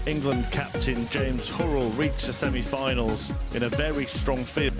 England captain James Hurrell reached the semi-finals in a very strong field.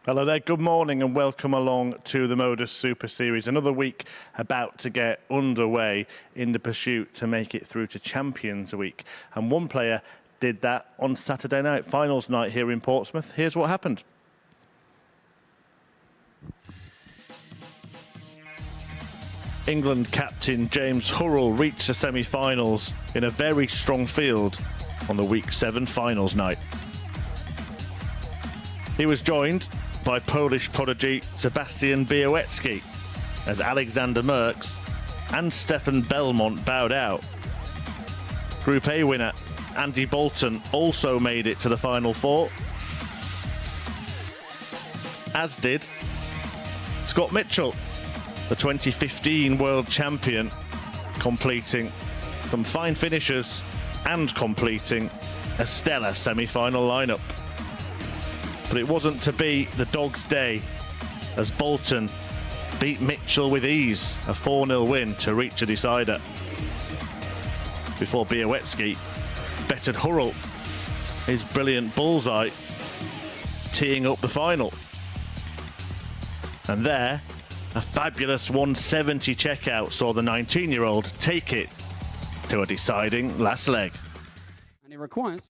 Hello there, good morning and welcome along to the MODUS Super Series. Another week about to get underway in the pursuit to make it through to Champions Week. And one player did that on Saturday night, finals night here in Portsmouth. Here's what happened. England captain James Hurrell reached the semi-finals in a very strong field on the Week 7 finals night. He was joined by Polish prodigy Sebastian Białecki as Alexander Merckx and Stefan Belmont bowed out. Group A winner Andy Boulton also made it to the Final Four, as did Scott Mitchell, the 2015 world champion, completing some fine finishes and completing a stellar semi-final lineup. But it wasn't to be the Dogs' day as Bolton beat Mitchell with ease, a 4-0 win to reach a decider. Before Białecki bettered Hurrell, his brilliant bullseye, teeing up the final. And there, a fabulous 170 checkout saw the 19-year-old take it to a deciding last leg. And it requires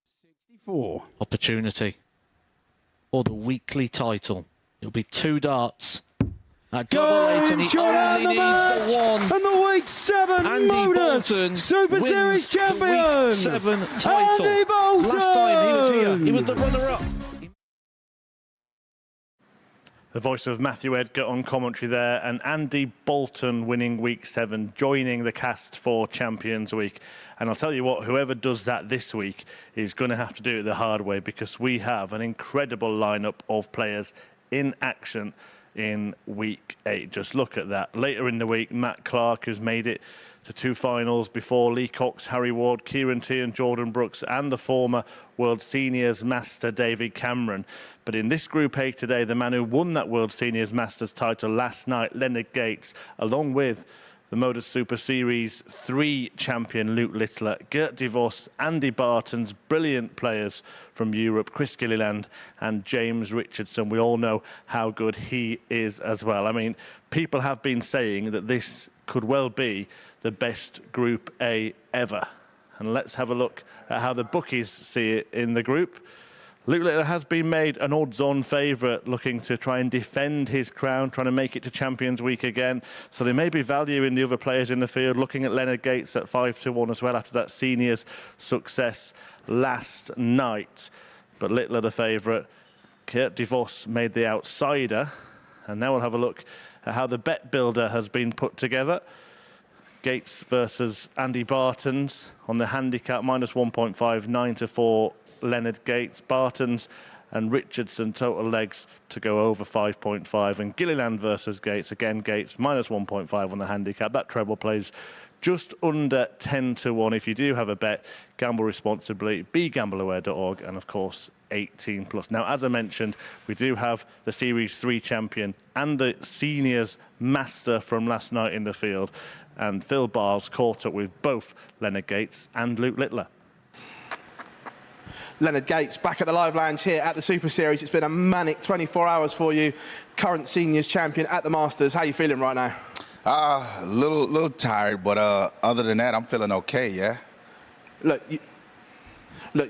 64. Opportunity for the weekly title. It'll be 2 darts at double 8, and he only needs the one. And the Week 7 Andy MODUS Bolton Super Series champion. The Week 7 title. Andy Bolton. Last time he was here, he was the runner-up. The voice of Matthew Edgar on commentary there, and Andy Bolton winning Week 7, joining the cast for Champions Week. And I'll tell you what, whoever does that this week is going to have to do it the hard way, because we have an incredible lineup of players in action in Week 8. Just look at that. Later in the week, Matt Clark has made it to 2 finals before Lee Cox, Harry Ward, Kieran T and Jordan Brooks, and the former World Seniors Master David Cameron. But in this Group A today, the man who won that World Seniors Masters title last night, Leonard Gates, along with the MODUS Super Series 3 champion Luke Littler, Gert DeVos, Andy Bartons, brilliant players from Europe, Chris Gilliland and James Richardson. We all know how good he is as well. I mean, people have been saying that this could well be the best Group A ever. And let's have a look at how the bookies see it in the group. Luke Littler has been made an odds-on favourite, looking to try and defend his crown, trying to make it to Champions Week again. So there may be value in the other players in the field, looking at Leonard Gates at 5-1 as well after that seniors success last night. But Littler the favourite. Gert DeVos made the outsider. And now we'll have a look at how the bet builder has been put together. Gates versus Andy Bartons on the handicap, minus 1.5, 9-4. Leonard Gates, Bartons and Richardson total legs to go over 5.5, and Gilliland versus Gates, again Gates minus 1.5 on the handicap. That treble plays just under 10-1. If you do have a bet, gamble responsibly, begambleaware.org, and of course 18+. Now, as I mentioned, we do have the Series 3 champion and the seniors master from last night in the field, and Phil Bars caught up with both Leonard Gates and Luke Littler. Leonard Gates back at the live lounge here at the Super Series. It's been a manic 24 hours for you. Current seniors champion at the Masters. How are you feeling right now? A little tired, but other than that, I'm feeling okay, yeah? Look,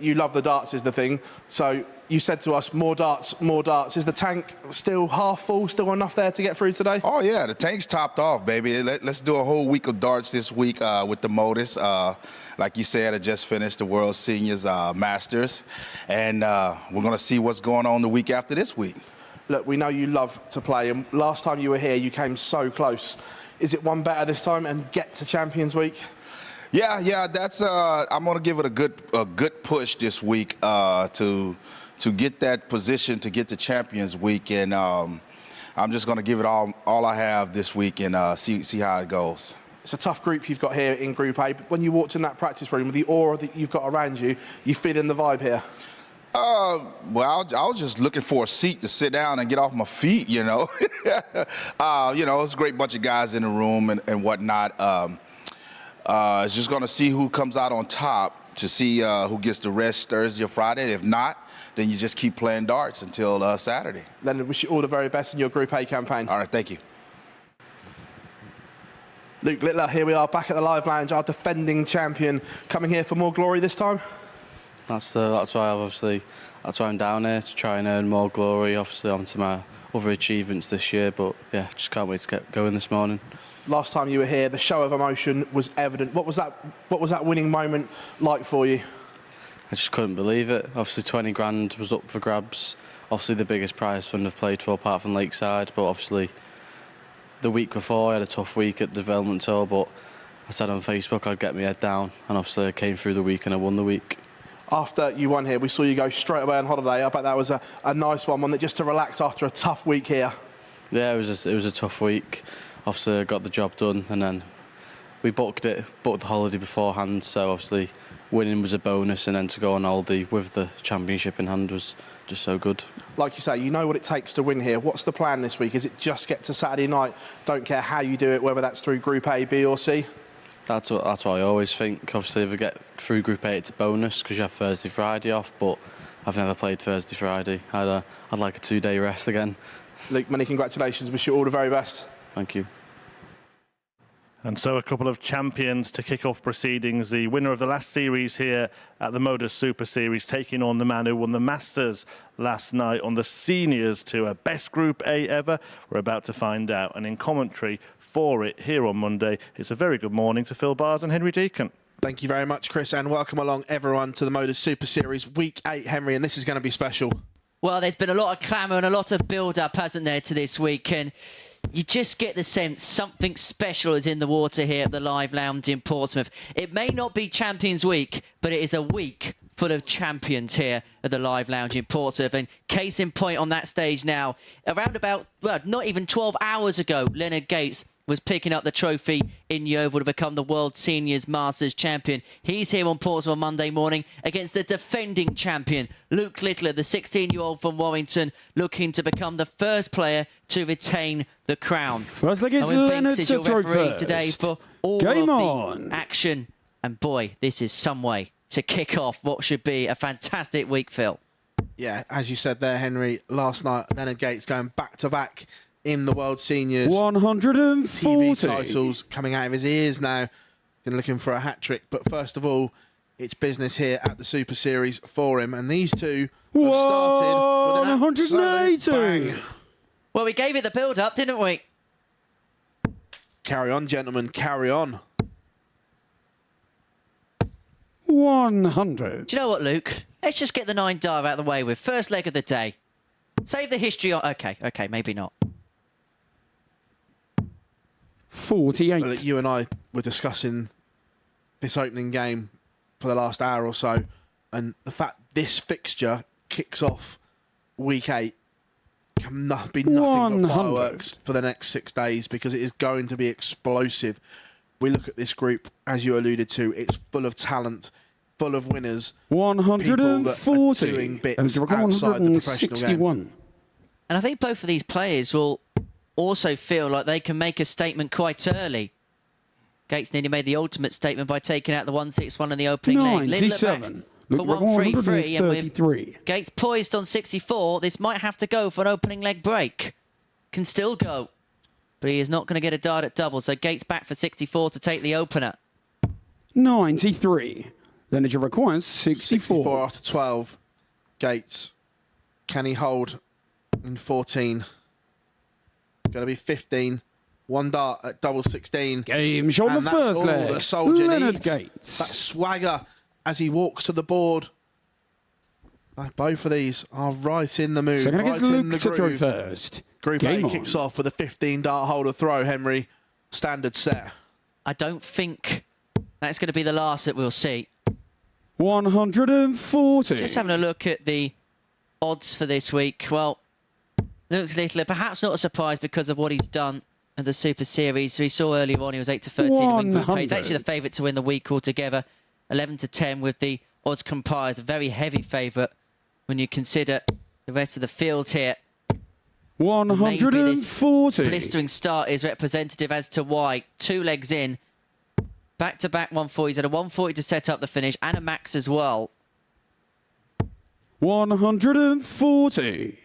you love the darts is the thing. So you said to us, more darts, more darts. Is the tank still half full, still enough there to get through today? Oh, yeah, the tank's topped off, baby. Let's do a whole week of darts this week with the MODUS. Like you said, I just finished the World Seniors Masters, and we're going to see what's going on the week after this week. Look, we know you love to play, and last time you were here, you came so close. Is it one better this time and get to Champions Week? Yeah, that's. I'm going to give it a good push this week to get that position to get to Champions Week, and I'm just going to give it all I have this week and see how it goes. It's a tough group you've got here in Group A, but when you walked in that practice room with the aura that you've got around you, you feeling the vibe here? Well, I was just looking for a seat to sit down and get off my feet, you know. You know, it's a great bunch of guys in the room and whatnot. It's just going to see who comes out on top to see who gets the rest Thursday or Friday. If not, then you just keep playing darts until Saturday. Leonard, wish you all the very best in your Group A campaign. All right, thank you. Luke Littler, here we are back at the Live Lounge, our defending champion, coming here for more glory this time. That's why I'm down here, to try and earn more glory, obviously onto my other achievements this year. But yeah, just can't wait to get going this morning. Last time you were here, the show of emotion was evident. What was that winning moment like for you? I just couldn't believe it. Obviously 20 grand was up for grabs. Obviously the biggest prize fund I've played for apart from Lakeside, but obviously the week before I had a tough week at the development tour, but I said on Facebook I'd get my head down, and obviously I came through the week and I won the week. After you won here, we saw you go straight away on holiday. I bet that was a nice one that just to relax after a tough week here. Yeah, it was a tough week. Obviously I got the job done, and then we booked the holiday beforehand, so obviously winning was a bonus, and then to go on holiday with the championship in hand was just so good. Like you say, you know what it takes to win here. What's the plan this week? Is it just get to Saturday night, don't care how you do it, whether that's through Group A, B or C? That's what I always think. Obviously, if we get through Group A, it's a bonus because you have Thursday, Friday off, but I've never played Thursday, Friday. I'd like a 2-day rest again. Luke, many congratulations. Wish you all the very best. Thank you. And so a couple of champions to kick off proceedings. The winner of the last series here at the MODUS Super Series, taking on the man who won the Masters last night on the Seniors Tour. Best Group A ever? We're about to find out. And in commentary for it here on Monday, it's a very good morning to Phil Bars and Henry Deacon. Thank you very much, Chris, and welcome along everyone to the MODUS Super Series Week 8, Henry, and this is going to be special. Well, there's been a lot of clamour and a lot of build-up, hasn't there, to this week, and you just get the sense something special is in the water here at the Live Lounge in Portsmouth. It may not be Champions Week, but it is a week full of champions here at the Live Lounge in Portsmouth. And case in point on that stage now, around about, well, not even 12 hours ago, Leonard Gates was picking up the trophy in Yeovil to become the World Seniors Masters champion. He's here on Portsmouth on Monday morning against the defending champion, Luke Littler, the 16-year-old from Warrington, looking to become the first player to retain the crown. First leg is Owen Leonard Binks is to your throw referee first. today for all Game of on. the action. And boy, this is some way to kick off what should be a fantastic week, Phil. Yeah, as you said there, Henry, last night, Leonard Gates going back-to-back in the World Seniors. 140. TV titles coming out of his ears now. Been looking for a hat-trick. But first of all, it's business here at the Super Series for him. And these two have started with an 180. absolute bang. Well, we gave it the build-up, didn't we? Carry on, gentlemen, carry on. 100. Do you know what, Luke? Let's just get the 9 dive out of the way with. First leg of the day. Save the history on... Okay, maybe not. 48. Well, you and I were discussing this opening game for the last hour or so, and the fact this fixture kicks off week 8 can be nothing but 100. fireworks for the next 6 days, because it is going to be explosive. We look at this group, as you alluded to, it's full of talent, full of winners. 140. Doing bits And outside the professional game. 161. And I think both of these players will also feel like they can make a statement quite early. Gates nearly made the ultimate statement by taking out the 161 in the opening leg. Littler back 97. for 133, and with 133. Gates poised on 64, this might have to go for an opening leg break. Can still go, but he is not going to get a dart at double, so Gates back for 64 to take the opener. 93. Then it requires 64. 64 after 12. Gates, can he hold in 14? Going to be 15. 1 dart at double 16. Game shot And the that's first all leg. the soldier Leonard needs. Gates. That swagger as he walks to the board. Both of these are right in the mood, Second right against in Luke the to throw groove. first. Group Game A on. kicks off with a 15-dart holder throw, Henry. Standard set. I don't think that's going to be the last that we'll see. 140. Just having a look at the odds for this week. Well, Luke Littler, perhaps not a surprise because of what he's done at the Super Series. So we saw earlier on he was 8 to 13 to win Group A. He's 100. actually the favourite to win the week altogether. 11 to 10 with the odds comprised. A very heavy favourite when you consider the rest of the field here. 140. Blistering start is representative as to why. 2 legs in. Back-to-back 140s. Had a 140 to set up the finish and a max as well. 140.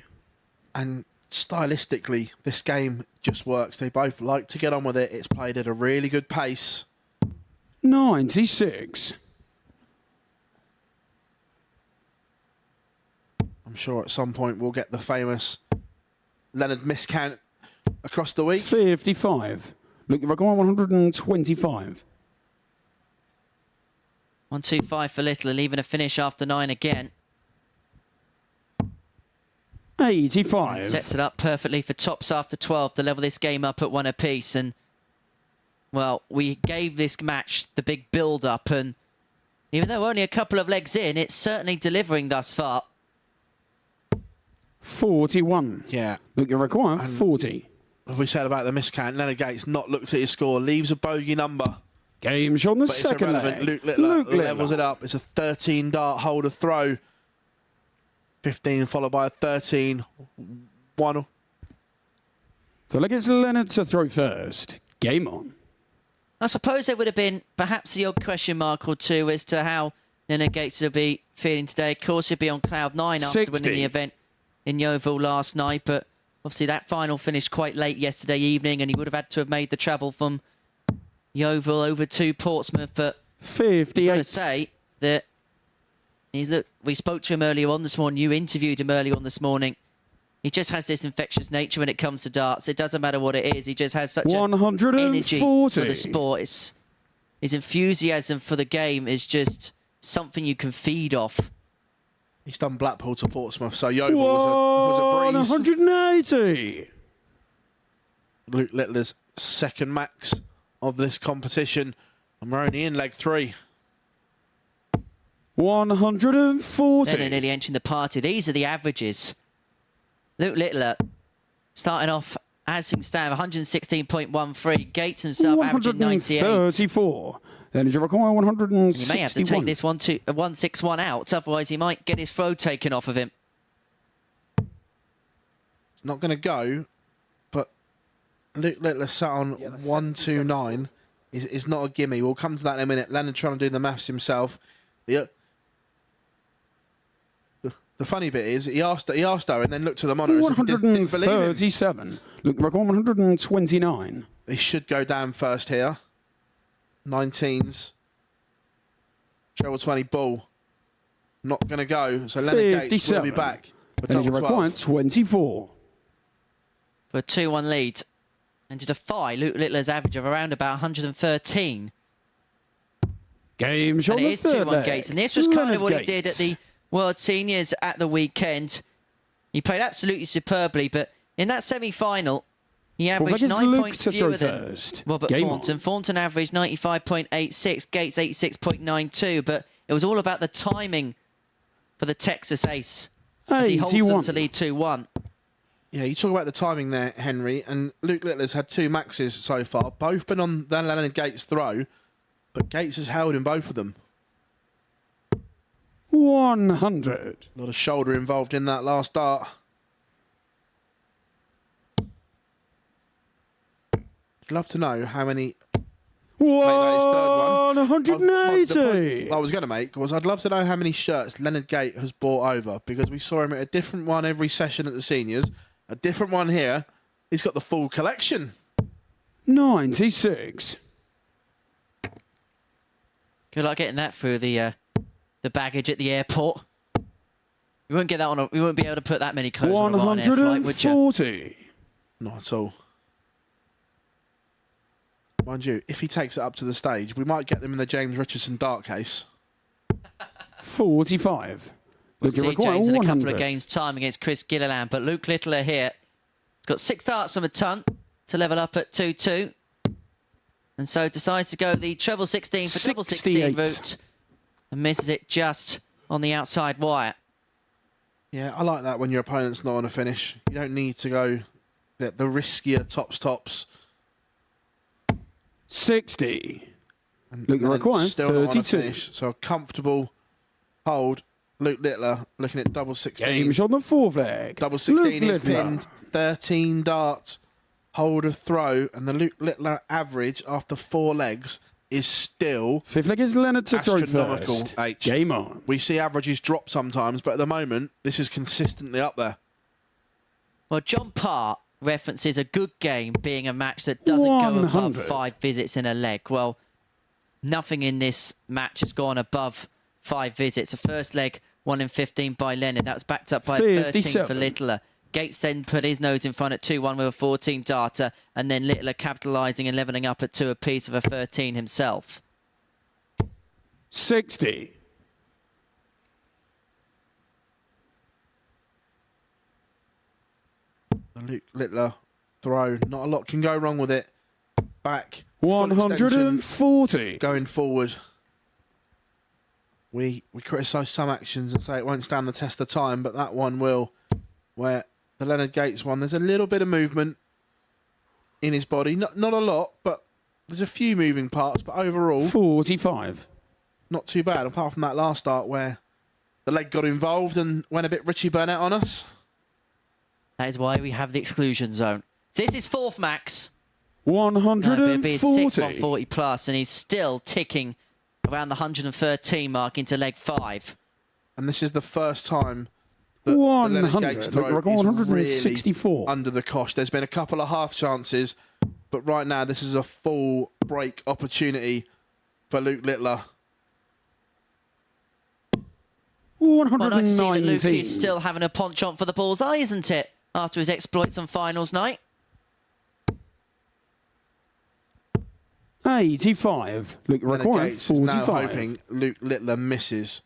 And stylistically, this game just works. They both like to get on with it. It's played at a really good pace. 96. I'm sure at some point we'll get the famous Leonard miscount across the week. 55. Look, if I go on 125. 125 for Littler, leaving a finish after 9 again. 85. Sets it up perfectly for tops after 12 to level this game up at 1 apiece. And, well, we gave this match the big build-up, and even though only a couple of legs in, it's certainly delivering thus far. 41. Yeah. Look, you require 40. As we said about the miscount, Leonard Gates not looked at his score, leaves a bogey number. Game shot on the But it's second irrelevant. leg. Luke Littler levels it up. It's a 13 dart holder throw. 15 followed by a 13. 1. So look, it's Leonard to throw first. Game on. I suppose there would have been perhaps the odd question mark or two as to how Leonard Gates will be feeling today. Of course, he'll be on cloud 9 after 60. winning the event in Yeovil last night, but obviously that final finished quite late yesterday evening, and he would have had to have made the travel from Yeovil over to Portsmouth. But 58. I've got to say that we spoke to him earlier on this morning. You interviewed him earlier on this morning. He just has this infectious nature when it comes to darts. It doesn't matter what it is. He just has such an energy for the sport. His enthusiasm for the game is just something you can feed off. He's done Blackpool to Portsmouth, so Yeovil was a breeze. 180. Luke Littler's second max of this competition, and we're only in leg 3. 140. Then nearly entering the party. These are the averages. Luke Littler starting off as things stand, 116.13. Gates himself averaging 98. 134. Then you require 161. He may have to take this 161 out, otherwise he might get his throw taken off of him. It's not going to go, but Luke Littler sat on 129 is not a gimme. We'll come to that in a minute. Leonard trying to do the maths himself. The funny bit is he asked her and then looked at the monitors and didn't believe him. 137. Look, record 129. He should go down first here. 19s. Treble 20 ball. Not going to go. So Leonard Gates will be back. And you require 24. For a 2-1 lead. And to defy Luke Littler's average of around about 113. Game shot And on it the is third 2-1 leg. Gates. And this was kind Leonard of what he Gates. did at the World Seniors at the weekend. He played absolutely superbly, but in that semi-final, he averaged 9 points fewer than Robert Thornton. Thornton averaged 95.86, Gates 86.92, but it was all about the timing for the Texas ace as he holds them to lead 2-1. Yeah, you talk about the timing there, Henry, and Luke Littler's had 2 maxes so far, both been on the Leonard Gates throw, but Gates has held in both of them. 100. A lot of shoulder involved in that last dart. I'd love to know how many... that is third one. 180. The point I was going to make was I'd love to know how many shirts Leonard Gate has brought over, because we saw him at a different one every session at the seniors, a different one here. He's got the full collection. 96. Good luck getting that through the baggage at the airport. We wouldn't get that on. We wouldn't be able to put that many clothes on a Ryanair flight, would you? 140. Not at all. Mind you, if he takes it up to the stage, we might get them in the James Richardson dart case. 45. We'll Look, you see require James in a 100. couple of games' time against Chris Gilliland, but Luke Littler here has got 6 darts from a ton to level up at 2-2, and so decides to go the treble 16 for treble 16 route and misses it just on the outside wire. Yeah, I like that when your opponent's not on a finish. You don't need to go the riskier tops. 60. And Look, you require still not on a 32. finish. So a comfortable hold. Luke Littler looking at double 16. Game shot on the fourth leg. Double 16 Luke is Littler. pinned. 13 dart hold of throw. And the Luke Littler average after 4 legs is still Fifth leg is Leonard to throw astronomical, first. H. Game on. We see averages drop sometimes, but at the moment, this is consistently up there. Well, John Parr references a good game being a match that doesn't go above 100. 5 visits in a leg. Well, nothing in this match has gone above 5 visits. The first leg, 1 in 15 by Leonard. That was backed up by 13 for 57. Littler. Gates then put his nose in front at 2-1 with a 14 darter, and then Littler capitalising and levelling up at 2 apiece of a 13 himself. 60. The Luke Littler throw, not a lot can go wrong with it. Back, full extension, 140. going forward. We criticise some actions and say it won't stand the test of time, but that one will. Where the Leonard Gates one, there's a little bit of movement in his body. Not a lot, but there's a few moving parts. But overall, 45. not too bad, apart from that last start where the leg got involved and went a bit Richie Burnett on us. That is why we have the exclusion zone. This is fourth max. 140. It'll be his sixth 140 plus, and he's still ticking around the 113 mark into leg 5. And this is the first time that the Leonard 100. Gates throw Look, is 164. really under the cosh. There's been a couple of half chances, but right now this is a full break opportunity for Luke Littler. Well, nice to see that 119. Luke is still having a penchant for the bullseye, isn't it? After his exploits on finals night. 85. Luke Leonard required Gates is now 45. hoping Luke Littler misses.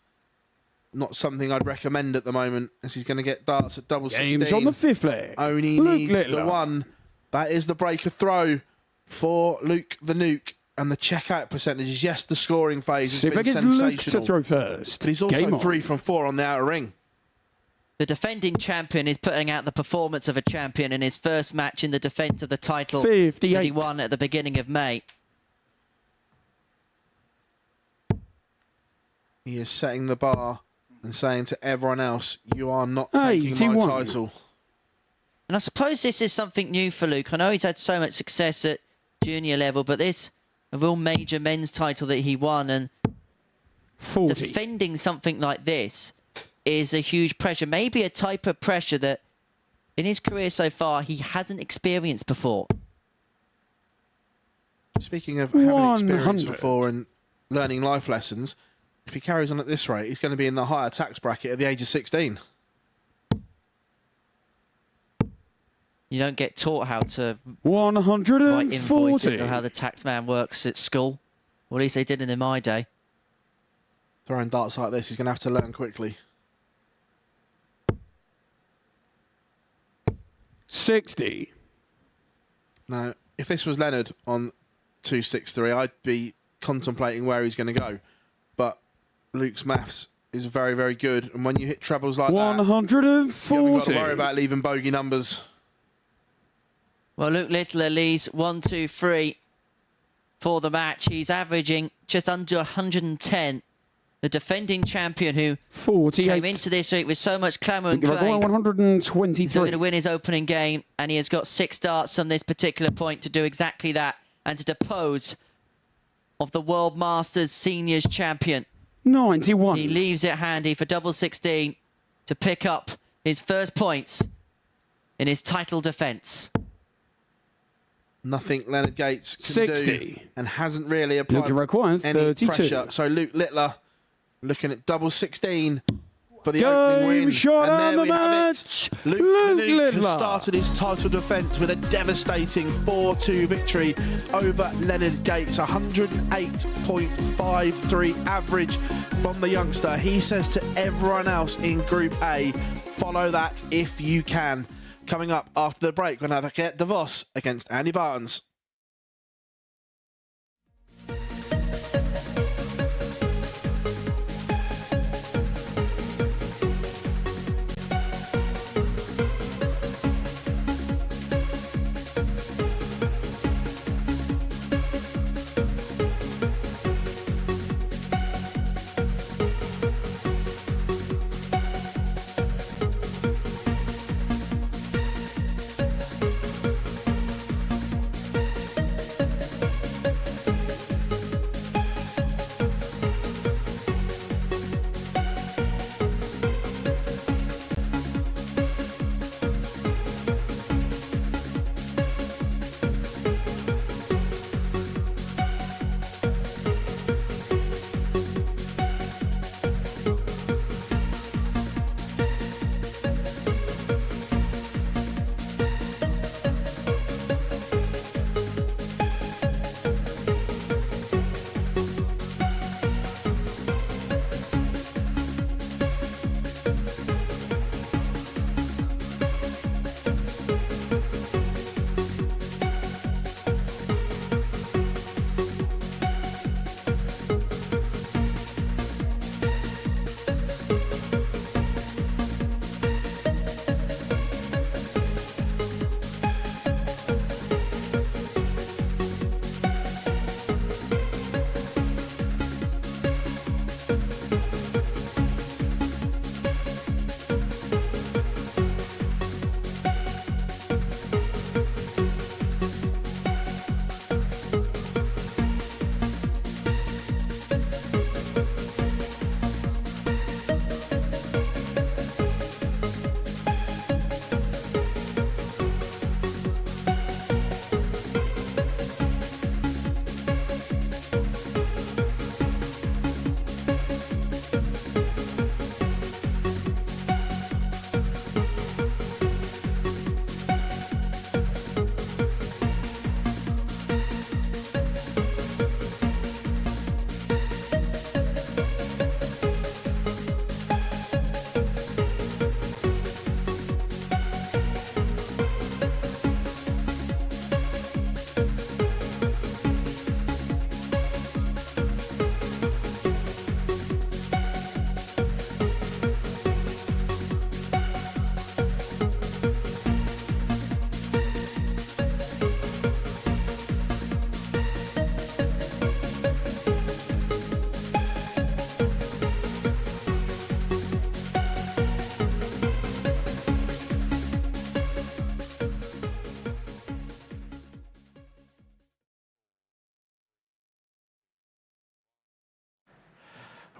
Not something I'd recommend at the moment, as he's going to get darts at double 16. Games on the fifth leg. Only Luke needs Littler. the one. That is the breaker throw for Luke the Nuke. And the checkout percentages, yes, the scoring phase has Fifth been leg is Luke to sensational. throw first. But he's also Game on. 3 from 4 on the outer ring. The defending champion is putting out the performance of a champion in his first match in the defence of the title 58. that he won at the beginning of May. He is setting the bar and saying to everyone else, you are not taking my 81. title. And I suppose this is something new for Luke. I know he's had so much success at junior level, but this a real major men's title that he won, and 40. defending something like this is a huge pressure, maybe a type of pressure that in his career so far he hasn't experienced before. Speaking of having experience 100. before and learning life lessons, if he carries on at this rate, he's going to be in the higher tax bracket at the age of 16. You don't get taught how to write invoices 140. or how the tax man works at school. Or at least they didn't in my day. Throwing darts like this, he's going to have to learn quickly. 60. Now, if this was Leonard on 263, I'd be contemplating where he's going to go. But Luke's maths is very, very good. And when you hit trebles like that, you haven't got to 140. worry about leaving bogey numbers. Well, Luke Littler leads 1-2-3 for the match. He's averaging just under 110. The defending champion who 48. came into this week with so much clamour and Required claim. He's 123. going to win his opening game, and he has got 6 darts on this particular point to do exactly that and to depose of the World Masters Seniors champion. 91. He leaves it handy for double 16 to pick up his first points in his title defence. Nothing Leonard Gates can 60. do and hasn't really applied Luke required any 32. pressure. So Luke Littler looking at double 16 for the Game opening win. shot and on the there we have match. it. Luke Luke the Nuke has Littler. started his title defence with a devastating 4-2 victory over Leonard Gates. 108.53 average from the youngster. He says to everyone else in Group A, follow that if you can. Coming up after the break, we're going to have DeVos against Andy Bartons.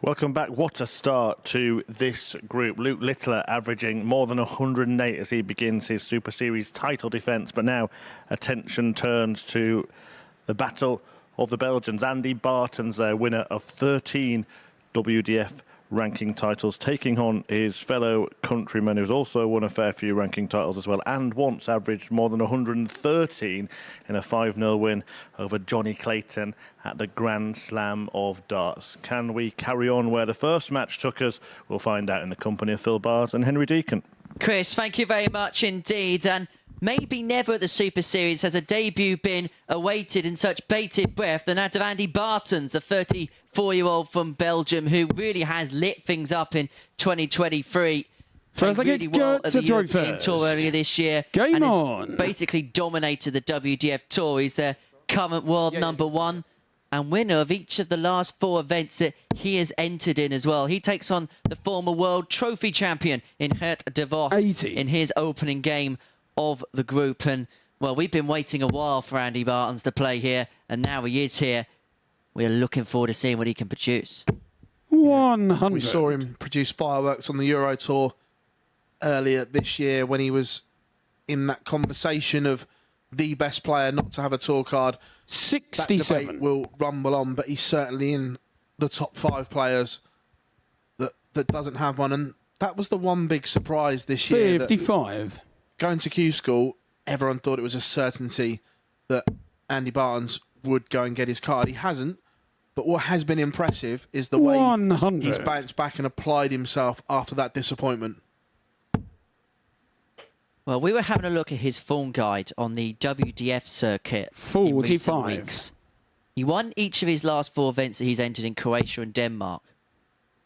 Welcome back. What a start to this group. Luke Littler averaging more than 108 as he begins his Super Series title defence. But now attention turns to the battle of the Belgians. Andy Bartons, their winner of 13 WDF ranking titles, taking on his fellow countryman who's also won a fair few ranking titles as well and once averaged more than 113 in a 5-0 win over Johnny Clayton at the Grand Slam of Darts. Can we carry on where the first match took us? We'll find out in the company of Phil Bars and Henry Deacon. Chris, thank you very much indeed. And maybe never at the Super Series has a debut been awaited in such bated breath than that of Andy Bartons, the 34-year-old from Belgium, who really has lit things up in 2023. First, Played really well at the European Tour earlier this year. Game on. Basically dominated the WDF Tour. He's the current world #1 and winner of each of the last 4 events that he has entered in as well. He takes on the former world trophy champion in DeVos in his opening game of the group. And well, we've been waiting a while for Andy Bartons to play here, and now he is here. We're looking forward to seeing what he can produce. 100. We saw him produce fireworks on the Euro Tour earlier this year when he was in that conversation of the best player not to have a tour card. 67. That debate will rumble on, but he's certainly in the top 5 players that doesn't have one. And that was the one big surprise this year. 55. Going to Q School, everyone thought it was a certainty that Andy Bartons would go and get his card. He hasn't, but what has been impressive is the way 100. he's bounced back and applied himself after that disappointment. Well, we were having a look at his form guide on the WDF circuit in recent 45. weeks. He won each of his last 4 events that he's entered in Croatia and Denmark.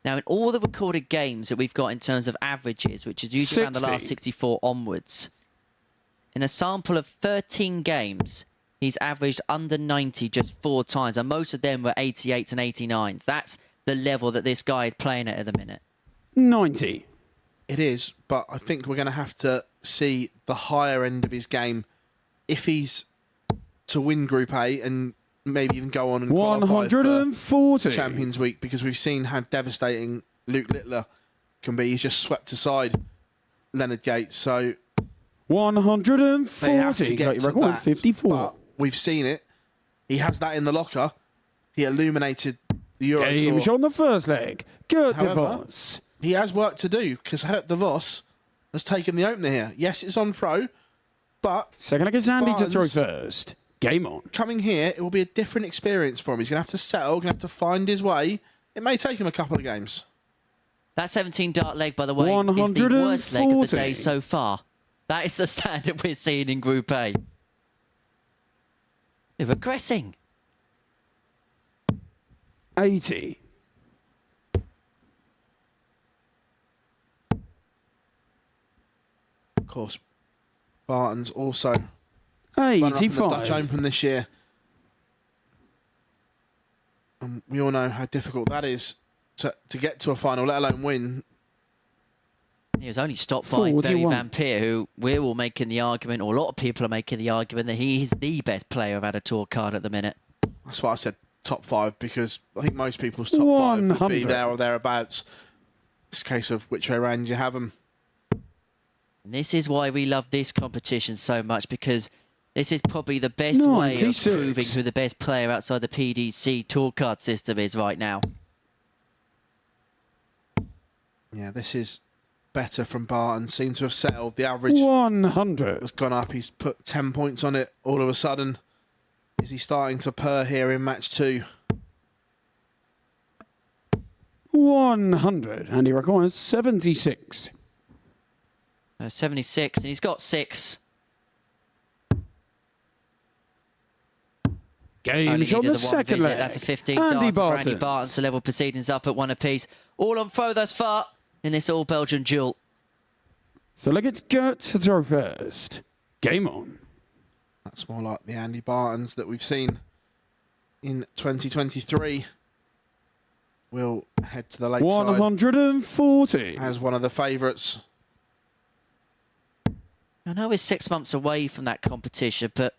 Now, in all the recorded games that we've got in terms of averages, which is usually around the last 64 onwards, in a sample of 13 games, he's averaged under 90 just 4 times, and most of them were 88s and 89s. That's the level that this guy is playing at the minute. 90. It is, but I think we're going to have to see the higher end of his game if he's to win Group A and maybe even go on and qualify 140. for Champions Week, because we've seen how devastating Luke Littler can be. He's just swept aside Leonard Gates, so 140. they have to get Got your to record, that, 54. but we've seen it. He has that in the locker. He illuminated the Euro Game Tour. shot on the first leg. Good However, DeVos. He has work to do because DeVos has taken the opener here. Yes, it's on throw, but Second leg is Andy to throw Bartons first. Game on. coming here, it will be a different experience for him. He's going to have to settle, going to have to find his way. It may take him a couple of games. That 17 dart leg, by the way, is the worst leg of the day so far. That is the standard we're seeing in Group A. They're regressing. 80. Of course, Bartons also runner-up in the Dutch 85. Open this year. And we all know how difficult that is to get to a final, let alone win. He was only stopped by 41. Barry Van Peer, who we're all making the argument, or a lot of people are making the argument, that he is the best player who've had a tour card at the minute. That's why I said top 5, because I think most people's top 5 would be 100. there or thereabouts. It's a case of which way around you have them. And this is why we love this competition so much, because this is probably the best way of 96. proving who the best player outside the PDC tour card system is right now. Yeah, this is better from Bartons. Seems to have settled. The average 100. has gone up. He's put 10 points on it all of a sudden. Is he starting to purr here in match 2? 100. And he requires 76. 76, and he's got 6. Game Only shot on needed the the one second visit. leg. That's a 15 Andy dart for Andy Bartons. Bartons to level proceedings up at 1 apiece. All on throw thus far in this all-Belgian duel. So leg it's Gert to throw first. Game on. That's more like the Andy Bartons that we've seen in 2023. We'll head to the late side 140. as one of the favourites. I know we're 6 months away from that competition, but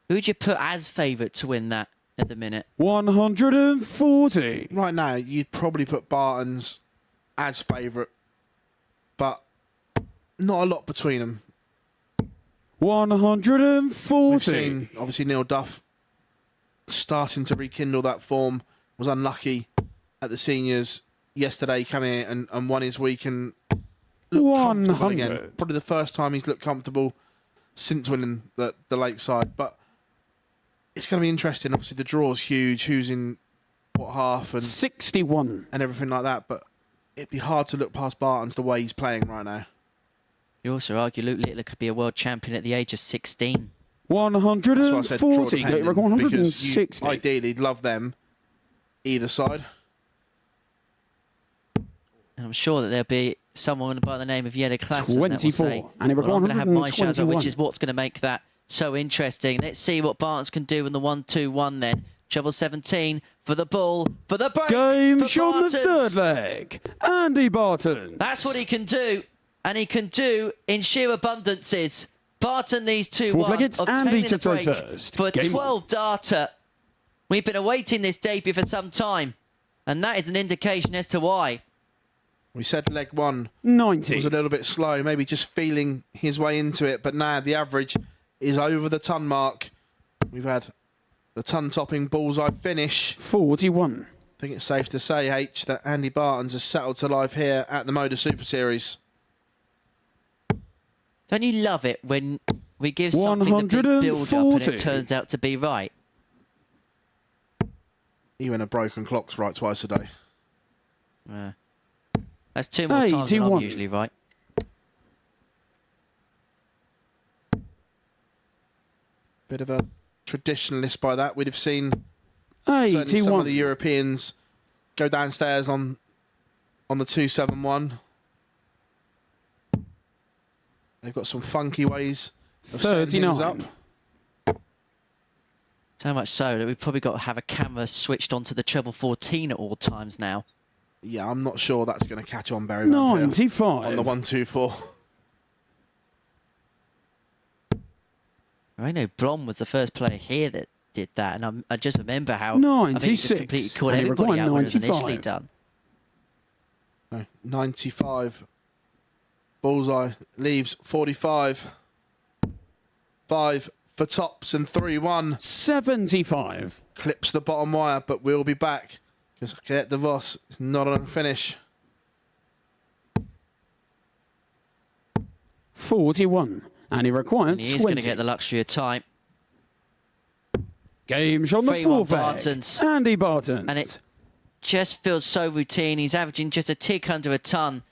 who would you put as favourite to win that? at the minute. 140. Right now, you'd probably put Bartons as favourite, but not a lot between them. 140. We've seen, obviously, Neil Duff starting to rekindle that form. Was unlucky at the seniors yesterday, coming in and won his week and looked comfortable again. Probably the first time he's looked comfortable since winning the Lakeside. But it's going to be interesting. Obviously, the draw's huge. Who's in what half and 61 and everything like that. But it'd be hard to look past Bartons the way he's playing right now. You also argue Luke Littler could be a world champion at the age of 16. 140. Get record 160. Ideally, love them either side. And I'm sure that there'll be someone by the name of Yeda Klassen 24. that will say, And he well, I'm going to have my shadow, 121. which is what's going to make that so interesting. Let's see what Bartons can do in the 1-2-1 then. Treble 17 for the ball, for the break. Game for shot in the Bartons. third leg. Andy Bartons. That's what he can do. And he can do in sheer abundances. Barton leads 2-1, Fourth leg, it's Andy obtaining to the throw break first. for Game 12 darter. We've been awaiting this debut for some time. And that is an indication as to why. We said leg one 90. was a little bit slow, maybe just feeling his way into it. But now the average is over the ton mark. We've had the ton-topping bullseye finish. 41. I think it's safe to say, H, that Andy Bartons has settled to life here at the MODUS Super Series. Don't you love it when we give something a big build-up and 140. it turns out to be right? Even a broken clock's right twice a day. That's two more times than I'm 81. usually right. Bit of a traditionalist by that. We'd have seen certainly some of the 81. Europeans go downstairs on the 271. They've got some funky ways of setting things up. 39. So much so that we've probably got to have a camera switched onto the treble 14 at all times now. Yeah, I'm not sure that's going to catch on very well 95. on the 124. I know Blom was the first player here that did that, and I just remember how I think it just 96. completely caught And he everybody required out when it was initially 95. done. No, 95. Bullseye leaves 45. 5 for tops and 3-1. 75. Clips the bottom wire, but we'll be back because DeVos is not on a finish. 41. And he required And he is 20. going to get the luxury of time. Game shot on the 3-1 fourth leg. Bartons. Andy Bartons. And it just feels so routine. He's averaging just a tick under a ton.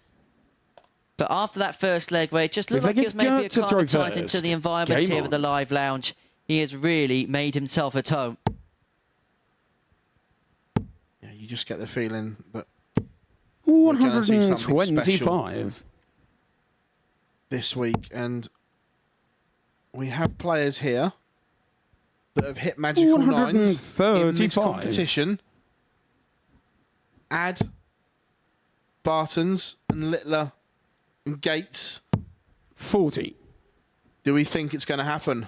But after that first leg where it just looked like he was maybe acclimatised into the environment here at the live lounge, he has really made himself at home. Yeah, you just get the feeling that we're gonna see something 125. this week, and we have players here that have hit magical nines in this 135. competition. Add Bartons and Littler and Gates. 40. Do we think it's going to happen?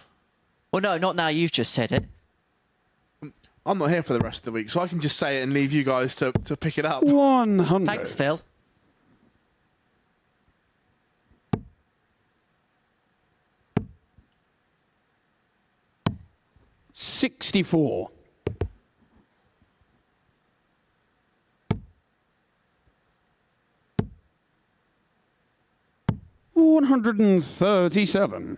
Well, no, not now. You've just said it. I'm not here for the rest of the week, so I can just say it and leave you guys to pick it up. 100. Thanks, Phil. $64. 137.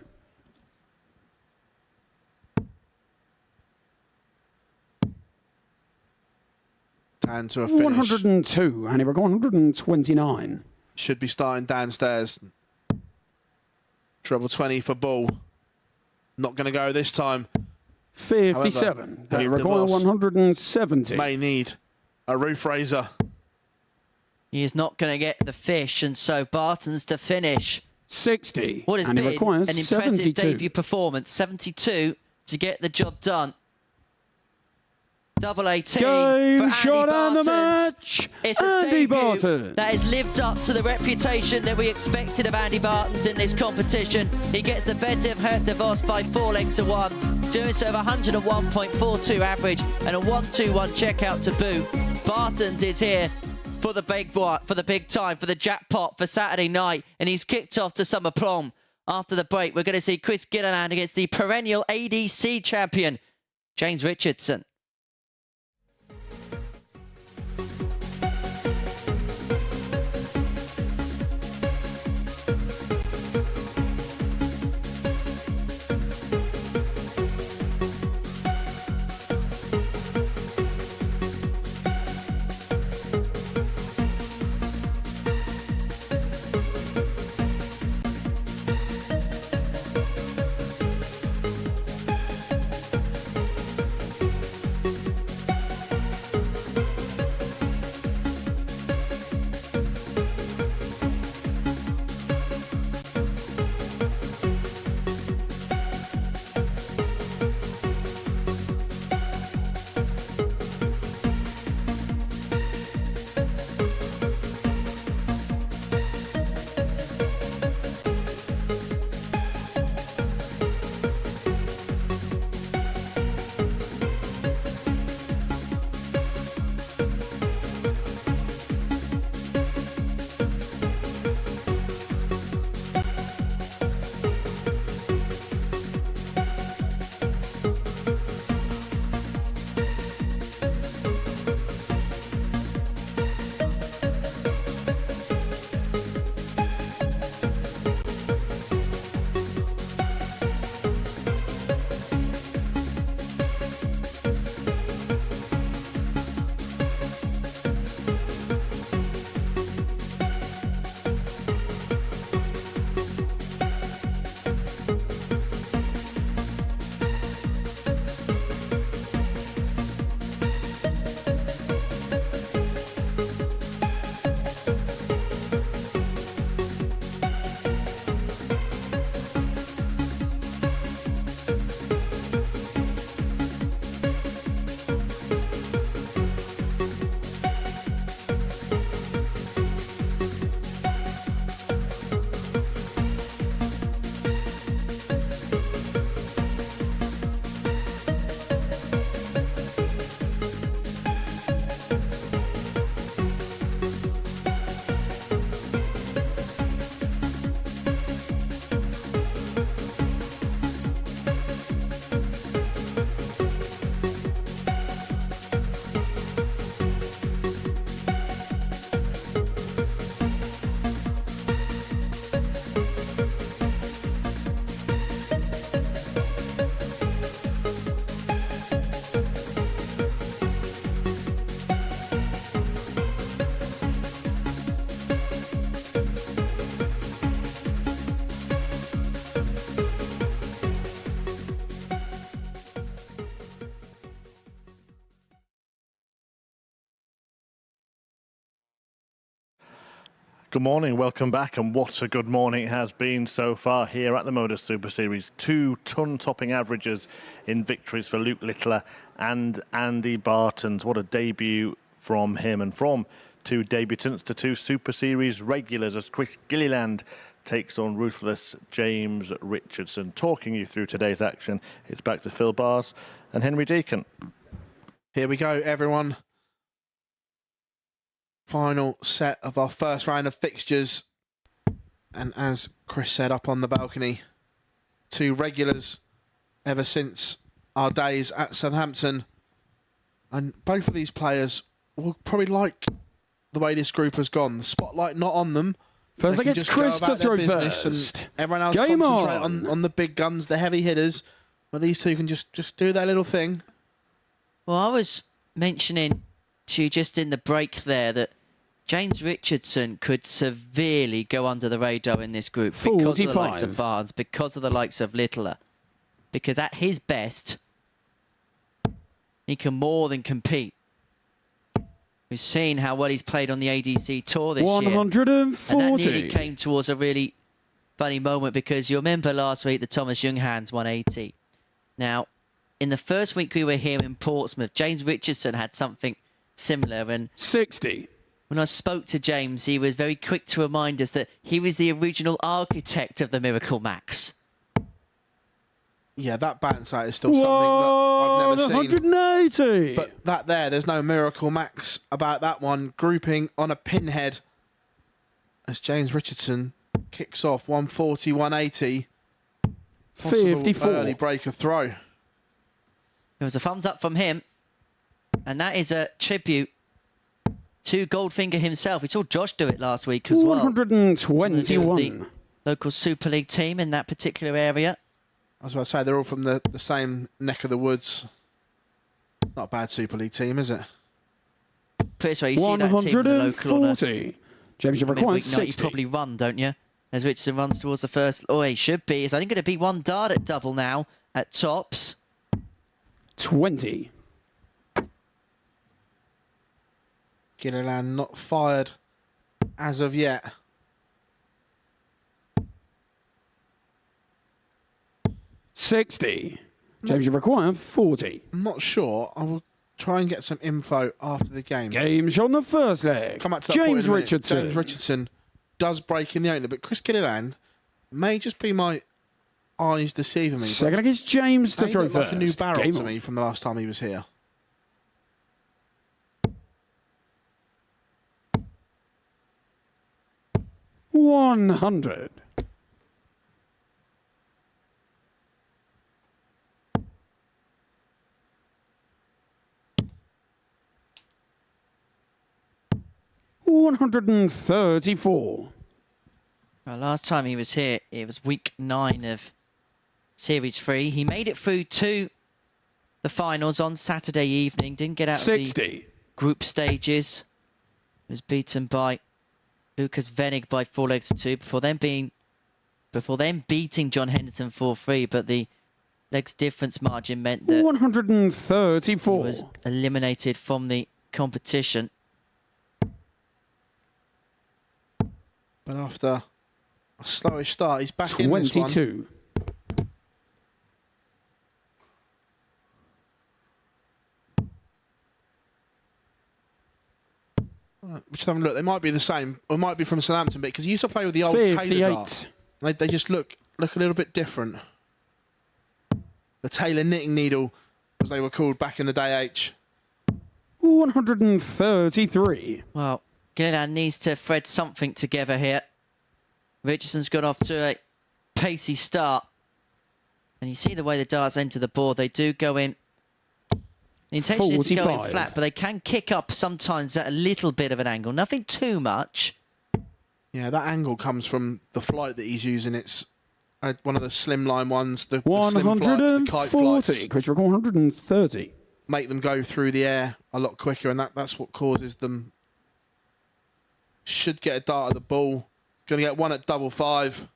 Down to a finish. 102. And he required 129. Should be starting downstairs. Treble 20 for Bull. Not going to go this time. 57. However, He required DeVos 170. May need a roof raiser. He is not going to get the fish, and so Bartons to finish. 60. What has and he been requires an impressive 72. debut performance. 72 to get the job done. Double 18 Game for shot and the Bartons. match. It's a Andy debut Bartons. that has lived up to the reputation that we expected of Andy Bartons in this competition. He gets the better of DeVos by 4 legs to 1, doing so with 101.42 average and a 1-2-1 checkout to boot. Bartons is here for the big time, for the jackpot for Saturday night, and he's kicked off to some aplomb. After the break, we're going to see Chris Gilliland against the perennial ADC champion, James Richardson. Good morning, welcome back, and what a good morning it has been so far here at the MODUS Super Series. 2 ton-topping averages in victories for Luke Littler and Andy Bartons. What a debut from him, and from 2 debutants to 2 Super Series regulars as Chris Gilliland takes on ruthless James Richardson. Talking you through today's action, it's back to Phil Bars and Henry Deacon. Here we go, everyone. Final set of our first round of fixtures. And as Chris said up on the balcony, 2 regulars ever since our days at Southampton. And both of these players will probably like the way this group has gone. The spotlight not on them. First, They I can get just Chris go to about their throw business first. and everyone else Game concentrate on the big guns, the heavy hitters. But these 2 can just do their little thing. Well, I was mentioning to you just in the break there that James Richardson could severely go under the radar in this group because of the likes of 45. Barnes, because of the likes of Littler. Because at his best, he can more than compete. We've seen how well he's played on the ADC Tour this year. 140. And that nearly came towards a really funny moment because you remember last week the Thomas Younghans 180. Now, in the first week we were here in Portsmouth, James Richardson had something similar. And 60. when I spoke to James, he was very quick to remind us that he was the original architect of the Miracle Max. Yeah, that batting site is still something that I've never seen. 180. But there's no Miracle Max about that one. Grouping on a pinhead as James Richardson kicks off 140, 180. 54. Early breaker throw. There was a thumbs up from him. And that is a tribute to Goldfinger himself. We saw Josh do it last week as well. 121. The local Super League team in that particular area. I was about to say, they're all from the same neck of the woods. Not a bad Super League team, is it? Put it this way, you see that team in the local on a 140. James, you require midweek night, you 60. probably run, don't you? As Richardson runs towards the first. Oh, he should be. It's only going to be one dart at double now at tops. 20. Gilliland not fired as of yet. $60. James, you require 40. I'm not sure. I will try and get some info after the game. Games on the first leg. Come back to that point James in a minute. Richardson. James Richardson does break in the opener, but Chris Gilliland may just be my eyes deceiving me. Second leg is James to He throw looked first. like a new barrel Game to on. me from the last time he was here. $100. $134. Well, last time he was here, it was week 9 of Series 3. He made it through to the finals on Saturday evening. Didn't get out of the 60. group stages. Was beaten by Lucas Venig by 4 legs to 2 before then beating John Henderson 4-3. But the legs difference margin meant that he 134. was eliminated from the competition. But after a slowish start, he's back in this one. 22. Just have a look. They might be the same, or might be from Southampton, because he used to play with the old Taylor dart. 58. They just look a little bit different. The Taylor knitting needle, as they were called back in the day, H. 133. Well, Gilliland needs to thread something together here. Richardson's got off to a pacey start. And you see the way the darts enter the board. They do go in. The intention is to go in 45. flat, but they can kick up sometimes at a little bit of an angle. Nothing too much. Yeah, that angle comes from the flight that he's using. It's one of the slimline ones, the slim flights, the kite 140. flights. Chris, 130. Make them go through the air a lot quicker, and that's what causes them. Should get a dart at the ball. Going to get one at double 5.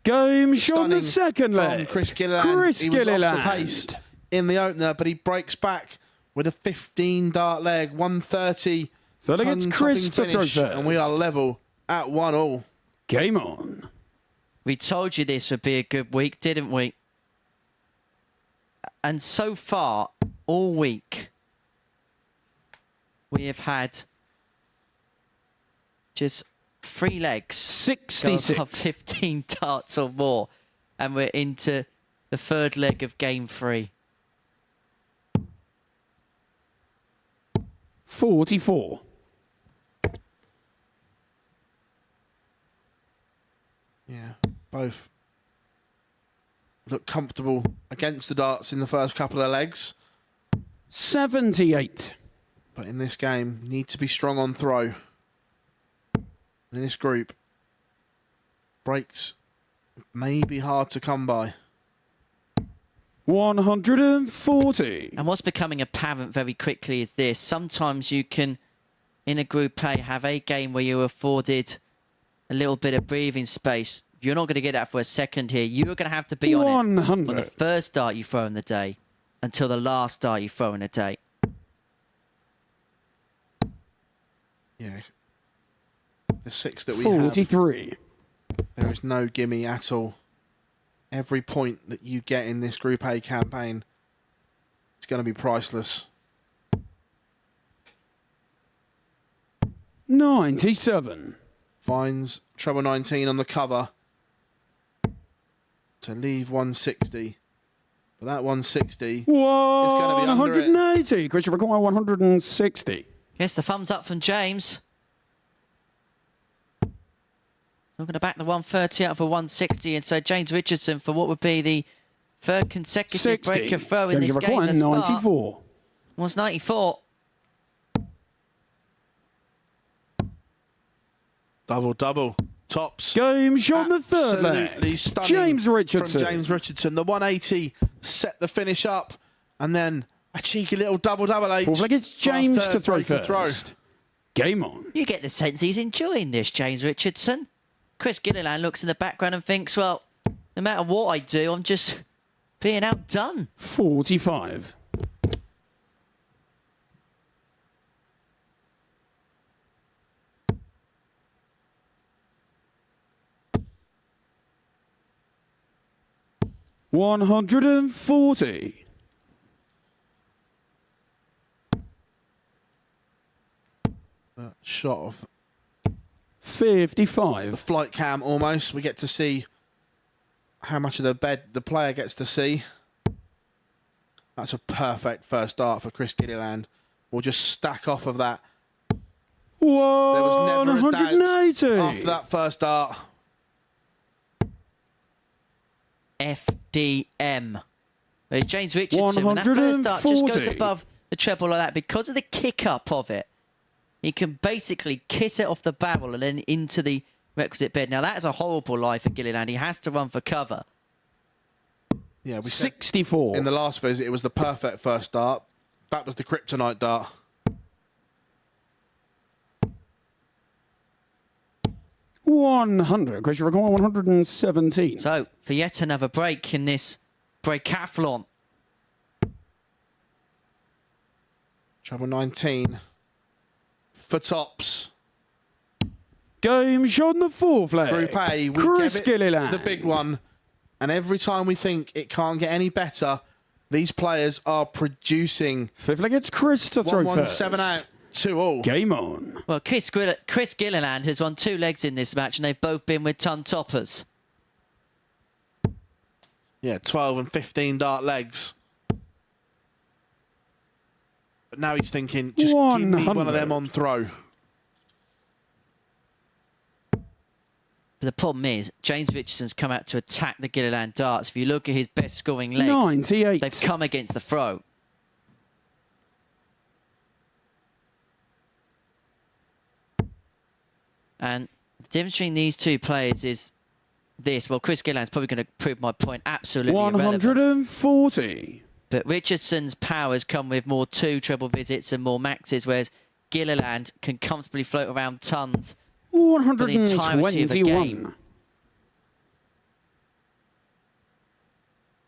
Game shot on the Stunning second from leg. Chris Gilliland. Chris He was Gilliland. off the pace in the opener, but he breaks back with a 15 dart leg, 130. So I think it's Chris to throw finish, and we are first. level at 1-1. Game on. We told you this would be a good week, didn't we? And so far, all week, we have had just 3 legs. Go above 66. 15 darts or more. And we're into the 3rd leg of game 3. 44. Yeah, both look comfortable against the darts in the first couple of legs. 78. But in this game, you need to be strong on throw. In this group, breaks may be hard to come by. 140. And what's becoming apparent very quickly is this. Sometimes you can, in a Group A, have a game where you're afforded a little bit of breathing space. You're not going to get that for a second here. You're going to have to be on it on the 100. first dart you throw in the day until the last dart you throw in a day. Yeah. The 6 that we have, 43. there is no gimme at all. Every point that you get in this Group A campaign going to be priceless. 97. Finds treble 19 on the cover to leave 160. But that 160 is going to be under it. 180. Chris, you require 160. Yes, the thumbs up from James. Not going to back the 130 out for 160, and so James Richardson for what would be the third consecutive 60. break of throw in James, this you game. require thus far 94. was 94. Double. Tops. Game shot on the third Absolutely leg. stunning James Richardson. From James Richardson. The 180 set the finish up, and then a cheeky little double H. Fourth leg, it's for our James third to throw break of first. Game on. You get the sense he's enjoying this, James Richardson. Chris Gilliland looks in the background and thinks, well, no matter what I do, I'm just being outdone. 45. $140. Shot of 55. flight cam almost. We get to see how much of the bed the player gets to see. That's a perfect first start for Chris Gilliland. We'll just stack off of that. There was never a doubt 180. after that first start. FDM. Whereas James Richardson, when that first start just goes 140. above the treble like that, because of the kick-up of it, he can basically kiss it off the barrel and then into the requisite bed. Now, that is a horrible lie for Gilliland. He has to run for cover. Yeah, we said 64. in the last visit it was the perfect first start. That was the kryptonite dart. $100. Chris, you require 117. So, for yet another break in this breakathlon. Treble 19 for tops. Game shot on the fourth leg. Group A, we Chris give it Gilliland. the big one. And every time we think it can't get any better, these players are producing. Fifth leg, it's Chris to throw 117 first. out, 2-all. Game on. Well, Chris Gilliland has won 2 legs in this match, and they've both been with ton toppers. Yeah, 12 and 15 dart legs. But now he's thinking, just give me one of 100. them on throw. But the problem is, James Richardson's come out to attack the Gilliland darts. If you look at his best scoring legs, 98. they've come against the throw. And the difference between these two players is this. Well, Chris Gilliland's probably going to prove my point absolutely irrelevant. 140. But Richardson's powers come with more 2 treble visits and more maxes, whereas Gilliland can comfortably float around tons for the entirety of the game. 121.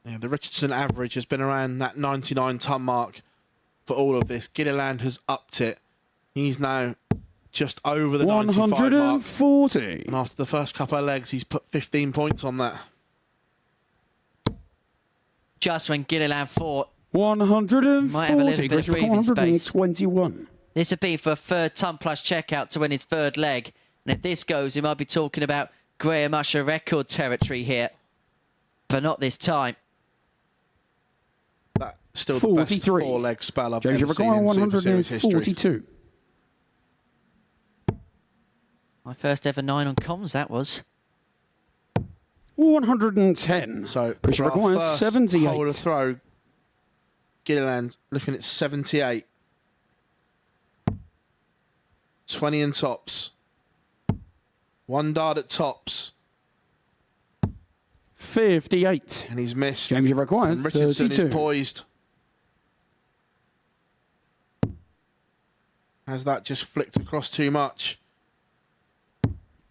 Yeah, the Richardson average has been around that 99-ton mark for all of this. Gilliland has upped it. He's now just over the 95 mark. 140. And after the first couple of legs, he's put 15 points on that. Just when Gilliland thought 140. Might have a little bit of Chris, you require breathing space. 121. this would be for a third ton plus checkout to win his third leg. And if this goes, we might be talking about Graham Usher record territory here. But not this time. That's still the best 43. four-leg spell I've James, you ever seen require in Super Series history. 142. My first ever 9 on comms, that was. 110. So Chris for our requires first 78. hold of throw, Gilliland looking at 78. 20 in tops. 1 dart at tops. 58. And he's missed. James, you require And Richardson 32. is poised. Has that just flicked across too much?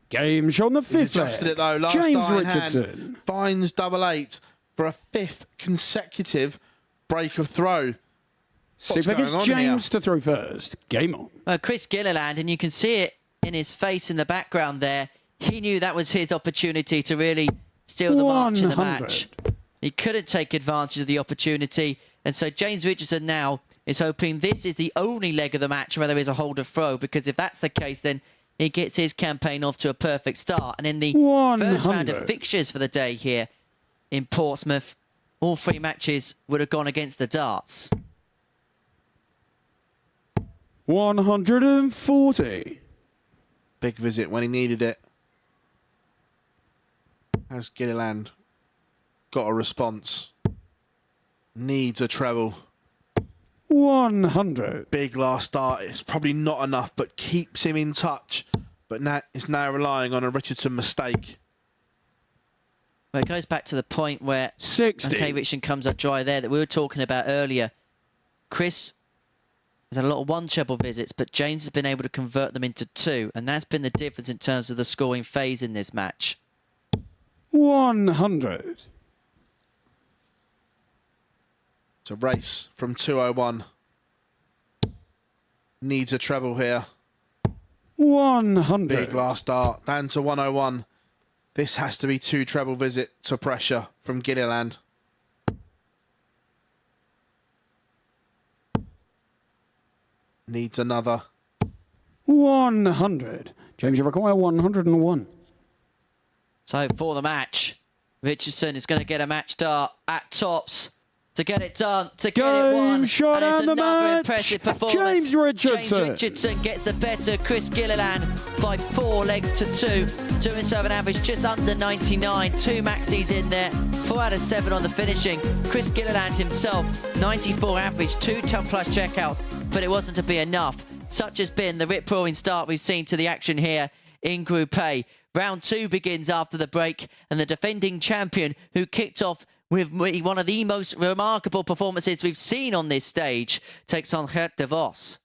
Game shot on the He's fifth adjusted leg. it though. Last James dart in Richardson. hand. Finds double 8 for a 5th consecutive break of throw. Six going leg, on it's James to throw first. Game on. Well, Chris Gilliland, and you can see it in his face in the background there. He knew that was his opportunity to really steal the march in the 100. match. He couldn't take advantage of the opportunity And so James Richardson now is hoping this is the only leg of the match where there is a hold or throw, because if that's the case, then he gets his campaign off to a perfect start. And in the first round of fixtures for the day here in Portsmouth, all 3 matches would have gone against the darts. 140. Big visit when he needed it. Has Gilliland got a response? Needs a treble. 100. Big last start. It's probably not enough, but keeps him in touch. But now it's now relying on a Richardson mistake. Well, it goes back to the point where 60. okay, Richardson comes up dry there that we were talking about earlier. Chris has had a lot of 1 treble visits, but James has been able to convert them into 2, and that's been the difference in terms of the scoring phase in this match. 100. It's a race from 201. Needs a treble here. 100. Big last start. Down to 101. This has to be 2 treble visit to pressure from Gilliland. Needs another. 100. James, you require 101. So for the match, Richardson is going to get a match start at tops to get it done, to get it won. Shot and it's and the another match. impressive performance. James Richardson. James Richardson gets the better Chris Gilliland by 4 legs to 2. 2 and 7 average, just under 99. 2 maxis in there, 4 out of 7 on the finishing. Chris Gilliland himself, 94 average, 2 ton plus checkouts, but it wasn't to be enough. Such has been the rip-roaring start we've seen to the action here in Group A. Round 2 begins after the break, and the defending champion, who kicked off with one of the most remarkable performances we've seen on this stage, takes on DeVos.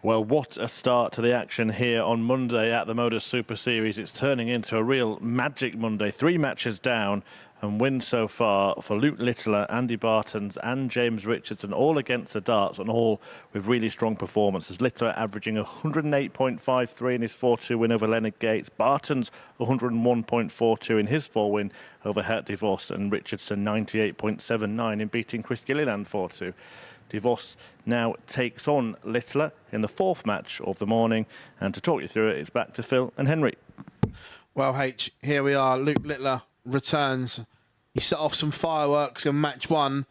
Well, what a start to the action here on Monday at the MODUS Super Series. It's turning into a real magic Monday. 3 matches down and wins so far for Luke Littler, Andy Bartons and James Richardson, all against the darts and all with really strong performances. Littler averaging 108.53 in his 4-2 win over Leonard Gates. Bartons 101.42 in his 4 win over DeVos, and Richardson 98.79 in beating Chris Gilliland 4-2. DeVos now takes on Littler in the 4th match of the morning, and to talk you through it, it's back to Phil and Henry. Well, H, here we are. Luke Littler returns. He set off some fireworks in match 1.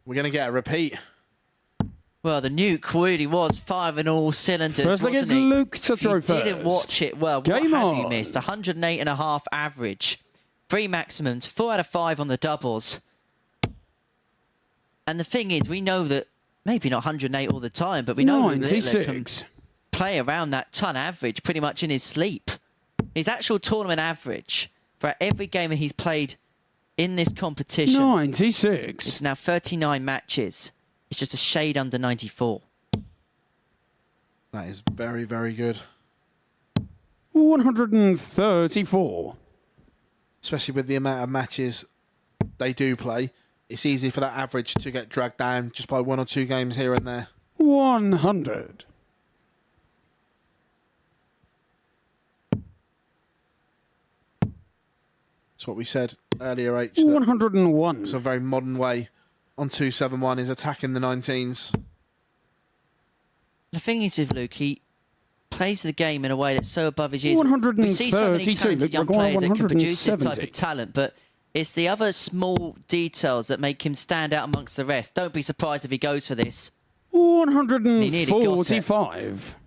We're going to get a repeat. Well, the nuke really was firing all cylinders. First wasn't against he? Luke to If you throw first. didn't watch it, well, Game what have you on. missed? 108.5 average, 3 maximums, 4 out of 5 on the doubles. And the thing is, we know that maybe not 108 all the time, but we know that Littler can 96. play around that ton average pretty much in his sleep. His actual tournament average for every game that he's played in this competition, 96. it's now 39 matches. It's just a shade under 94. That is very, very good. 134. Especially with the amount of matches they do play. It's easy for that average to get dragged down just by 1 or 2 games here and there. 100. That's what we said earlier, H. that 101. It's a very modern way on 271 is attacking the 19s. The thing is with Luke, he plays the game in a way that's so above his years. 132. We see so many talented Luke young Maguire, players that can produce this type 170. of talent, but it's the other small details that make him stand out amongst the rest. Don't be surprised if he goes for this. 145.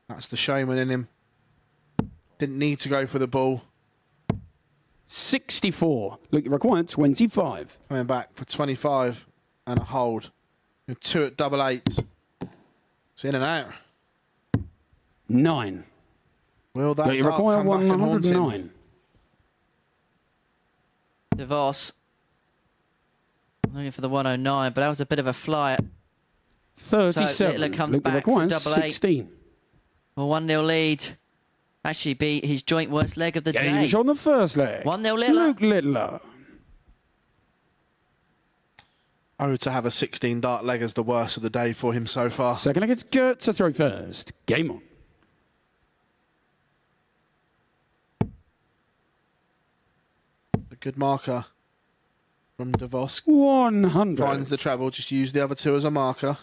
That's the showman in him. Didn't need to go for the ball. 64. Luke required 25. Coming back for 25 and a hold. 2 at double 8. It's in and out. 9. Will that Luke dart require come back and haunt him? 109. DeVos looking for the 109, but that was a bit of a flyer. 37. Littler comes Luke back requires for double 8. 16. A 1-0 lead. Actually beat his joint worst leg of the day. Games on the first leg. 1-0 Littler. Luke Littler. Oh, to have a 16 dart leg as the worst of the day for him so far. Second against Gert to throw first. Game on. A good marker from DeVos. 100. Finds the treble, just use the other 2 as a marker.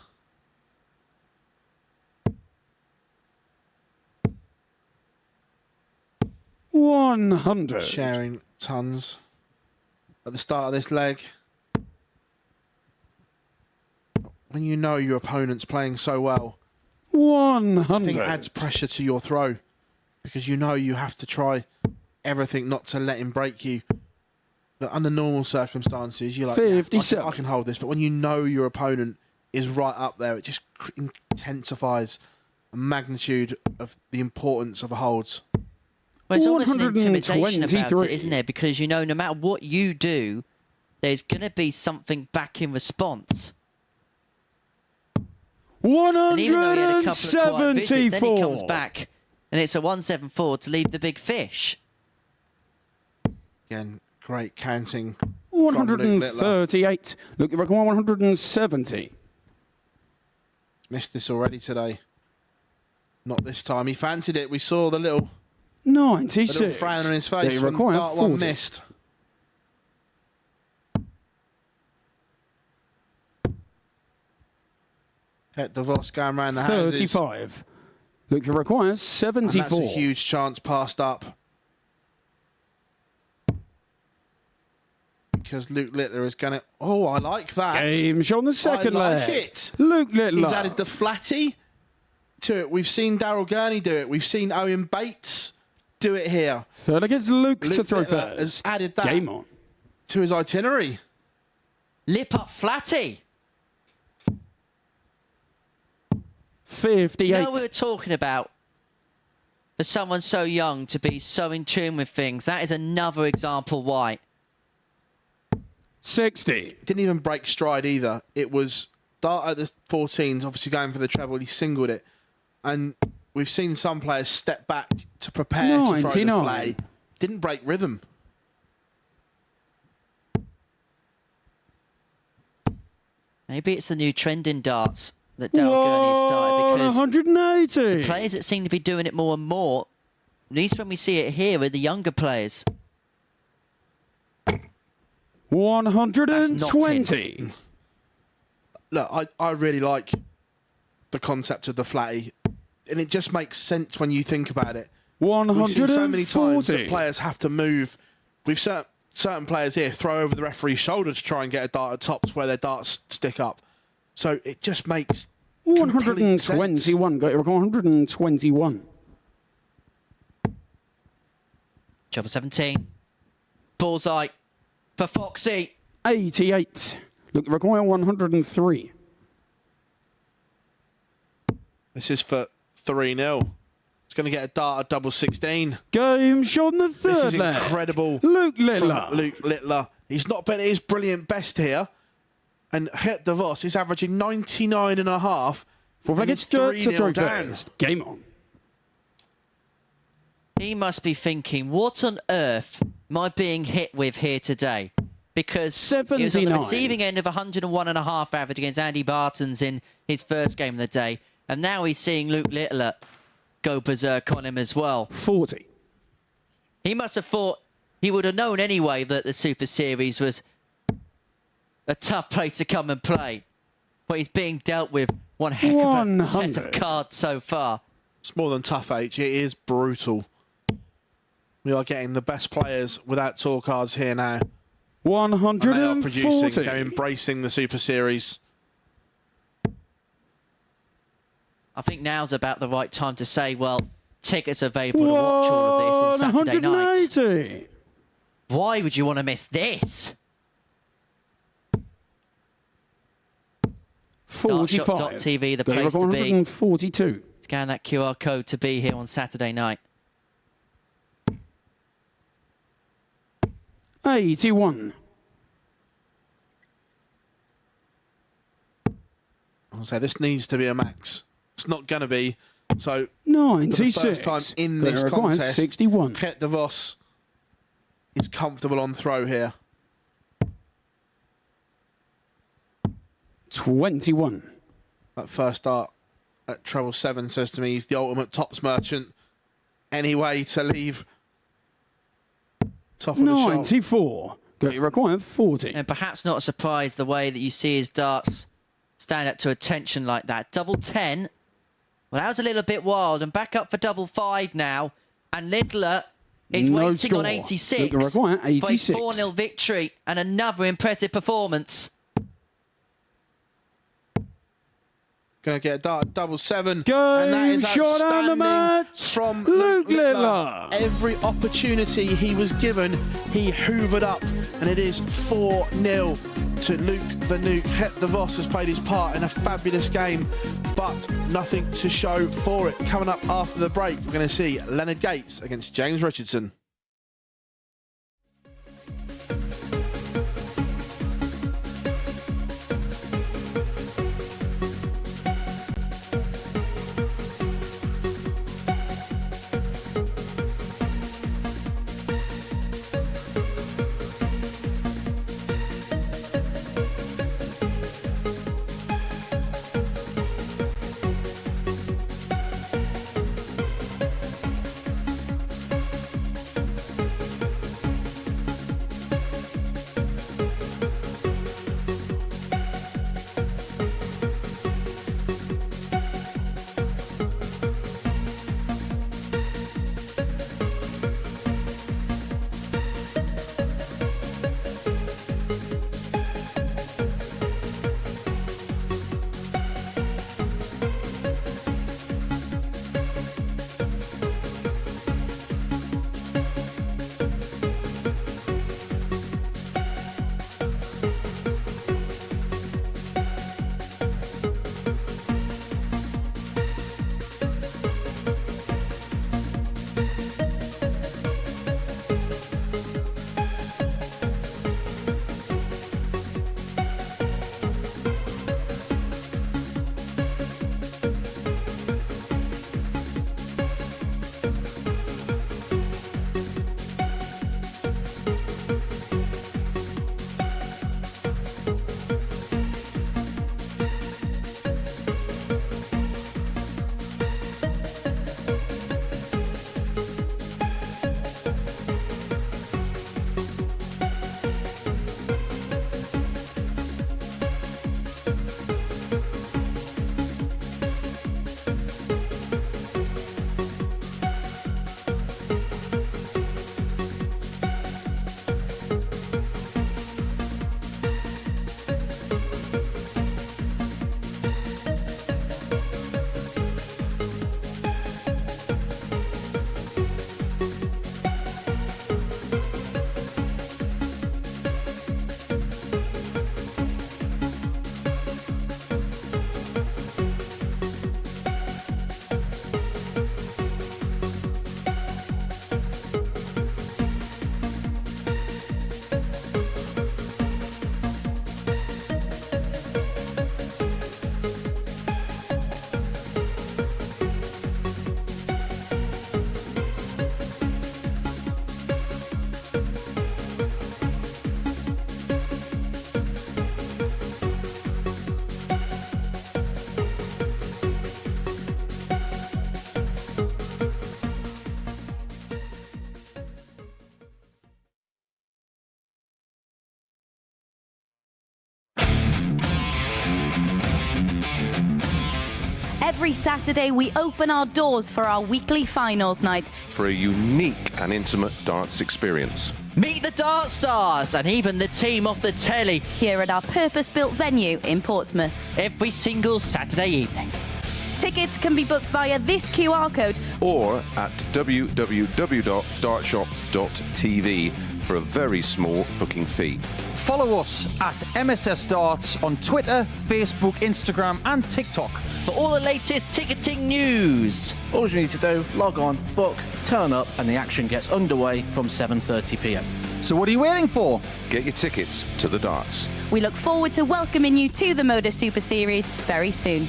$100. Sharing tons at the start of this leg. When you know your opponent's playing so well, I think 100. it adds pressure to your throw because you know you have to try everything not to let him break you. That under normal circumstances, you're like, yeah, 57. I can hold this. But when you know your opponent is right up there, it just intensifies the magnitude of the importance of a holds. Well, it's almost an intimidation about 123. it, isn't there? Because you know, no matter what you do, there's going to be something back in response. And even though he had a couple of quiet visits, then he comes 174. back and it's a 174 to leave the big fish. Again, great counting. from Luke Littler. 138. Look, require 170. Missed this already today. Not this time. He fancied it. We saw the little 96. frown on his They face when require dart 1 40. missed. At DeVos going around the houses. 35. Look, it requires And 74. that's a huge chance passed up. Because Luke Littler is going to... Oh, I like that. Games on the second I like leg. it. Luke Littler. He's added the flatty to it. We've seen Daryl Gurney do it. We've seen Owen Bates do it here. Third against Luke to Luke throw Littler first. has added that Game on. to his itinerary. Lip up Flatty. 58. You know, we were talking about for someone so young to be so in tune with things. That is another example why. 60. Didn't even break stride either. It was Dart at the 14's obviously going for the treble. He singled it. And we've seen some players step back to prepare to throw the 99. play. Didn't break rhythm. Maybe it's the new trend in darts that Dale Gurney has started, because 180. players that seem to be doing it more and more, at least when we see it here with the younger players. 120. Look, I really like the concept of the flatty. And it just makes sense when you think about it. We've seen so many times that 140. players have to move. We've certain players here throw over the referee's shoulder to try and get a dart at tops where their darts stick up. So it just makes complete sense. 121. Got it. 121. Treble 17. Bullseye for Foxy. 88. Look, require 103. This is for 3-0. It's going to get a dart at double 16. Game shot in the third This is leg. incredible. Luke from Littler. Luke Littler. He's not been at his brilliant best here. And DeVos is averaging 99.5. Fourth leg, it's 3-0 down. first. Game on. He must be thinking, what on earth am I being hit with here today? Because he was on the 79. receiving end of 101.5 average against Andy Bartons in his first game of the day. And now he's seeing Luke Littler go berserk on him as well. 40. He must have thought, he would have known anyway that the Super Series was a tough place to come and play. But he's being dealt with one heck of a set of 100. cards so far. It's more than tough, H. It is brutal. We are getting the best players without tour cards here now. And they are producing, 140. they're embracing the Super Series. I think now's about the right time to say, well, tickets available to watch all of this on Saturday night. 180. Why would you want to miss this? 45. Dartshot.tv, the Got it. place to be. 142. Scan that QR code to be here on Saturday night. 81. I'll say this needs to be a max. It's not going to be. So, for the 96. first time in Got it. this Requires contest, 61. DeVos is comfortable on throw here. 21. That first dart at treble 7 says to me he's the ultimate tops merchant. Any way to leave top of the shop. 94. Got it. Required 40. And perhaps not a surprise the way that you see his darts stand up to attention like that. Double 10. Well, that was a little bit wild. And back up for double 5 now. And Littler is No waiting score. on 86 Look, the require for his 86. 4-0 victory. And another impressive performance. Going to get a dart at double 7. Game and that is shot on the outstanding match. from Luke Littler. Littler. Every opportunity he was given, he hoovered up. And it is 4-0 to Luke the Nuke. DeVos has played his part in a fabulous game, but nothing to show for it. Coming up after the break, we're going to see Leonard Gates against James Richardson. Every Saturday, we open our doors for our weekly finals night. For a unique and intimate darts experience. Meet the Dart Stars and even the team off the telly Here at our purpose-built venue in Portsmouth. every single Saturday evening. Tickets can be booked via this QR code. Or at www.dartshop.tv for a very small booking fee. Follow us at MSS Darts on Twitter, Facebook, Instagram and TikTok. For all the latest ticketing news. All you need to do, log on, book, turn up, and the action gets underway from 7:30 p.m. So what are you waiting for? Get your tickets to the darts. We look forward to welcoming you to the MODUS Super Series very soon.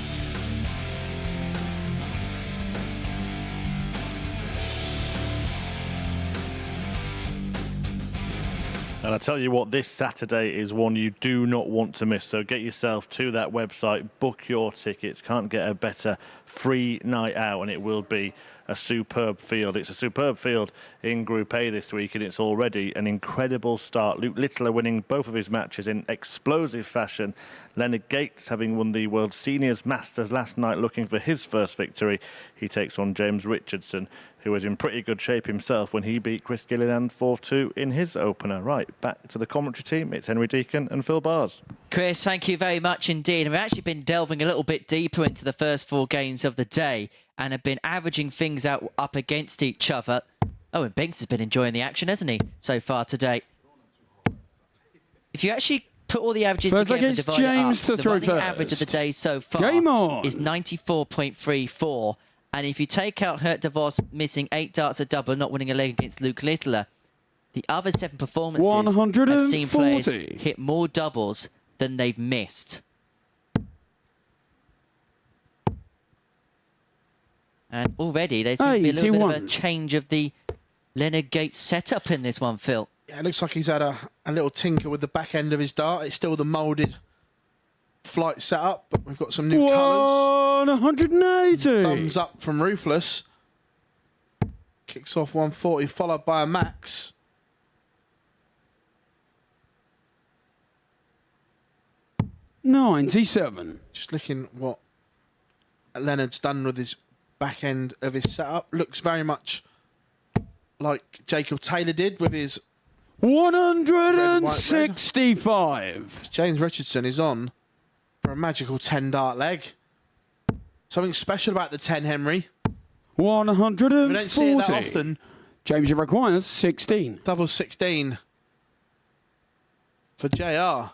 And I tell you what, this Saturday is one you do not want to miss. So get yourself to that website, book your tickets. Can't get a better free night out, and it will be a superb field. It's a superb field in Group A this week, and it's already an incredible start. Luke Littler winning both of his matches in explosive fashion. Leonard Gates, having won the World Seniors Masters last night, looking for his first victory. He takes on James Richardson, who was in pretty good shape himself when he beat Chris Gilliland 4-2 in his opener. Right, back to the commentary team. It's Henry Deacon and Phil Bars. Chris, thank you very much indeed. And we've actually been delving a little bit deeper into the first 4 games of the day and have been averaging things out up against each other. Owen Binks has been enjoying the action, hasn't he, so far today? If you actually put all the averages First together and against divide James it to up, the throw running first. average of the day so far Game on. is 94.34. And if you take out Hurt DeVos missing 8 darts at double, not winning a leg against Luke Littler, the other 7 performances have seen players 140. hit more doubles than they've missed. And already there seems to be a little bit of a 81. change of the Leonard Gates setup in this one, Phil. Yeah, it looks like he's had a little tinker with the back end of his dart. It's still the moulded flight setup, but we've got some new colours. 180. Thumbs up from Ruthless. Kicks off 140, followed by a max. $97. Just looking what Leonard's done with his back end of his setup. Looks very much like Jacob Taylor did with his 165. James Richardson is on for a magical 10 dart leg. Something special about the 10, Henry. 140. We don't see it that often. James, it requires 16. Double 16 for JR.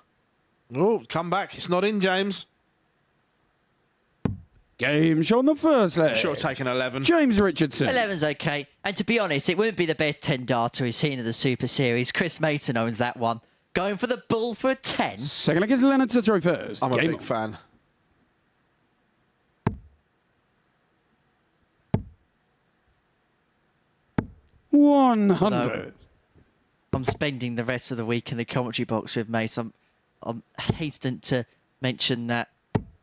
Oh, come back. It's not in, James. Game shot on the first leg. Sure, taking 11. James Richardson. 11's okay. And to be honest, it wouldn't be the best 10 darter we've seen in the Super Series. Chris Mason owns that one. Going for the bull for a 10. Second against Leonard to throw first. I'm a Game big on. fan. $100. I'm spending the rest of the week in the commentary box with Mason. I'm hesitant to mention that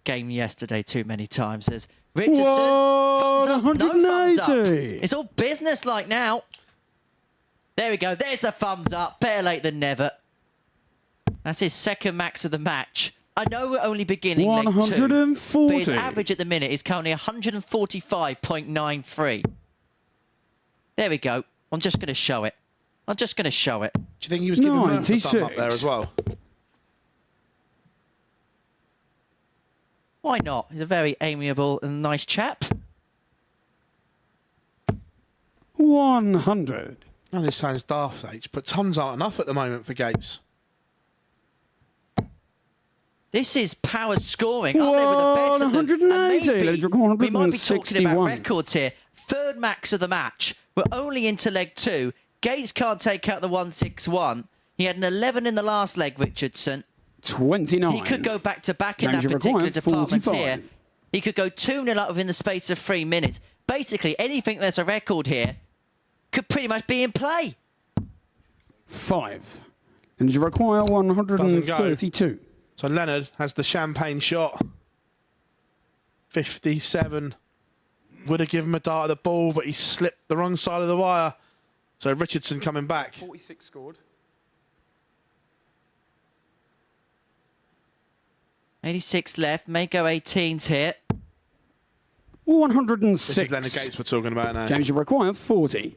game yesterday too many times. There's Richardson. Thumbs up, no thumbs up. 180. It's all business-like now. There we go. There's the thumbs up. Better late than never. That's his second max of the match. I know we're only beginning leg 2, 140. but his average at the minute is currently 145.93. There we go. I'm just going to show it. I'm just going to show it. Do you think he was giving Murph a thumb up 96. there as well? Why not? He's a very amiable and nice chap. 100. No, this sounds daft, H, but tons aren't enough at the moment for Gates. This is power scoring. Up there with the best of them. And 180. maybe Let's we might be talking about 161. records here. Third max of the match. We're only into leg 2. Gates can't take out the 161. He had an 11 in the last leg, Richardson. 29. He could go back-to-back in James, that you particular require department 45. here. He could go 2-0 up within the space of 3 minutes. Basically, anything that's a record here could pretty much be in play. 5. And you require 132. So Leonard has the champagne shot. 57. Would have given him a dart at the ball, but he slipped the wrong side of the wire. So Richardson coming back. 46 scored. 86 left. May go 18s here. 106. This is Leonard Gates we're talking about now. James, you require 40.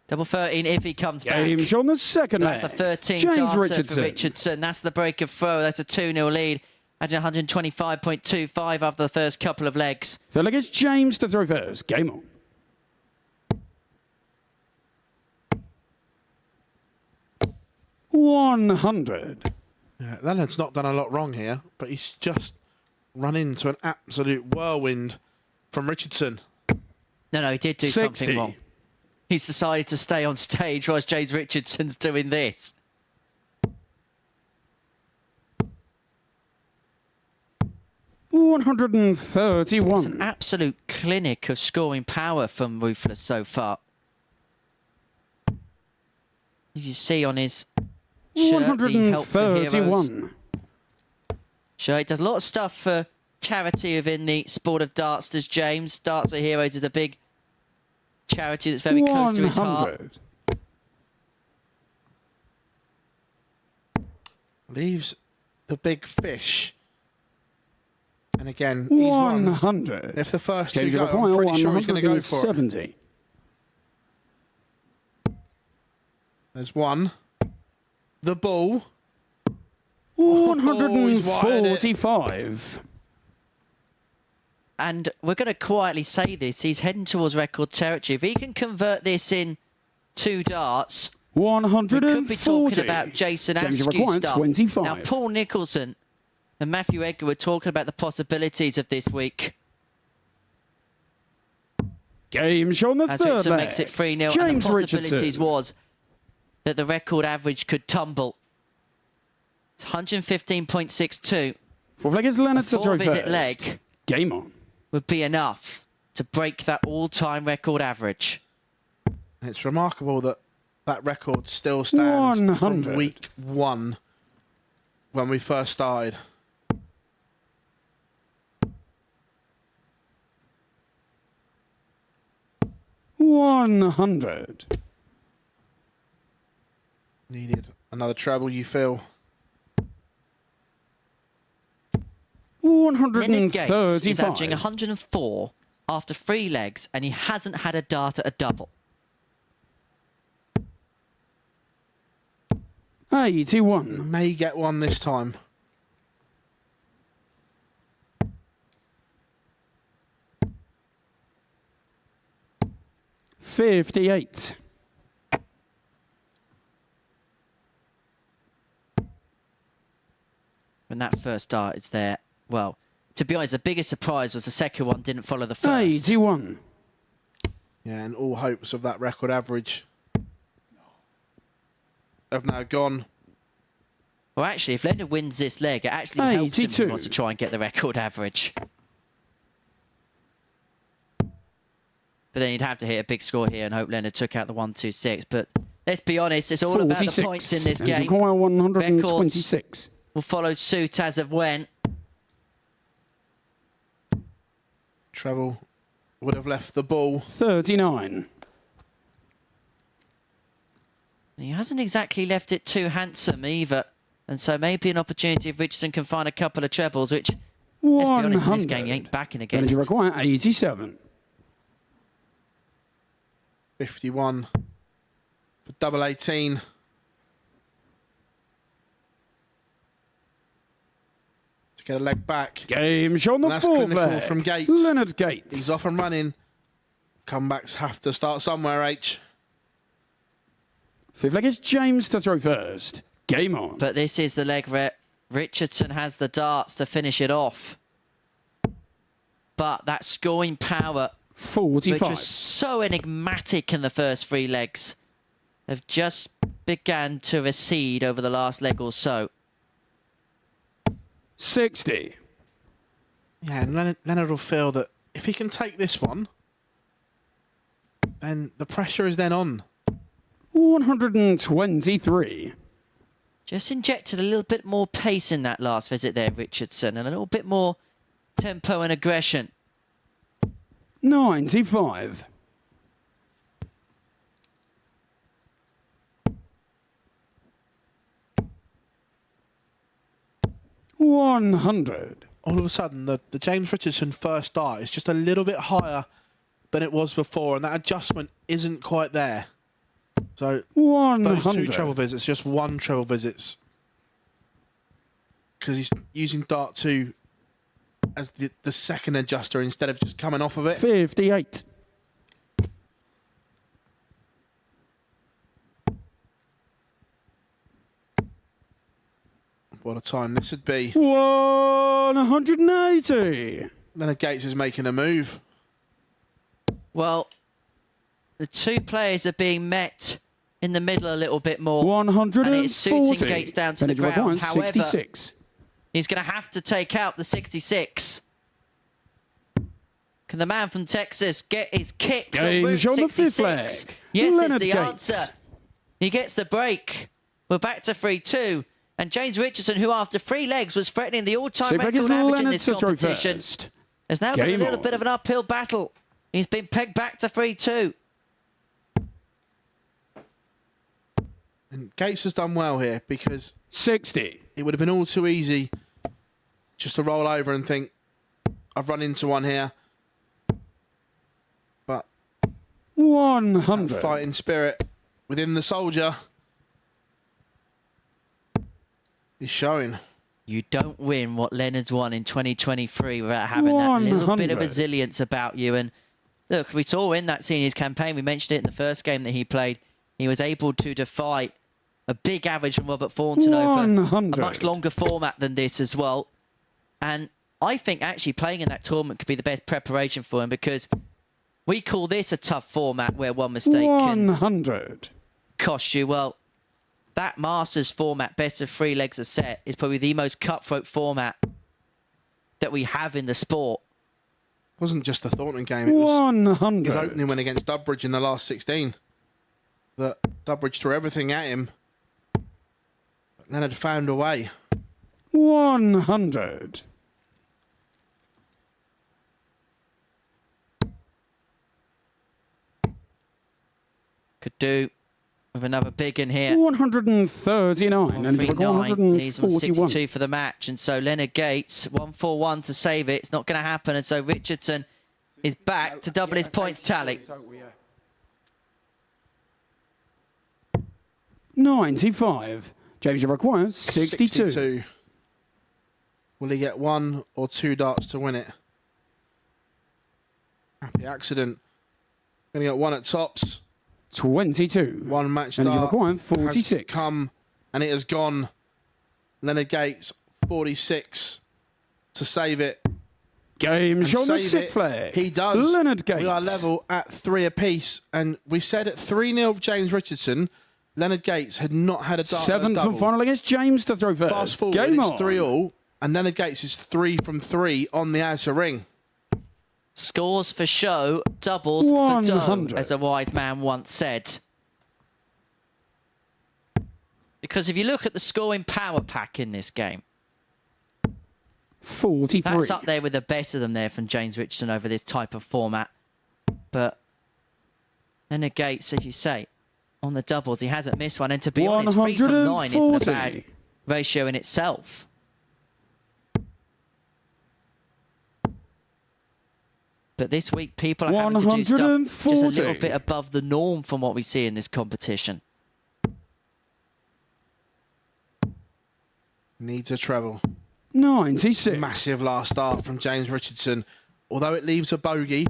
Double 13 if he comes back. James on the second leg. That's a 13 James darter Richardson. for Richardson. That's the break of throw. That's a 2-0 lead. At 125.25 after the first couple of legs. The leg is James to throw first. Game on. $100. Yeah, Leonard's not done a lot wrong here, but he's just run into an absolute whirlwind from Richardson. No, he did do 60. something wrong. He's decided to stay on stage whilst James Richardson's doing this. $131. It's an absolute clinic of scoring power from Ruthless so far. You see on his shirt, the Help for Heroes 131. shirt. He does a lot of stuff for charity within the sport of darts, does James. Darts for Heroes is a big charity that's very close to his heart. 100. Leaves the big fish. And again, he's won. 100. If the first two James, go, you require I'm pretty sure he's going to go for it. 170. There's one. The ball. 145. And we're going to quietly say this. He's heading towards record territory. If he can convert this in 2 darts, 140. we could be talking about Jason James, you Askew require stuff. 25. Now, Paul Nicholson and Matthew Edgar were talking about the possibilities of this week. James on the As third Richardson leg. makes it 3-0, and the James possibilities Richardson. was that the record average could tumble. It's 115.62. Fourth leg is Leonard to throw Four-visit first. leg Game on. would be enough to break that all-time record average. And it's remarkable that that record still stands 100. from week 1 when we first started. $100. Needed another treble, you feel? Leonard Gates is 135. averaging 104 after 3 legs, and he hasn't had a dart at a double. 81. May get one this time. $58. When that first dart is there, well, to be honest, the biggest surprise was the second one didn't follow the first. 81. Yeah, and all hopes of that record average have now gone. Well, actually, if Leonard wins this leg, it actually helps him if he wants to try and get the record average. But then he'd have to hit a big score here and hope Leonard took out the 126. But let's be honest, it's all about the points in this game. 126. Will follow suit as of when. Treble would have left the ball. 39. He hasn't exactly left it too handsome either. And so maybe an opportunity if Richardson can find a couple of trebles, which, let's be honest, in this game, he ain't backing against. You require 87. 51 for double 18. To get a leg back. Games on the And that's fourth clinical leg. from Gates. Leonard Gates. He's off and running. Comebacks have to start somewhere, H. Fifth leg is James to throw first. Game on. But this is the leg where Richardson has the darts to finish it off. But that scoring power, 45. which was so enigmatic in the first 3 legs, have just began to recede over the last leg or so. 60. Yeah, and Leonard will feel that if he can take this one, then the pressure is then on. 123. Just injected a little bit more pace in that last visit there, Richardson, and a little bit more tempo and aggression. 95. $100. all of a sudden the James Richardson first start is just a little bit higher than it was before, and that adjustment isn't quite there. So 100. those 2 treble visits, just 1 treble visits, because he's using dart 2 as the second adjuster instead of just coming off of it. 58. What a time this would be. 180. Leonard Gates is making a move. Well, the 2 players are being met in the middle a little bit more. 140. And it's suiting Gates down to the ground. However, 66. he's going to have to take out the 66. Can the man from Texas get his kicks on Route 66? Yes, Leonard is the Gates. answer. He gets the break. We're back to 3-2. And James Richardson, who after 3 legs was threatening the all-time record average in this competition, has now got a little bit of an uphill battle. He's been pegged back to 3-2. And Gates has done well here, because 60. it would have been all too easy just to roll over and think, I've run into one here. But 100. fighting spirit within the soldier is showing. You don't win what Leonard's won in 2023 without having that little bit of 100. resilience about you. And look, we saw in that seniors campaign, we mentioned it in the first game that he played, he was able to defy a big average from Robert Thornton over a 100. much longer format than this as well. And I think actually playing in that tournament could be the best preparation for him, because we call this a tough format where one mistake can 100. cost you. Well, that Masters format, best of 3 legs a set, is probably the most cutthroat format that we have in the sport. It wasn't just the Thornton game, it was 100. his opening win against Dubbridge in the last 16. That Dubbridge threw everything at him, but Leonard found a way. 100. Could do with another big in here. 139. And 139, needs 141. 62 for the match. And so Leonard Gates, 141 to save it. It's not going to happen. And so Richardson is back to double his points tally. 95. James, you require 62. Will he get 1 or 2 darts to win it? Happy accident. Going to get 1 at tops. 22. 1 match And you dart require has 46. come, and it has gone. Leonard Gates, 46 to save it. Games on the Save sick it. flag. He does. Leonard Gates. We are level at 3 apiece, and we said at 3-0 James Richardson, Leonard Gates had not had a dart. 7th double. and final against James to throw first. Fast forward, Game it's on. 3-all, and Leonard Gates is 3 from 3 on the outer ring. Scores for show, doubles for 100. dough, as a wise man once said. Because if you look at the scoring power pack in this game, 43. that's up there with the best of them there from James Richardson over this type of format. But Leonard Gates, as you say, on the doubles, he hasn't missed one. And to be honest, 3 from 9 isn't a bad ratio in itself. But this week, people are having to do stuff just a little bit above the norm from what we see in this competition. Needs a treble. 96. Massive last start from James Richardson. Although it leaves a bogey,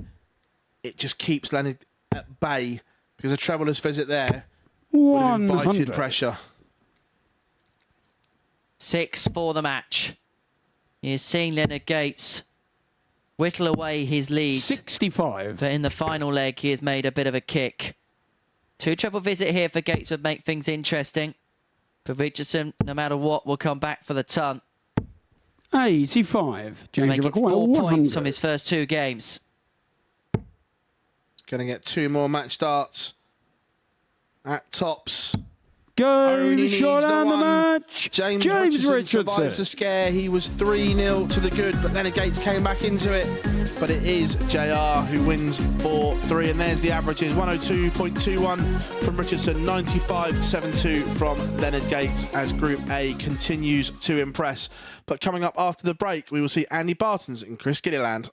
it just keeps Leonard at bay, because a trebleless visit there would have invited 100. pressure. 6 for the match. You're seeing Leonard Gates whittle away his lead. 65. But in the final leg, he has made a bit of a kick. 2 treble visit here for Gates would make things interesting. But Richardson, no matter what, will come back for the ton. 85. To James, make you it require 4 100. points from his first 2 games. Going to get 2 more match starts at tops. Game needs shot the and the one. match. James Richardson survives the scare. He was 3-0 to the good, but then Gates came back into it. But it is JR who wins 4-3, and there's the averages. 102.21 from Richardson, 95.72 from Leonard Gates, as Group A continues to impress. But coming up after the break, we will see Andy Bartons and Chris Gilliland.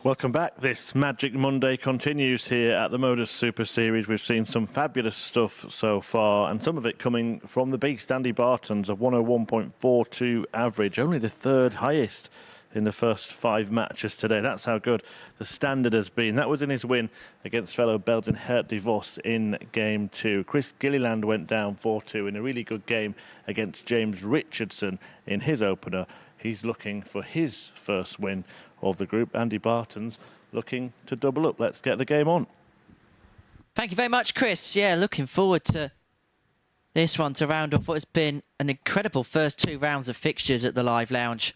Welcome back. This Magic Monday continues here at the MODUS Super Series. We've seen some fabulous stuff so far, and some of it coming from the beast, Andy Bartons, a 101.42 average, only the third highest in the first 5 matches today. That's how good the standard has been. That was in his win against fellow Belgian DeVos in Game 2. Chris Gilliland went down 4-2 in a really good game against James Richardson in his opener. He's looking for his first win of the group. Andy Bartons looking to double up. Let's get the game on. Thank you very much, Chris. Yeah, looking forward to this one to round off what has been an incredible first 2 rounds of fixtures at the Live Lounge.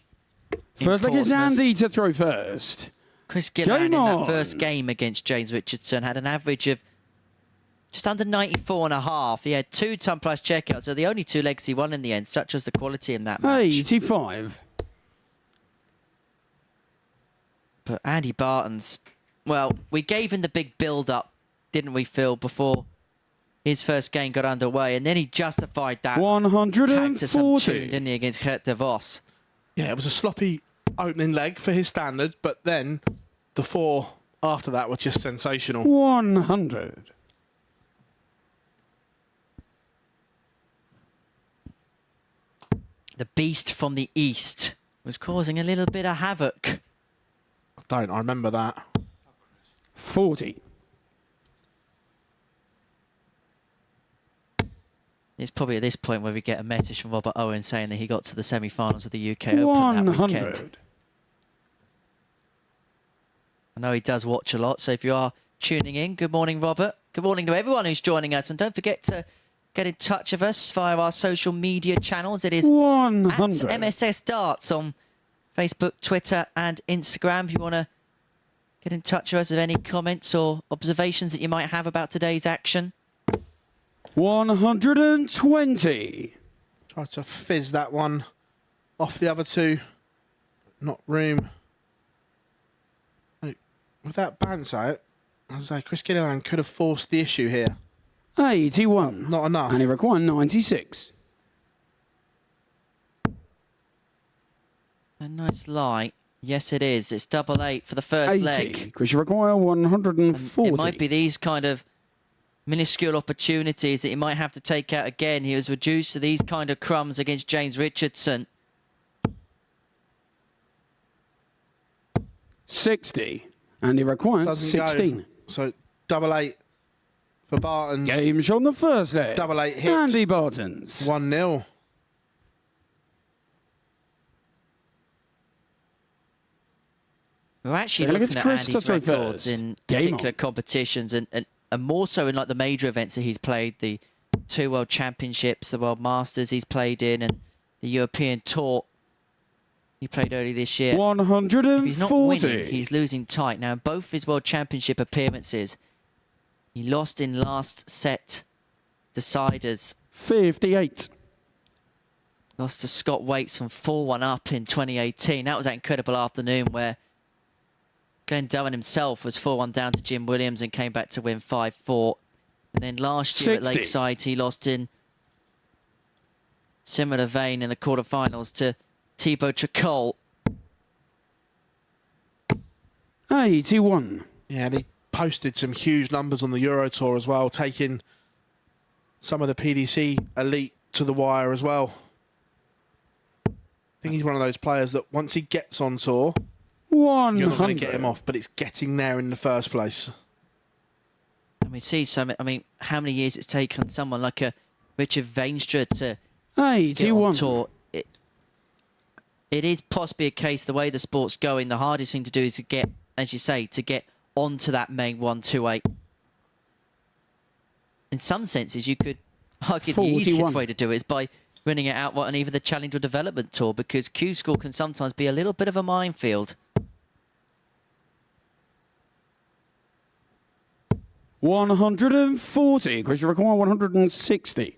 First leg is Andy to throw first. Chris Gilliland in that first game against James Richardson had an average of just under 94.5. He had 2 ton plus checkouts, so the only 2 legs he won in the end. Such was the quality in that match. 85. But Andy Bartons, well, we gave him the big build-up, didn't we, Phil, before his first game got underway, and then he justified that 140 to some tune, didn't he, against DeVos? Yeah, it was a sloppy opening leg for his standard, but then the 4 after that were just sensational. 100. The beast from the east was causing a little bit of havoc. I remember that. 40. It's probably at this point where we get a message from Robert Owen saying that he got to the semi-finals of the UK Open that weekend. 100. I know he does watch a lot, so if you are tuning in, good morning, Robert. Good morning to everyone who's joining us, and don't forget to get in touch with us via our social media channels. It is 100. at MSS Darts on Facebook, Twitter, and Instagram. If you want to get in touch with us with any comments or observations that you might have about today's action. 120. Try to fizz that one off the other two. Not room. With that bounce out, as I say, Chris Gilliland could have forced the issue here. 81. Not enough. And he required 96. A nice lie. Yes, it is. It's 88 for the first 80. leg. Chris require 140. It might be these kind of minuscule opportunities that he might have to take out again. He was reduced to these kind of crumbs against James Richardson. 60. And he requires Doesn't 16. go. So 88 for Bartons. Game shot on the first leg. 88 hits. Andy Bartons. 1-0. We're actually Look, looking it's at Chris Andy's to throw records first. in Game particular on. competitions and more so in like the major events that he's played, the 2 World Championships, the World Masters he's played in, and the European Tour he played early this year. 140. If he's not winning, he's losing tight. Now, in both his World Championship appearances, he lost in last set deciders. 58. Lost to Scott Waits from 4-1 up in 2018. That was that incredible afternoon where Glenn Durham himself was 4-1 down to Jim Williams and came back to win 5-4. And then last year 60. at Lakeside, he lost in similar vein in the quarterfinals to Thibaut Tricol. 81. Yeah, and he posted some huge numbers on the Euro Tour as well, taking some of the PDC elite to the wire as well. I think he's one of those players that once he gets on tour, 100. you're not going to get him off, but it's getting there in the first place. And we see some, I mean, how many years it's taken someone like a Richard Veenstra to get on 81. tour. It is possibly a case, the way the sport's going, the hardest thing to do is to get, as you say, to get onto that main 128. In some senses, you could argue the 41. easiest way to do it is by winning it out on either the Challenge or Development Tour, because Q School can sometimes be a little bit of a minefield. 140. Chris require 160.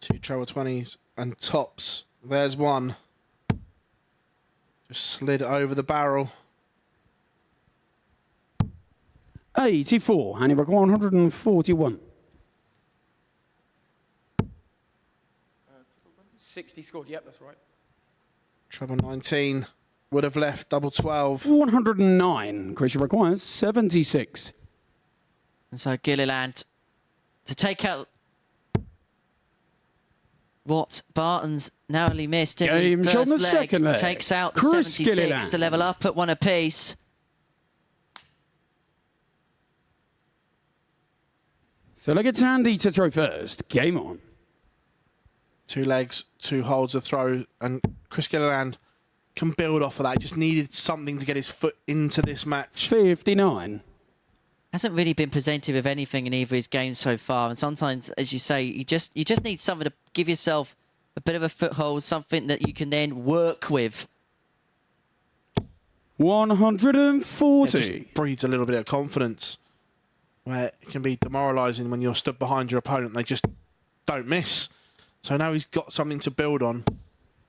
2 treble 20s and tops. There's one. Just slid over the barrel. 84. And he require 141. 60 scored, yep, that's right. Treble 19 would have left double 12. 109. Chris requires 76. And so Gilliland, to take out what Bartons narrowly missed in Game the shot in first the leg, second leg. takes out the Chris 76 Gilliland. to level up at 1 apiece. So look, it's Andy to throw first. Game on. 2 legs, 2 holds a throw, and Chris Gilliland can build off of that. He just needed something to get his foot into this match. 59. Hasn't really been presented with anything in either of his games so far, and sometimes, as you say, you just need something to give yourself a bit of a foothold, something that you can then work with. 140. It just breeds a little bit of confidence, where it can be demoralising when you're stood behind your opponent. They just don't miss. So now he's got something to build on.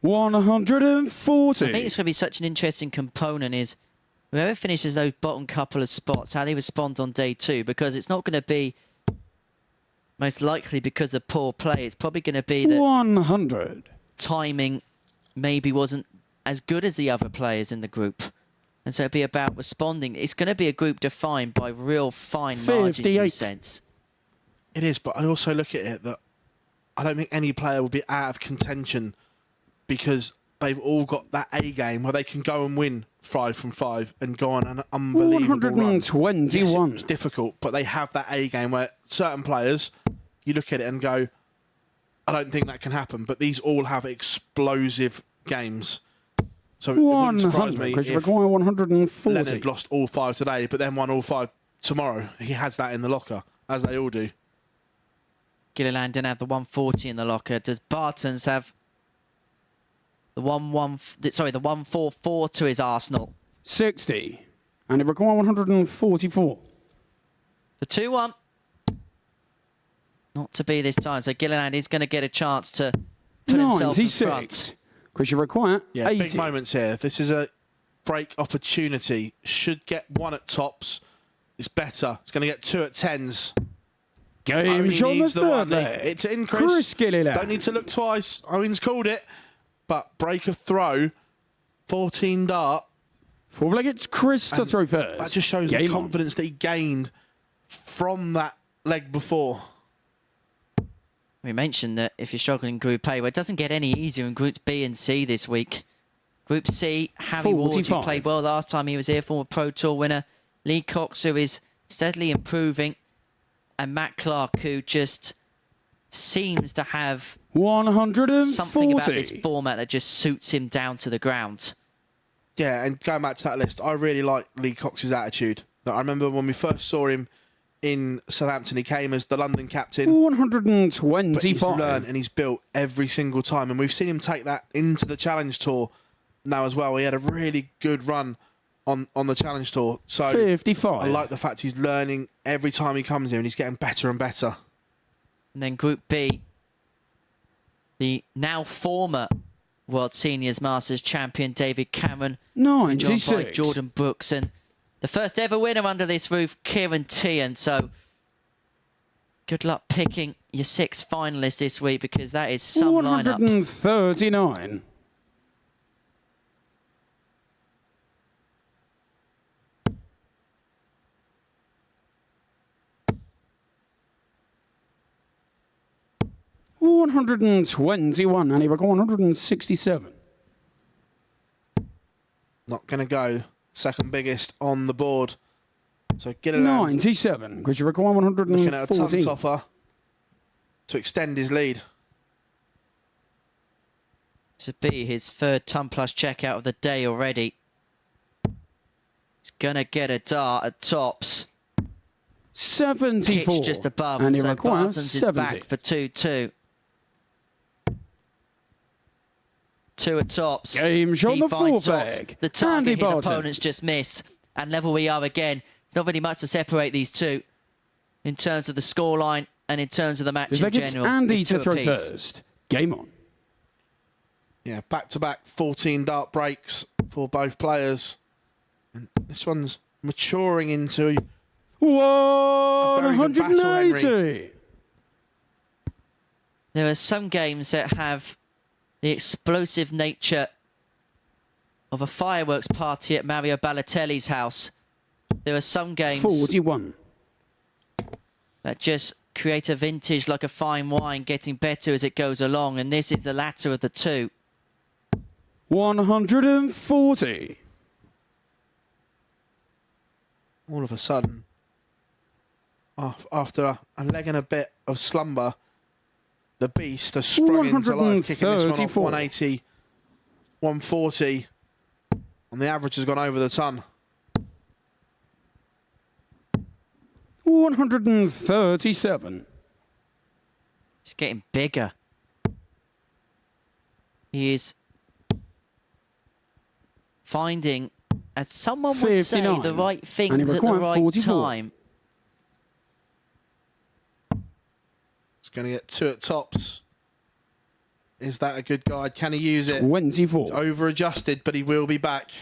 140. I think it's going to be such an interesting component is whoever finishes those bottom couple of spots, how they respond on day 2, because it's not going to be most likely because of poor play. It's probably going to be that 100. timing maybe wasn't as good as the other players in the group. And so it'll be about responding. It's going to be a group defined by real fine margins, in a sense. It is, but I also look at it that I don't think any player will be out of contention because they've all got that A game where they can go and win 5 from 5 and go on an unbelievable run. 121. Yes, it's difficult, but they have that A game where certain players, you look at it and go, I don't think that can happen. But these all have explosive games. So it wouldn't surprise me if 140. Leonard lost all 5 today, but then won all 5 tomorrow. He has that in the locker, as they all do. Gilliland didn't have the 140 in the locker. Does Bartons have the 144 to his arsenal? 60. And it requires 144. The 2-1. Not to be this time. So Gilliland is going to get a chance to put himself in front. Because you require 80. Big moments here. This is a break opportunity. Should get 1 at tops. It's better. It's going to get 2 at 10s. Game on the third leg. It's in, Chris. Gilliland. Don't need to look twice. Owen's called it. But break of throw. 14 dart. 4th leg, it's Chris to throw first. That just shows the confidence that he gained from that leg before. We mentioned that if you're struggling in Group A, well, it doesn't get any easier in Groups B and C this week. Group C, Harry Ward, who played well last time he was here, former Pro Tour winner. Lee Cox, who is steadily improving. And Matt Clark, who just seems to have 140. something about this format that just suits him down to the ground. Yeah, and going back to that list, I really like Lee Cox's attitude. I remember when we first saw him in Southampton, he came as the London captain. 125. But he's learned and he's built every single time. And we've seen him take that into the Challenge Tour now as well. He had a really good run on the Challenge Tour. So 55. I like the fact he's learning every time he comes here and he's getting better and better. And then Group B, the now former World Seniors Masters champion David Cameron, 96. joined by Jordan Brooks, and the first ever winner under this roof, Kieran Tian. So good luck picking your 6 finalists this week, because that is some lineup. 139. $121, and he record 167. Not going to go. Second biggest on the board. So Gilliland 97, because you require 114. looking at a tongue topper to extend his lead. To be his 3rd ton plus checkout of the day already. He's going to get a dart at tops. 74. Pitch just above, and he so requires Bartons 70. is back for 2-2. 2 at tops. Game shot He the finds 4th tops. leg. The target Andy his Bartons. opponents just missed. And level we are again. There's not really much to separate these two in terms of the scoreline and in terms of the match in It's general. Andy It's to 2 throw apiece. first. Game on. Yeah, back-to-back 14 dart breaks for both players. And this one's maturing into very good battle, 180. There are some games that have the explosive nature of a fireworks party at Mario Balotelli's house. There are some games 41. that just create a vintage like a fine wine, getting better as it goes along, and this is the latter of the two. 140. All of a sudden, after a leg and a bit of slumber, the beast has sprung into life, kicking this one off 180, 140, and the average has gone over the ton. 137. He's getting bigger. He is finding, as someone would say, 59. the right And things he at the required right 44. time. It's going to get 2 at tops. Is that a good guide? Can he use it? 24. It's over-adjusted, but he will be back.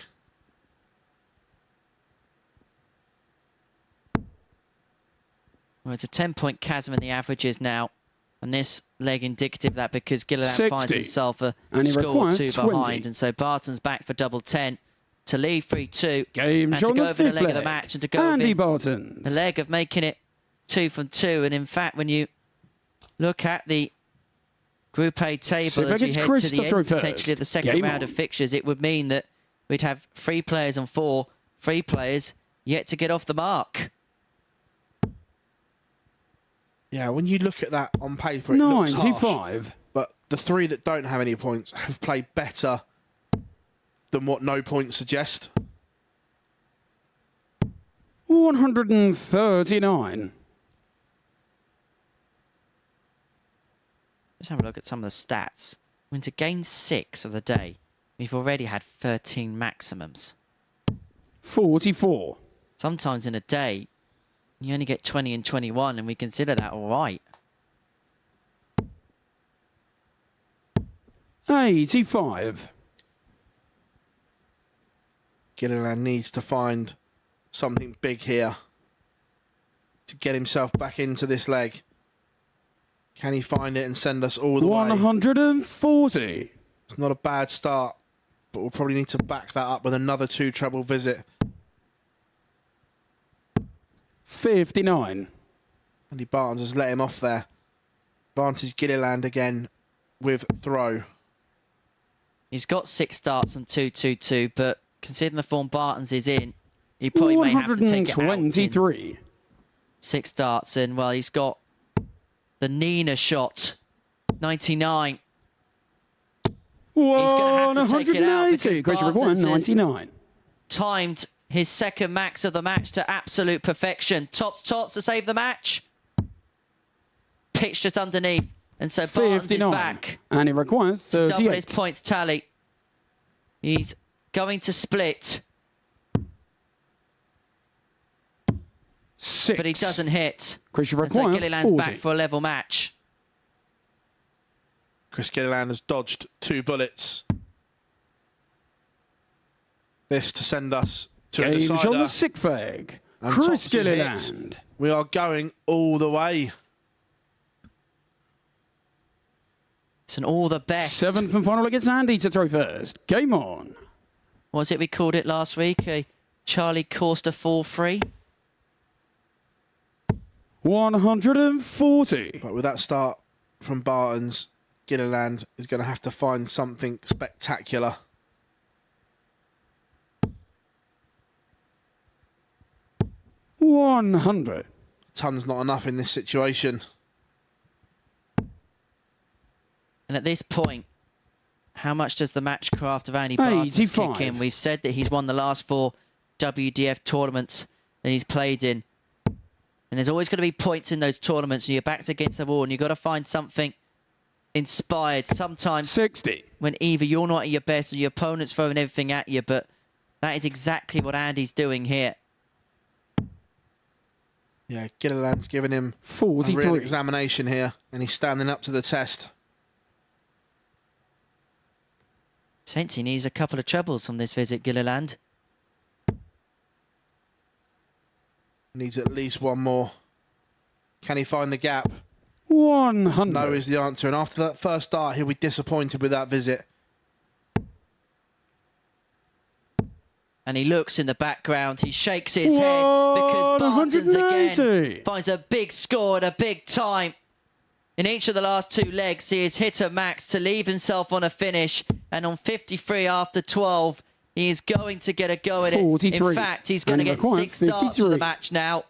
Well, it's a 10-point chasm in the averages now. And this leg indicative of that, because Gilliland 60. finds himself a And he score or required 2 20. behind. And so Barton's back for double 10 to lead 3-2. Game and to shot go the over the 5th leg of the leg. match and to go Andy over Bartons. the leg of making it 2 from 2. And in fact, when you look at the Group A table So as we against head Chris to the to throw end, potentially first. of the second Game round on. of fixtures. It would mean that we'd have 3 players on 4, 3 players yet to get off the mark. Yeah, when you look at that on paper, it looks harsh. 95. But the 3 that don't have any points have played better than what no points suggest. 139. Let's have a look at some of the stats. We're into game 6 of the day. We've already had 13 maximums. 44. Sometimes in a day, you only get 20 and 21, and we consider that all right. 85. Gilliland needs to find something big here to get himself back into this leg. Can he find it and send us all the way? 140. It's not a bad start, but we'll probably need to back that up with another 2 treble visit. 59. Andy Bartons has let him off there. Advantage Gilliland again with throw. He's got 6 starts on 2-2-2, but considering the form Bartons is in, he probably may have to take it out in 123. 6 starts in. Well, he's got the Nina shot, 99. He's going to have to take it out because Bartons has 99. timed his second max of the match to absolute perfection. Tops to save the match. Pitch just underneath. And so Bartons is 59. back. And he requires To double his 38. points tally. He's going to split. 6. But he doesn't hit. Chris And so requires Gilliland's 40. back for a level match. Chris Gilliland has dodged 2 bullets. This to send us to a Games on the decider. sick flag. And Chris Tops is hit. Gilliland. We are going all the way. It's an all the best. 7th and final against Andy to throw first. Game on. What was it we called it last week? A Charlie Corster 4-3. 140. But with that start from Bartons, Gilliland is going to have to find something spectacular. $100. Ton's not enough in this situation. And at this point, how much does the matchcraft of Andy Bartons kick 85. in? We've said that he's won the last 4 WDF tournaments that he's played in. And there's always going to be points in those tournaments, and you're backed against the wall, and you've got to find something inspired. Sometimes 60. when either you're not at your best or your opponent's throwing everything at you, but that is exactly what Andy's doing here. Yeah, Gilliland's given him a 43. real examination here, and he's standing up to the test. Sense he needs a couple of trebles from this visit, Gilliland. Needs at least 1 more. Can he find the gap? 100. No is the answer. And after that first start, he'll be disappointed with that visit. And he looks in the background. He shakes his head because Bartons again 180. finds a big score at a big time. In each of the last 2 legs, he has hit a max to leave himself on a finish. And on 53 after 12, he is going to get a go at it. 43. In fact, he's going to get 6 starts for the match now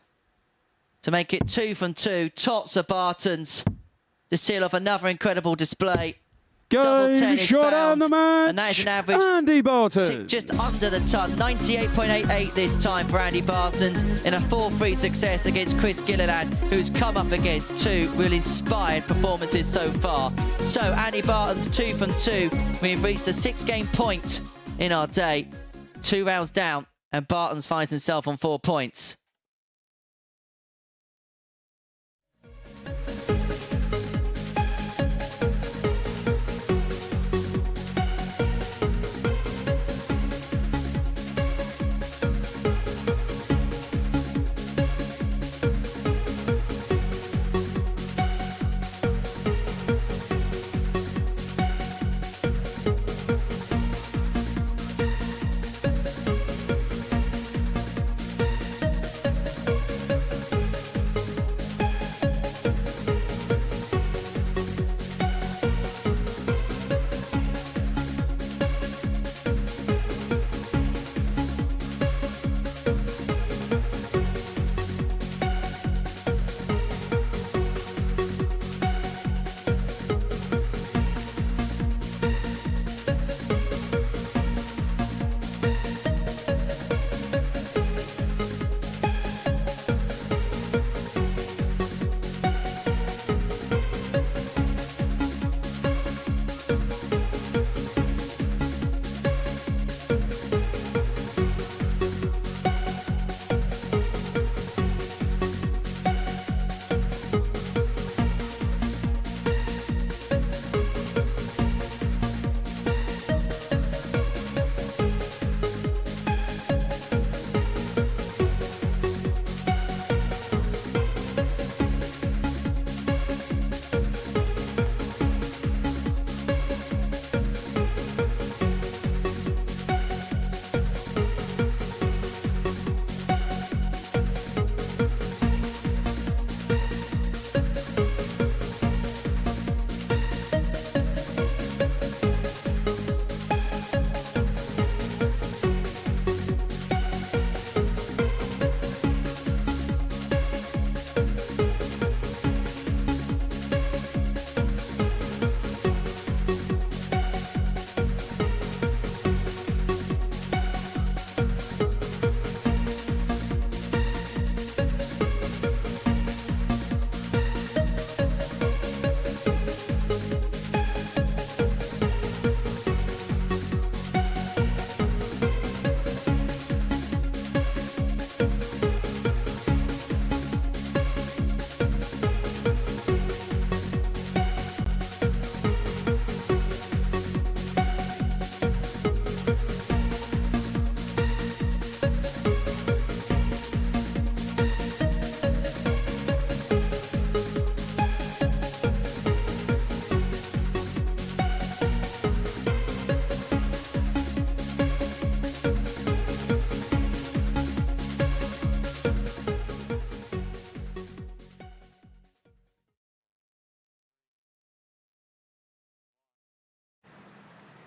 to make it 2 from 2. Tops of Bartons to seal off another incredible display. Double 10 Game is shot found, on the match. and that is an average Andy Bartons. tick just under the ton. 98.88 this time for Andy Bartons in a 4-3 success against Chris Gilliland, who's come up against 2 really inspired performances so far. So Andy Bartons 2 from 2. We've reached the 6-game point in our day. 2 rounds down, and Bartons finds himself on 4 points.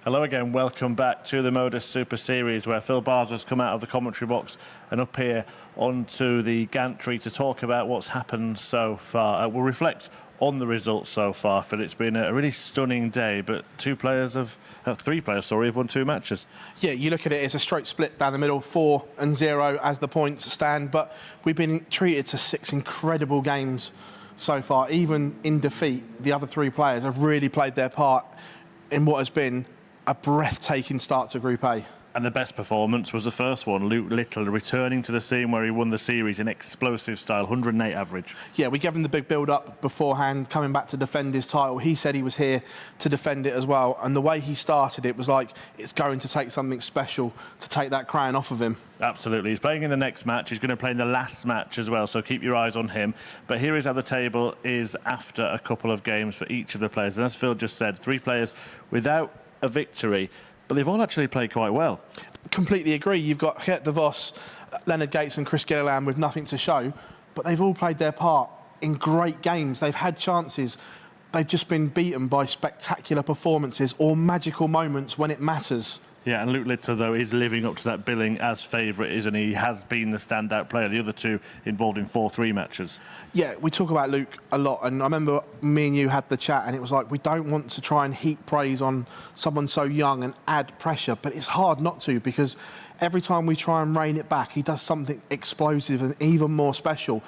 Hello again, welcome back to the MODUS Super Series, where Phil Bars has come out of the commentary box and up here onto the gantry to talk about what's happened so far. We'll reflect on the results so far, Phil. It's been a really stunning day, but three players have won 2 matches. Yeah, you look at it, it's a straight split down the middle, 4-0 as the points stand, but we've been treated to 6 incredible games so far. Even in defeat, the other 3 players have really played their part in what has been a breathtaking start to Group A. And the best performance was the first one, Luke Little returning to the scene where he won the series in explosive style, 108 average. Yeah, we gave him the big build-up beforehand, coming back to defend his title. He said he was here to defend it as well. And the way he started, it was like it's going to take something special to take that crown off of him. Absolutely. He's playing in the next match. He's going to play in the last match as well, so keep your eyes on him. But here is how the table is after a couple of games for each of the players. And as Phil just said, 3 players without a victory, but they've all actually played quite well. Completely agree. You've got DeVos, Leonard Gates and Chris Gilliland with nothing to show, but they've all played their part in great games. They've had chances. They've just been beaten by spectacular performances or magical moments when it matters. Yeah, and Luke Litter, though, is living up to that billing as favourite, isn't he? He has been the standout player. The other 2 involved in 4-3 matches. Yeah, we talk about Luke a lot, and I remember me and you had the chat, and it was like, we don't want to try and heap praise on someone so young and add pressure, but it's hard not to, because every time we try and rein it back, he does something explosive and even more special.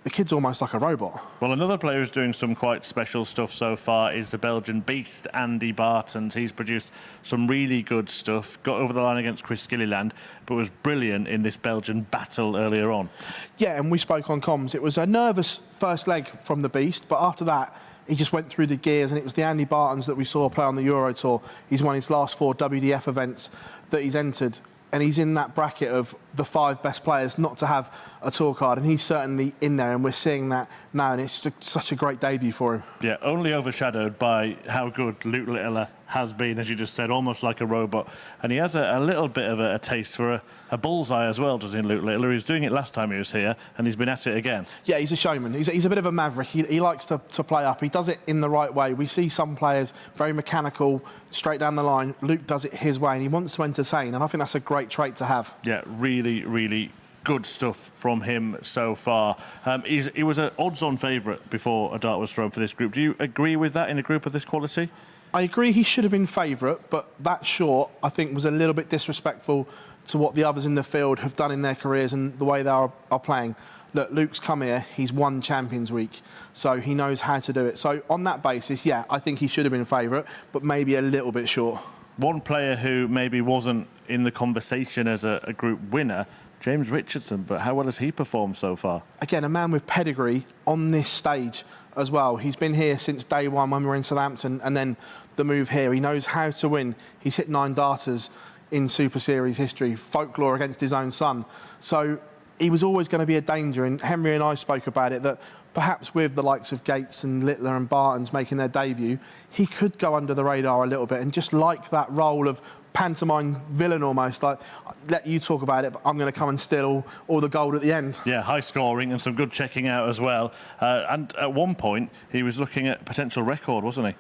The kid's almost like a robot. Well, another player who's doing some quite special stuff so far is the Belgian beast, Andy Bartons. He's produced some really good stuff, got over the line against Chris Gilliland, but was brilliant in this Belgian battle earlier on. Yeah, and we spoke on comms. It was a nervous first leg from the beast, but after that, he just went through the gears, and it was the Andy Bartons that we saw play on the Euro Tour. He's won his last 4 WDF events that he's entered, and he's in that bracket of the 5 best players not to have a tour card, and he's certainly in there, and we're seeing that now, and it's such a great debut for him. Yeah, only overshadowed by how good Luke Littler has been, as you just said, almost like a robot. And he has a little bit of a taste for a bullseye as well, doesn't he, Luke Littler? He was doing it last time he was here, and he's been at it again. Yeah, he's a showman. He's a bit of a maverick. He likes to play up. He does it in the right way. We see some players very mechanical, straight down the line. Luke does it his way, and he wants to entertain, and I think that's a great trait to have. Yeah, really, really good stuff from him so far. He was an odds-on favourite before a dart was thrown for this group. Do you agree with that in a group of this quality? I agree he should have been favourite, but that short, I think, was a little bit disrespectful to what the others in the field have done in their careers and the way they are playing. Look, Luke's come here, he's won Champions Week, so he knows how to do it. So on that basis, yeah, I think he should have been favourite, but maybe a little bit short. One player who maybe wasn't in the conversation as a group winner, James Richardson, but how well has he performed so far? Again, a man with pedigree on this stage as well. He's been here since day one when we were in Southampton, and then the move here. He knows how to win. He's hit 9 darters in Super Series history, folklore against his own son. So he was always going to be a danger, and Henry and I spoke about it, that perhaps with the likes of Gates and Littler and Bartons making their debut, he could go under the radar a little bit and just like that role of pantomime villain almost, like, let you talk about it, but I'm going to come and steal all the gold at the end. Yeah, high scoring and some good checking out as well. And at one point, he was looking at potential record, wasn't he?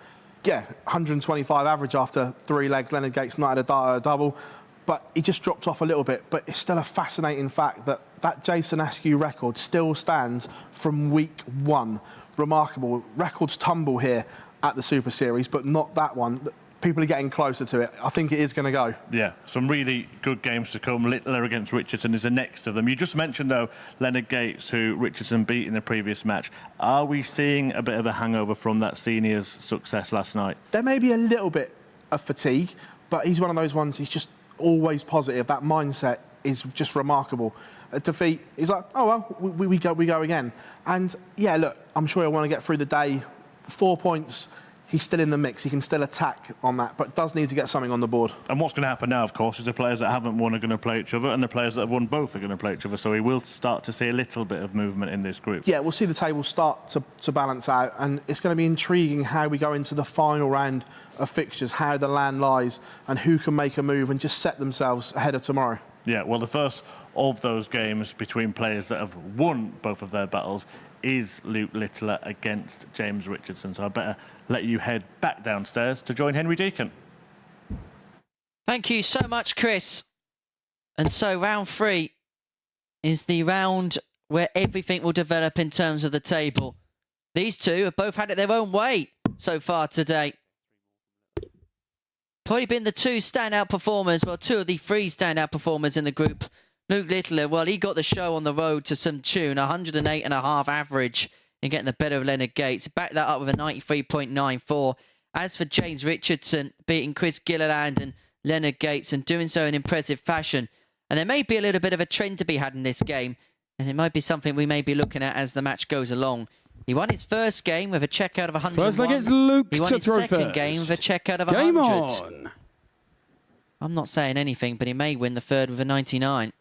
Yeah, 125 average after 3 legs. Leonard Gates not had a double, but he just dropped off a little bit. But it's still a fascinating fact that that Jason Askew record still stands from week 1. Remarkable. Records tumble here at the Super Series, but not that one. People are getting closer to it. I think it is going to go. Yeah, some really good games to come. Littler against Richardson is the next of them. You just mentioned, though, Leonard Gates, who Richardson beat in the previous match. Are we seeing a bit of a hangover from that senior's success last night? There may be a little bit of fatigue, but he's one of those ones, he's just always positive. That mindset is just remarkable. A defeat, he's like, oh, well, we go again. And, yeah, look, I'm sure he'll want to get through the day. 4 points. He's still in the mix. He can still attack on that, but does need to get something on the board. And what's going to happen now, of course, is the players that haven't won are going to play each other, and the players that have won both are going to play each other. So we will start to see a little bit of movement in this group. Yeah, we'll see the table start to balance out, and it's going to be intriguing how we go into the final round of fixtures, how the land lies, and who can make a move and just set themselves ahead of tomorrow. Yeah, well, the first of those games between players that have won both of their battles is Luke Littler against James Richardson. So I better let you head back downstairs to join Henry Deacon. Thank you so much, Chris. And so round 3 is the round where everything will develop in terms of the table. These two have both had it their own way so far today. Probably been the two standout performers, well, 2 of the 3 standout performers in the group. Luke Littler, well, he got the show on the road to some tune, 108.5 average in getting the better of Leonard Gates. Back that up with a 93.94. As for James Richardson, beating Chris Gilliland and Leonard Gates and doing so in impressive fashion. And there may be a little bit of a trend to be had in this game, and it might be something we may be looking at as the match goes along. He won his first game with a checkout of 101. First leg is Luke he won to his throw second first. game with a checkout of 100. Game on. I'm not saying anything, but he may win the third with a 99.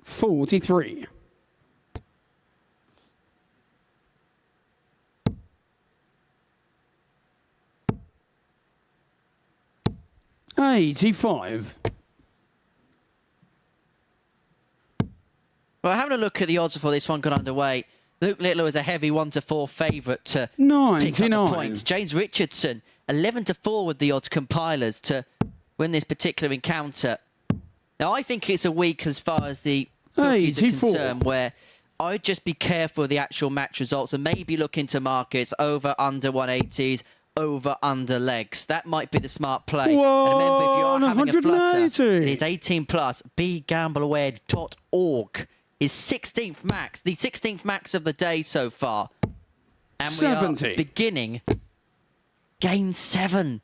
43. $85. Well, having a look at the odds before this one got underway, Luke Littler was a heavy 1-4 favourite to pick up the points. James Richardson, 11-4 with the odds compilers to win this particular encounter. Now, I think it's a week as far as the bookies are concerned, where I'd just be careful of the actual match results and maybe look into markets over under 180s, over under legs. That might be the smart play. Whoa, and remember, if you are having a flutter, 180. it's 18 plus. BeGambleAware.org is 16th max, the 16th max of the day so far. And 70. We are beginning game 7.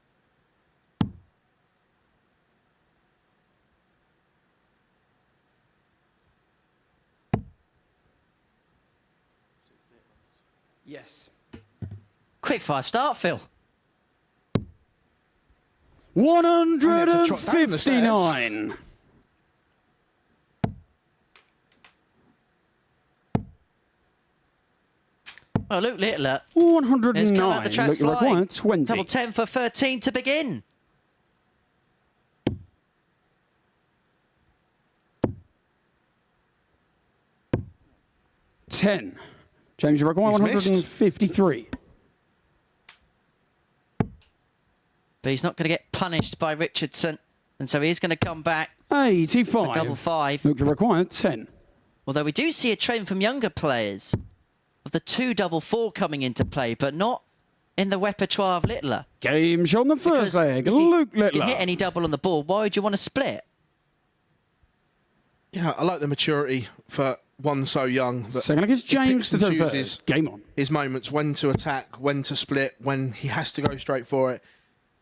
Yes. Quick fire start, Phil. 159. Well, Luke Littler 109. has come out the tracks Look, flying. 20. Double 10 for 13 to begin. $10. James, you require 153. But he's not going to get punished by Richardson. And so he's going to come back. 85. A double 5. Look, you require 10. Although we do see a trend from younger players of the 2 double 4 coming into play, but not in the repertoire of Littler. Game shot on the first leg. Luke Littler. If you hit any double on the board, why would you want to split? Yeah, I like the maturity for one so young. That Second leg is James to throw chooses first. Game on. his moments, when to attack, when to split, when he has to go straight for it.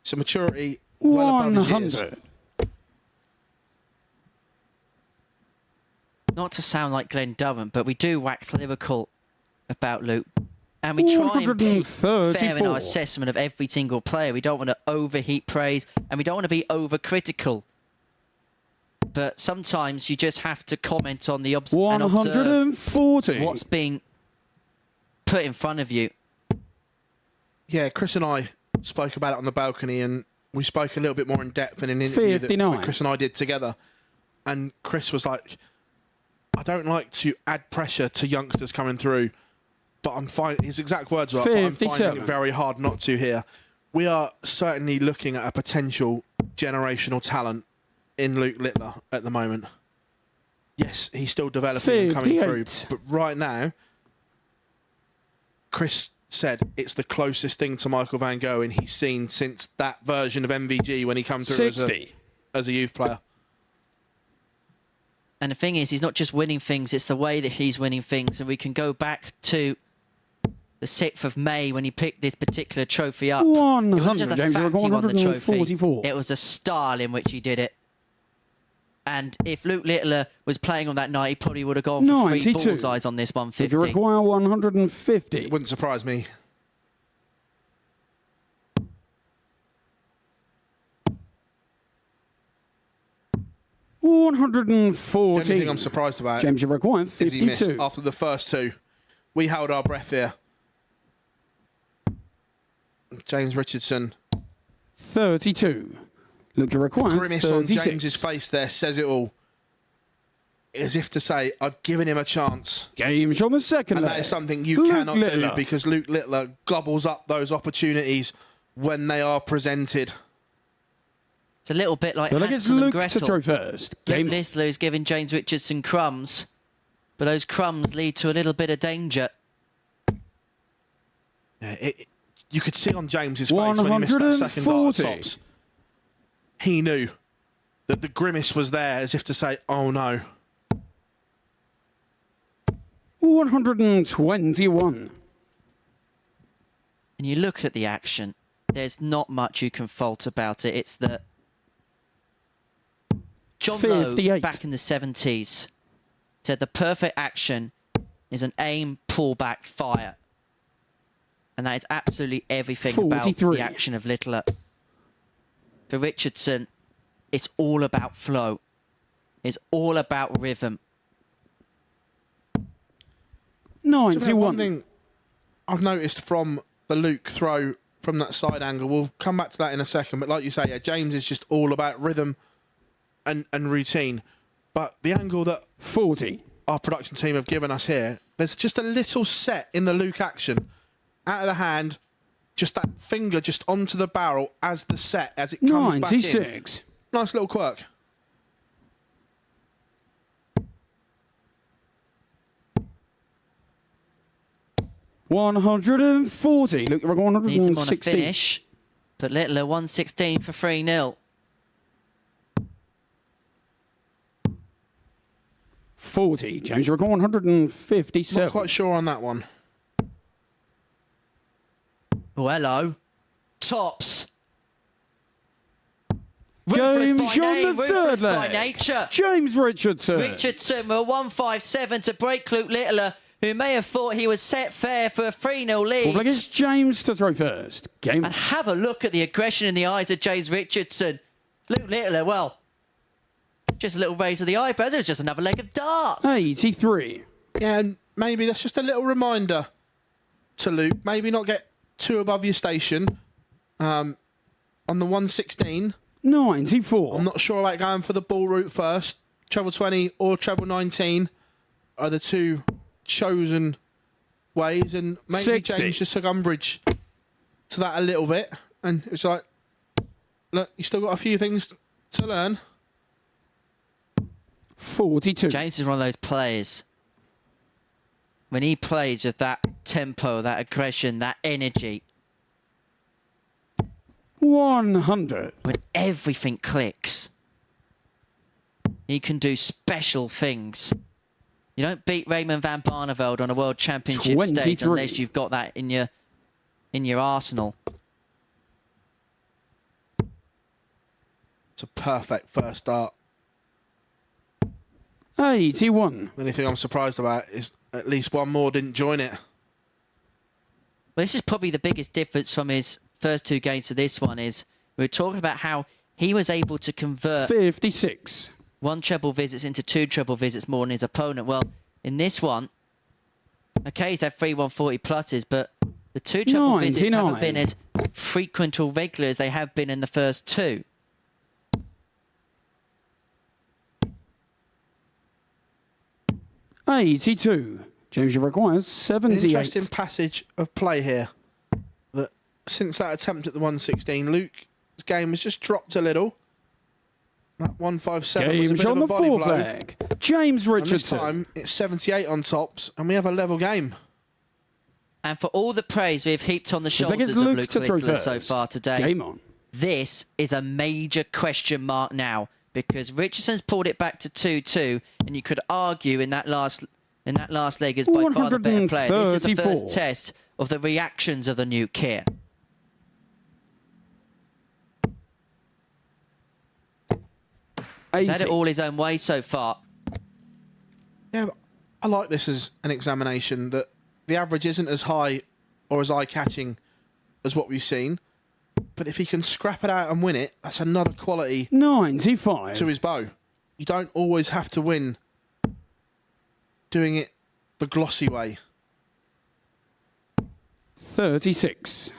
It's a maturity well above his years. 100. Not to sound like Glenn Durham, but we do wax lyrical about Luke. And we try and be fair in our assessment of every single player. We don't want to overheat praise, and we don't want to be overcritical. But sometimes you just have to comment on the and observe 140. what's being put in front of you. Yeah, Chris and I spoke about it on the balcony, and we spoke a little bit more in depth in an interview that Chris and I did together. And Chris was like, I don't like to add pressure to youngsters coming through, but I'm finding, his exact words were, but I'm finding it very hard not to here. We are certainly looking at a potential generational talent in Luke Littler at the moment. Yes, he's still developing and coming through, but right now, Chris said it's the closest thing to Michael Van Gogh he's seen since that version of MVG when he came through as a youth player. And the thing is, he's not just winning things, it's the way that he's winning things. And we can go back to the 6th of May when he picked this particular trophy up. 100. It wasn't just the James, fact he won the trophy. 144. It was the style in which he did it. And if Luke Littler was playing on that night, he probably would have gone for 3 bullseyes on this 150. If you require 150. It wouldn't surprise me. $140. The only thing I'm surprised about, James, you require 52. is he missed after the first 2. We held our breath here. James Richardson. 32. Look, you require Grimace on 36. James's face there says it all. as if to say, I've given him a chance. Game's on the second And leg. that is something you Luke cannot Littler. do because Luke Littler gobbles up those opportunities when they are presented. It's a little bit like So like it's Hansel and Luke to Gretel. throw first. Luke Game on. Littler is giving James Richardson crumbs, but those crumbs lead to a little bit of danger. Yeah, you could see on James's face when he missed that second dart 140. at tops. He knew that the grimace was there as if to say, oh no. 121. And you look at the action, there's not much you can fault about it. It's that John Lowe, 58. back in the 70s, said the perfect action is an aim, pull back, fire. And that is absolutely everything 43. about the action of Littler. For Richardson, it's all about flow. It's all about rhythm. One 91. thing I've noticed from the Luke throw from that side angle, we'll come back to that in a second, but like you say, yeah, James is just all about rhythm and routine. But the angle that 40. our production team have given us here, there's just a little set in the Luke action. Out of the hand, just that finger just onto the barrel as the set, as it comes back in. 96. Nice little quirk. $140. Look, we're going Needs him on a 160. finish. But Littler, 116 for 3-0. 40. James, you're going 157. Not quite sure on that one. Oh, hello. Tops. Game's Ruthless by on name, the ruthless third by leg. nature. James Richardson. Richardson with 157 to break Luke Littler, who may have thought he was set fair for a 3-0 lead. Well, it's James to throw first. Game And have a look at the aggression in the eyes of James Richardson. Luke Littler, well, just a little raise of the eyebrows. It was just another leg of darts. 83. Yeah, and maybe that's just a little reminder to Luke. Maybe not get too above your station. On the 116, 94. I'm not sure about going for the ball route first. Treble 20 or treble 19 are the two chosen ways, and maybe 60. James just took umbrage to that a little bit. And it's like, look, you still got a few things to learn. 42. James is one of those players. When he plays with that tempo, that aggression, that energy, 100. when everything clicks, he can do special things. You don't beat Raymond van Barneveld on a World Championship stage 23. unless you've got that in your arsenal. It's a perfect first start. 81. The only thing I'm surprised about is at least one more didn't join it. Well, this is probably the biggest difference from his first two games to this one. Is we were talking about how he was able to convert 56. one treble visits into two treble visits more than his opponent. Well, in this one, okay, he's had 3 140 pluses, but the two treble visits 99. haven't been as frequent or regular as they have been in the first two. $82. James, you require An 78. interesting passage of play here. That since that attempt at the 116, Luke's game has just dropped a little. That 157 was a Game's bit on of the a body fourth blow. leg. James And this Richardson. time it's 78 on tops, and we have a level game. And for all the praise we've heaped on the Looks like it's shoulders of Luke Luke to throw Littler so first. far today, Game on. this is a major question mark now, because Richardson's pulled it back to 2-2, and you could argue in that last leg is by far the better player. This is the 134. first test of the reactions of the new kit. He's had it all his own way so far. Yeah, but I like this as an examination that the average isn't as high or as eye-catching as what we've seen. But if he can scrap it out and win it, that's another quality 95. to his bow. You don't always have to win doing it the glossy way. 36.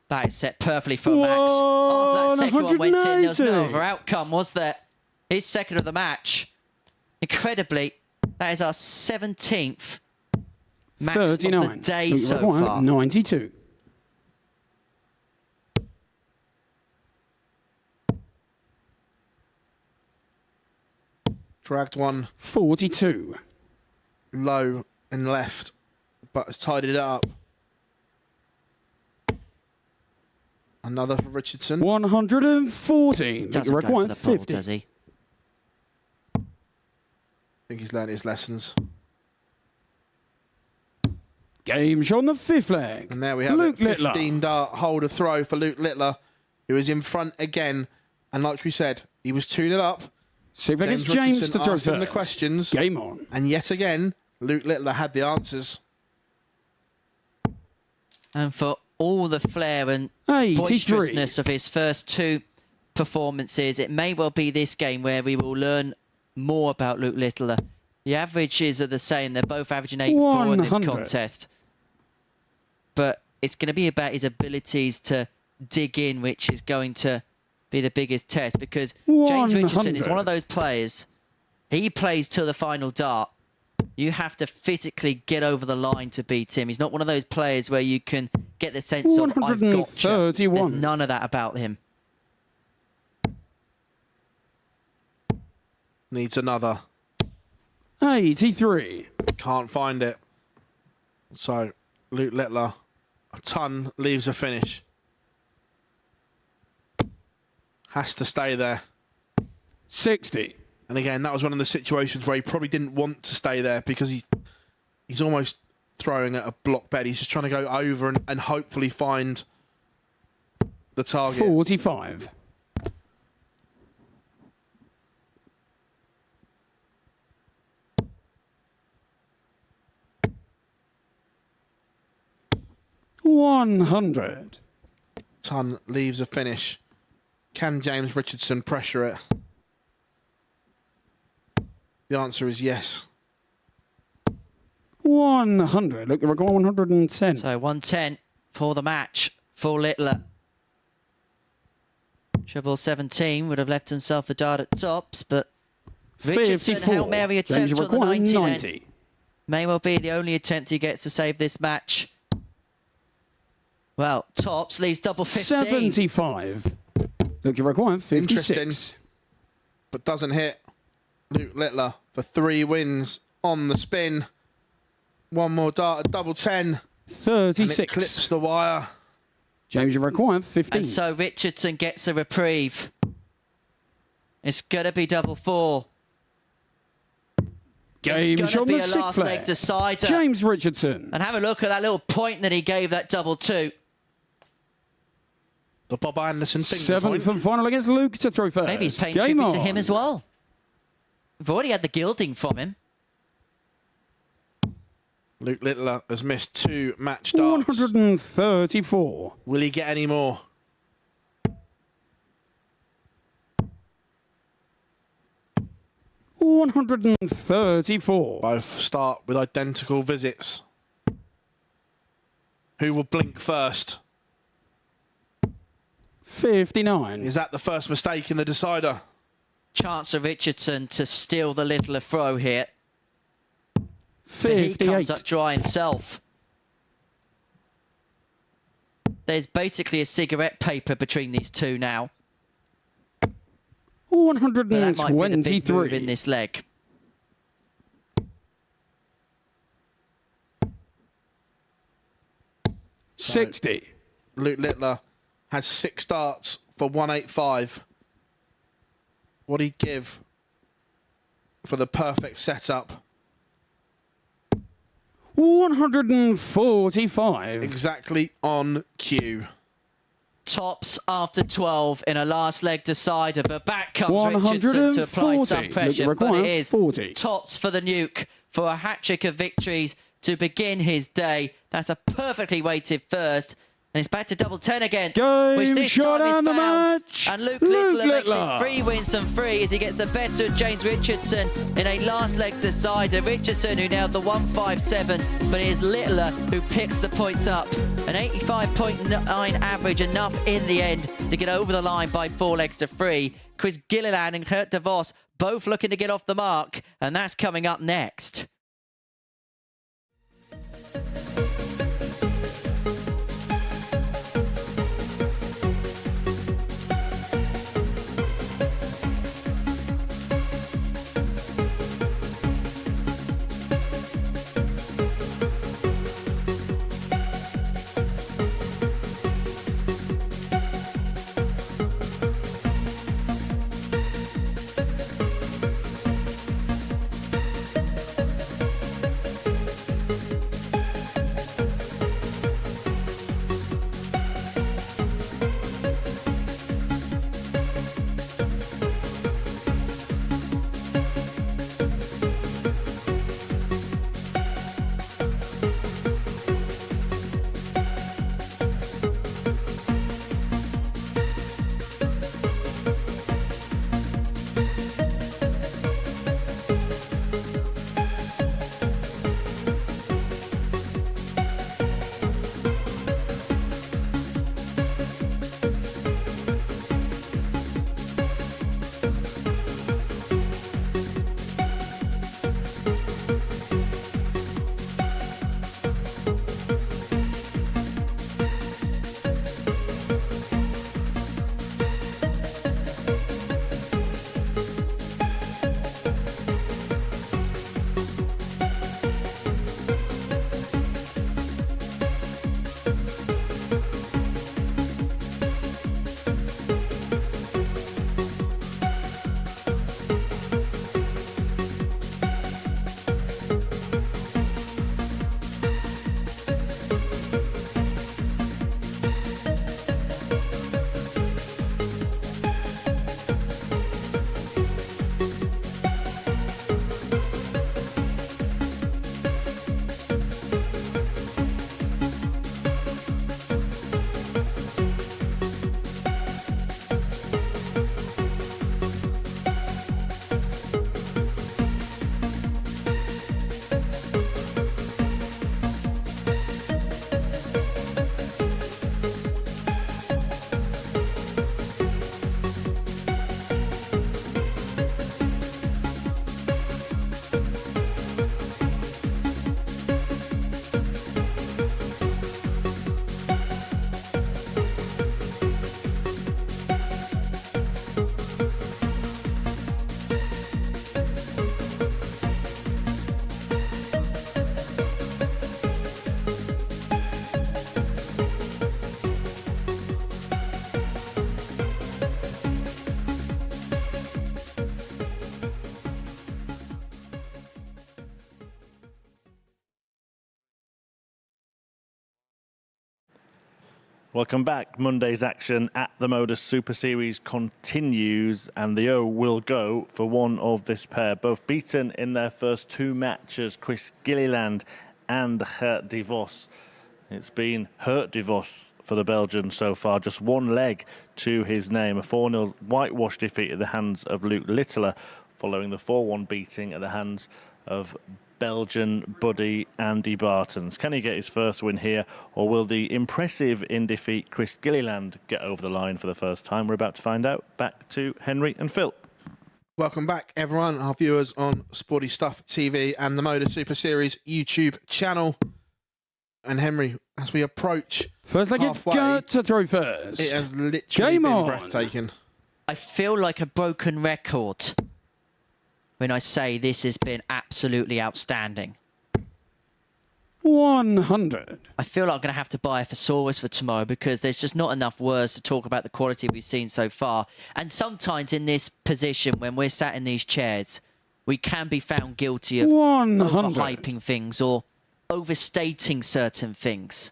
That is set perfectly for Max. Oh, that second one went in. There was no other outcome, was there? His second of the match. Incredibly, that is our 17th Max 39. of the day so far. 92. Dragged one 42. low and left, but has tidied it up. Another for Richardson. 114. Doesn't go for the ball, does he? I think he's learned his lessons. Game shot on the 5th leg. And there we have Luke it. Littler. 15 dart holder throw for Luke Littler, who is in front again. And like we said, he was 2-0 up. See if it's James to throw asked him the first. questions. Game on. And yet again, Luke Littler had the answers. And for all the flair and 83. boisterousness of his first 2 performances, it may well be this game where we will learn more about Luke Littler. The averages are the same. They're both averaging 84 in this 100. contest. But it's going to be about his abilities to dig in, which is going to be the biggest test, because James Richardson is one of those players. He plays till the final dart. You have to physically get over the line to beat him. He's not one of those players where you can get the sense of, I've got you. There's none of that about him. Needs another. 83. Can't find it. So, Luke Littler, a ton, leaves a finish. Has to stay there. 60. And again, that was one of the situations where he probably didn't want to stay there, because he's almost throwing at a block bed. He's just trying to go over and hopefully find the target. 45. $100. Ton leaves a finish. Can James Richardson pressure it? The answer is yes. 100. Look, they're going 110. So 110 for the match for Littler. Treble 17 would have left himself a dart at tops, but Richardson, 54. Hail Mary attempt James on the 90, 90. then. May well be the only attempt he gets to save this match. Well, tops leaves double 15. 75. Look, you require 56. Interesting, but doesn't hit. Luke Littler for 3 wins on the spin. One more dart at double 10. 36. And it clips the wire. James, you require 15. And so Richardson gets a reprieve. It's going to be double 4. Game it's shot going to on be the a 6th last leg. leg decider. James Richardson. And have a look at that little point that he gave that double 2. The Bob Anderson finger 7th and final against Luke to throw first. Maybe he's paying Game tribute to on. him as well. We've already had the gilding from him. Luke Littler has missed 2 match darts. 134. Will he get any more? $134. Both start with identical visits. Who will blink first? 59. Is that the first mistake in the decider? Chance of Richardson to steal the Littler throw here. But he 58. comes up dry himself. There's basically a cigarette paper between these two now. But that might be the big move in 123. this leg. $60. Luke Littler has 6 darts for 185. What he'd give for the perfect setup. 145. Exactly on cue. Tops after 12 in a last leg decider, but back comes Richardson to apply some 140. pressure. Look, But it require is 40. tops for the nuke for a hat-trick of victories to begin his day. That's a perfectly weighted first. And it's back to double 10 again. Game which this shot time is on the found. match. And Luke Littler makes Littler. it 3 wins and 3 as he gets the better of James Richardson in a last leg decider. Richardson who nailed the 157, but it is Littler who picks the points up. An 85.9 average, enough in the end to get over the line by 4 legs to 3. Chris Gilliland and Kurt DeVos both looking to get off the mark, and that's coming up next. Welcome back. Monday's action at the MODUS Super Series continues, and the O will go for one of this pair. Both beaten in their first 2 matches, Chris Gilliland and Gert DeVos. It's been Gert DeVos for the Belgian so far, just 1 leg to his name. A 4-0 whitewash defeat at the hands of Luke Littler, following the 4-1 beating at the hands of Belgian buddy Andy Bartons. Can he get his first win here, or will the impressive in defeat Chris Gilliland get over the line for the first time? We're about to find out. Back to Henry and Phil. Welcome back, everyone, our viewers on Sporty Stuff TV and the MODUS Super Series YouTube channel. And Henry, as we approach first leg, it's Gert to throw first. It has literally been breathtaking. I feel like a broken record when I say this has been absolutely outstanding. 100. I feel like I'm going to have to buy a thesaurus for tomorrow because there's just not enough words to talk about the quality we've seen so far. And sometimes in this position, when we're sat in these chairs, we can be found guilty of overhyping things or overstating certain things.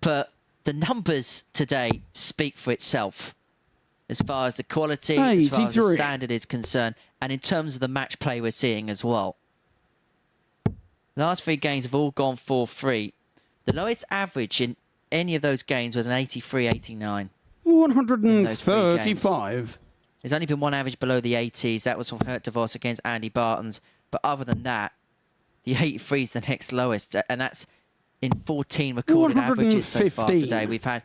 But the numbers today speak for itself as far as the quality, as far as the standard is concerned, and in terms of the match play we're seeing as well. The last 3 games have all gone 4-3. The lowest average in any of those games with an 83, 89. 135. There's only been one average below the 80s. That was from Hurt DeVos against Andy Bartons. But other than that, the 83 is the next lowest. And that's in 14 recorded averages so far today. We've had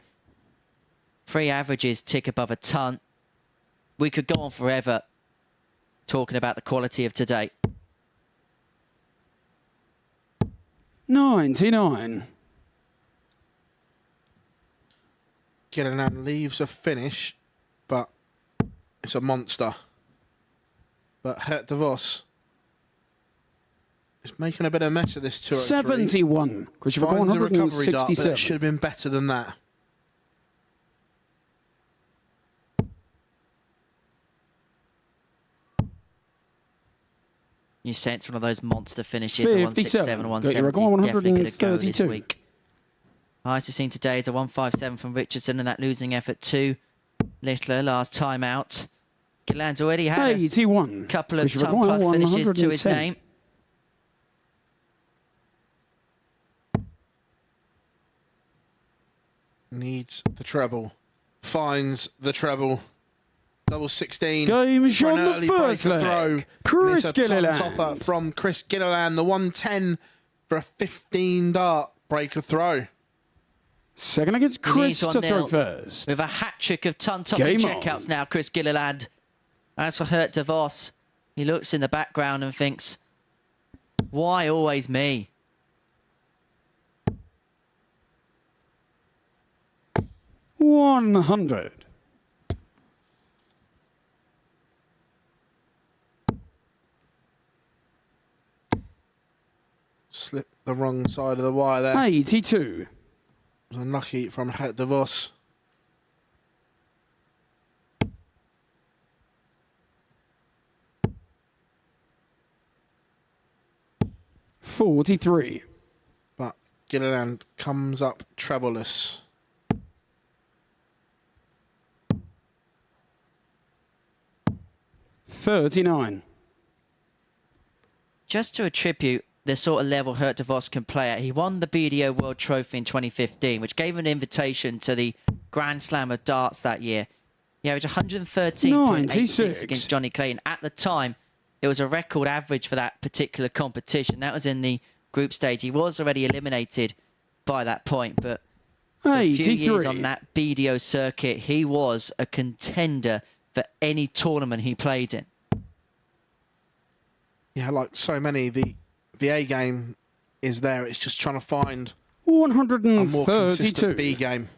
3 averages tick above a ton. We could go on forever talking about the quality of today. 99. Gilliland leaves a finish, but it's a monster. But Hurt DeVos is making a bit of a mess of this 203. 71. Finds a recovery dart, but 167. it should have been better than that. You sense one of those monster finishes, a 57. 167, 170 is definitely going to go this 132. week. Highest we've seen today is a 157 from Richardson, and that losing effort to Littler last time out. Gilliland's already had 81. a couple of ton-plus finishes to his name. Needs the treble. Finds the treble. Double 16. Game for an on the early first breaker throw. leg. Chris And it's a Gilliland. topper from Chris Gilliland. The 110 for a 15 dart breaker throw. Second against Chris to throw first. With a hat-trick of ton-topping checkouts now, Chris Gilliland. As for Hurt DeVos, he looks in the background and thinks, why always me? $100. Slipped the wrong side of the wire there. 82. Was unlucky from Hurt DeVos. $43. But Gilliland comes up trebleless. $39. Just to attribute the sort of level Hurt DeVos can play at, he won the BDO World Trophy in 2015, which gave him an invitation to the Grand Slam of darts that year. He averaged 113.86 against Johnny Clayton. At the time, it was a record average for that particular competition. That was in the group stage. He was already eliminated by that point, but for a few years on that BDO circuit, he was a contender for any tournament he played in. Yeah, like so many, the A game is there. It's just trying to find a 132. more consistent B game.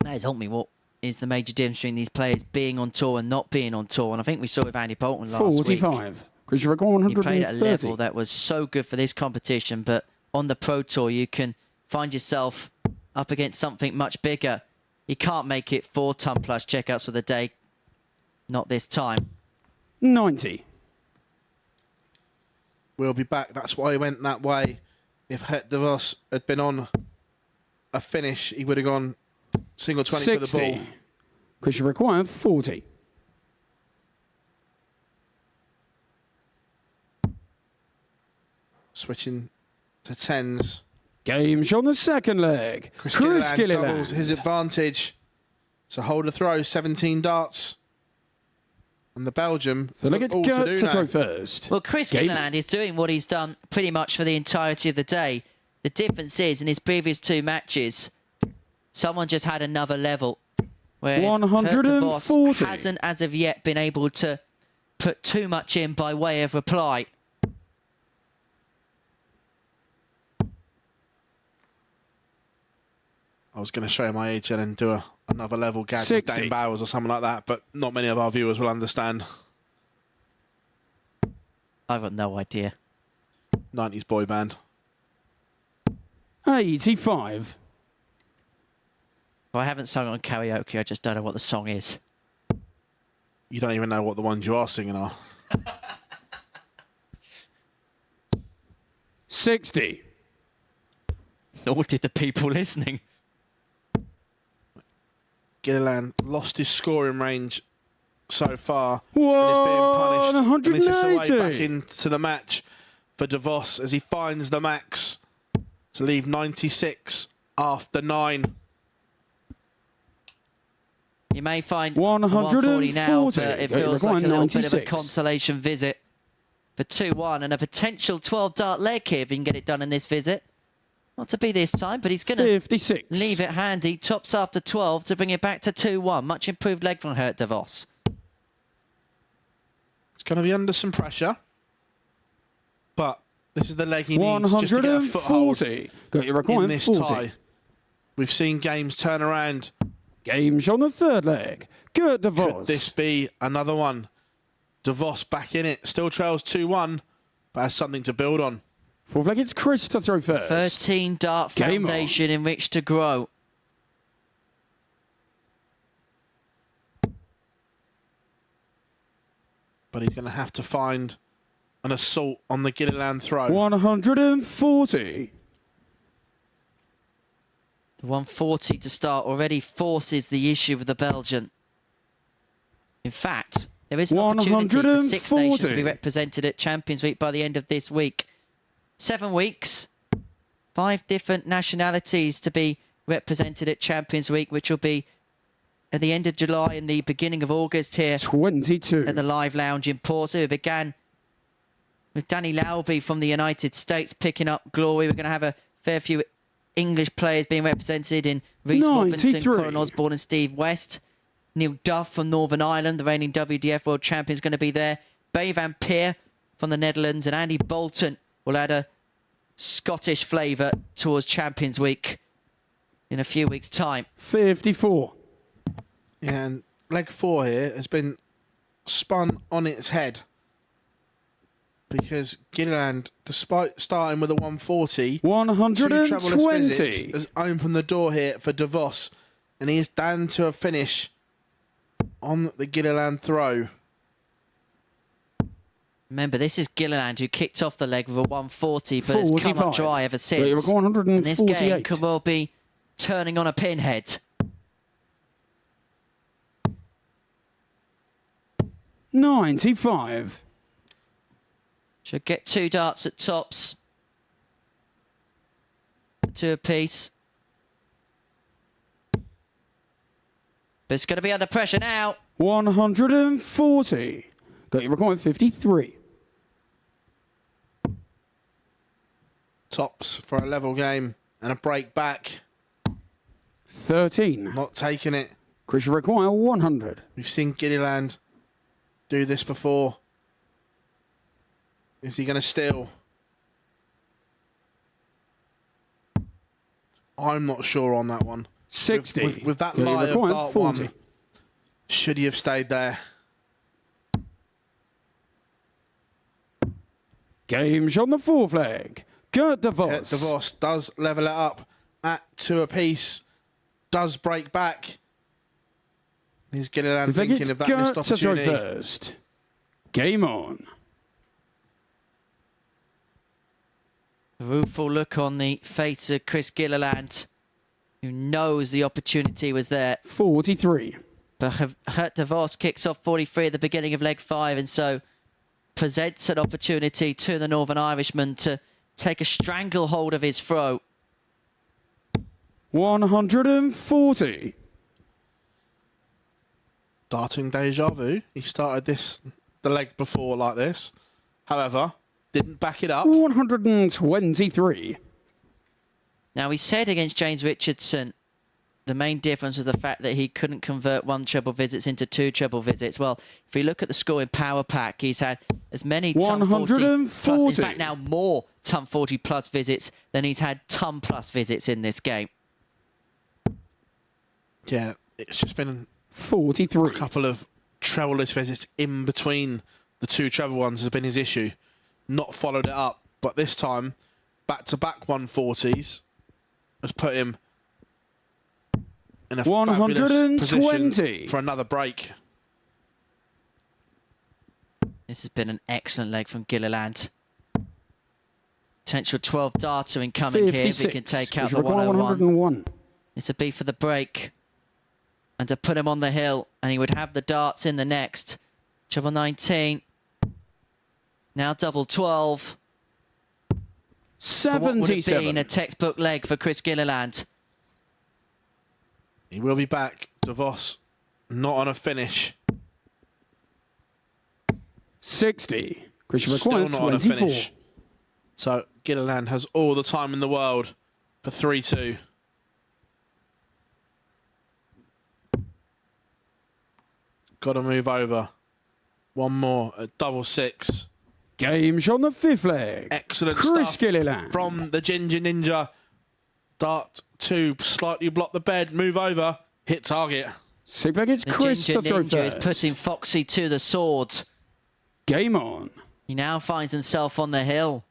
That is ultimately what is the major difference between these players being on tour and not being on tour. And I think we saw with Andy Bolton last 45. week. Chris Rick 130. He played at a level that was so good for this competition, but on the Pro Tour, you can find yourself up against something much bigger. You can't make it 4-ton plus checkouts for the day. Not this time. 90. We'll be back. That's why he went that way. If Hurt DeVos had been on a finish, he would have gone single 20 for the ball. Chris require 40. Switching to tens. Game shot on the second leg. Chris Gilliland doubles his advantage. To hold a throw, 17 darts. And the Belgium So look, it's Gert to throw first. Well, Chris Gilliland is doing what he's done pretty much for the entirety of the day. The difference is, in his previous 2 matches, someone just had another level. Whereas 140 hasn't, as of yet, been able to put too much in by way of reply. I was going to show my age and then do another level gag with Dane Bowers or something like that, but not many of our viewers will understand. I've got no idea. 90s boy band. 85. Well, I haven't sung on karaoke, I just don't know what the song is. You don't even know what the ones you are singing are. 60. Nor did the people listening. Gilliland lost his scoring range so far. Whoa, and is being punished. And this is the way 180. back into the match for DeVos as he finds the max. to leave 96 after 9. You may find 140 now that it feels like a little bit of a 96. consolation visit for 2-1 and a potential 12-dart leg here if he can get it done in this visit. Not to be this time, but he's going to 56. leave it handy. Tops after 12 to bring it back to 2-1. Much improved leg from DeVos. It's going to be under some pressure, but this is the leg he needs just to get a foothold 140. Got your in requirement, this 40. tie. We've seen games turn around. Games on the third leg. Good DeVos. Could this be another one? DeVos back in it. Still trails 2-1, but has something to build on. Fourth leg, it's Chris to throw first. 13-dart Game foundation in which to grow. But he's going to have to find an assault on the Gilliland throw. 140. The 140 to start already forces the issue with the Belgian. In fact, there is an opportunity for 6 nations to be 140. represented at Champions Week by the end of this week. 7 weeks, 5 different nationalities to be represented at Champions Week, which will be at the end of July and the beginning of August here 22. at the Live Lounge in Porto. It began with Danny Lauby from the United States picking up glory. We're going to have a fair few English players being represented in Rhys Robinson, 93. Colin Osborne and Steve West. Neil Duff from Northern Ireland, the reigning WDF World Champion, is going to be there. Bay Van Peer from the Netherlands and Andy Bolton will add a Scottish flavour towards Champions Week in a few weeks' time. 54. Yeah, and leg 4 here has been spun on its head because Gilliland, despite starting with a 140, 2 trebleless visits, 120. has opened the door here for DeVos, and he is down to a finish on the Gilliland throw. Remember, this is Gilliland who kicked off the leg with a 140, but has come 45. up dry ever Well, you're since. going And this game 148. could well be turning on a pinhead. 95. Should get 2 darts at tops. 2 apiece. But it's going to be under pressure now. 140. Got your requirement, 53. Tops for a level game and a break back. 13. Not taking it. Chris, you require 100. We've seen Gilliland do this before. Is he going to steal? I'm not sure on that one. 60. With that Got your lie of requirement, dart 40. 1, should he have stayed there? Games on the fourth leg. Good DeVos. DeVos does level it up at 2 apiece. Does break back. He's Gilliland thinking of that missed to throw opportunity. first. Game on. A rueful look on the face of Chris Gilliland, who knows the opportunity was there. 43. But DeVos kicks off 43 at the beginning of leg 5, and so presents an opportunity to the Northern Irishman to take a stranglehold of his throw. 140. Darting deja vu. He started the leg before like this. However, didn't back it up. 123. Now, we said against James Richardson, the main difference was the fact that he couldn't convert 1 treble visits into 2 treble visits. Well, if we look at the score in Power Pack, he's had as many TUM 40 plus, in fact now more TUM 40 plus visits than he's had TUM plus visits in this game. Yeah, it's just been 43. a couple of trebleless visits in between the 2 treble ones has been his issue. Not followed it up, but this time, back-to-back 140s has put him in a fabulous position for another break. This has been an excellent leg from Gilliland. Potential 12 darter incoming here if he can take out the 101. 101. It's a beat for the break. And to put him on the hill, and he would have the darts in the next. Treble 19. Now double 12. For what would have 77. been a textbook leg for Chris Gilliland. He will be back. DeVos not on a finish. 60. Christian Still required not on a 24. finish. So Gilliland has all the time in the world for 3-2. Got to move over. One more at double six. Game shot on the 5th leg. Excellent Chris stuff Gilliland. from the Ginger Ninja. Dart 2, slightly block the bed, move over, hit target. 6th leg, it's The Chris Ginger to throw Ninja is first. putting Foxy to the sword. Game on. He now finds himself on the hill.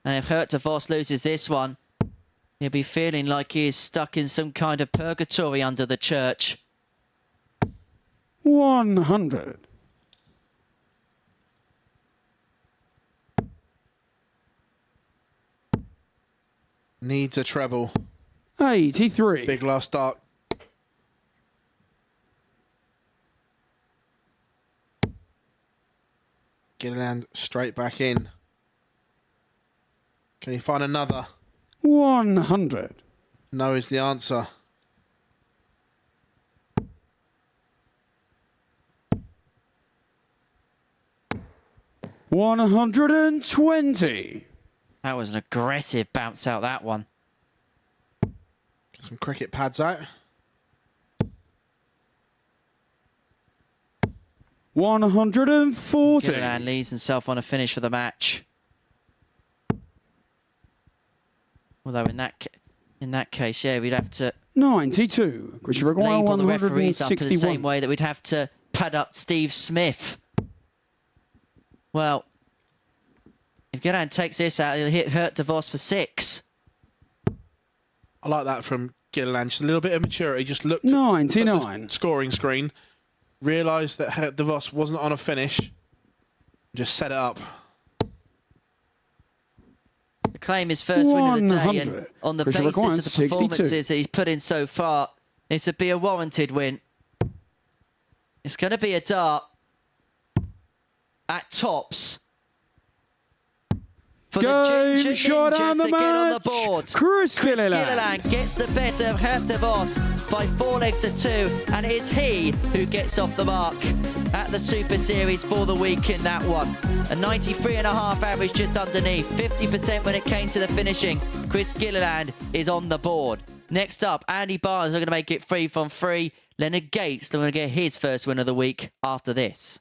And if DeVos loses this one, he'll be feeling like he is stuck in some kind of purgatory under the church. 100. Needs a treble. 83. Big last dart. Gilliland straight back in. Can he find another? 100. No is the answer. $120. That was an aggressive bounce out, that one. Get some cricket pads out. 140. Gilliland leaves himself on a finish for the match. Although in that case, yeah, we'd have to 92. Christian required label the referees up in the 161. same way that we'd have to pad up Steve Smith. Well, if Gilliland takes this out, he'll hurt DeVos for 6. I like that from Gilliland. Just a little bit of maturity. Just looked 99. at the scoring screen, realised that DeVos wasn't on a finish, just set it up. To claim his first win of the day, and 100. on the Christian basis of requires the 62. performances that he's put in so far, this would be a warranted win. It's going to be a dart at tops. For the Game Ginger shot Ninja on the to get on the match. board. Chris Gilliland. Gilliland gets the better of DeVos by 4 legs to 2, and it is he who gets off the mark at the Super Series for the week in that one. A 93.5 average just underneath, 50% when it came to the finishing. Chris Gilliland is on the board. Next up, Andy Bartons are going to make it 3 from 3. Leonard Gates are going to get his first win of the week after this.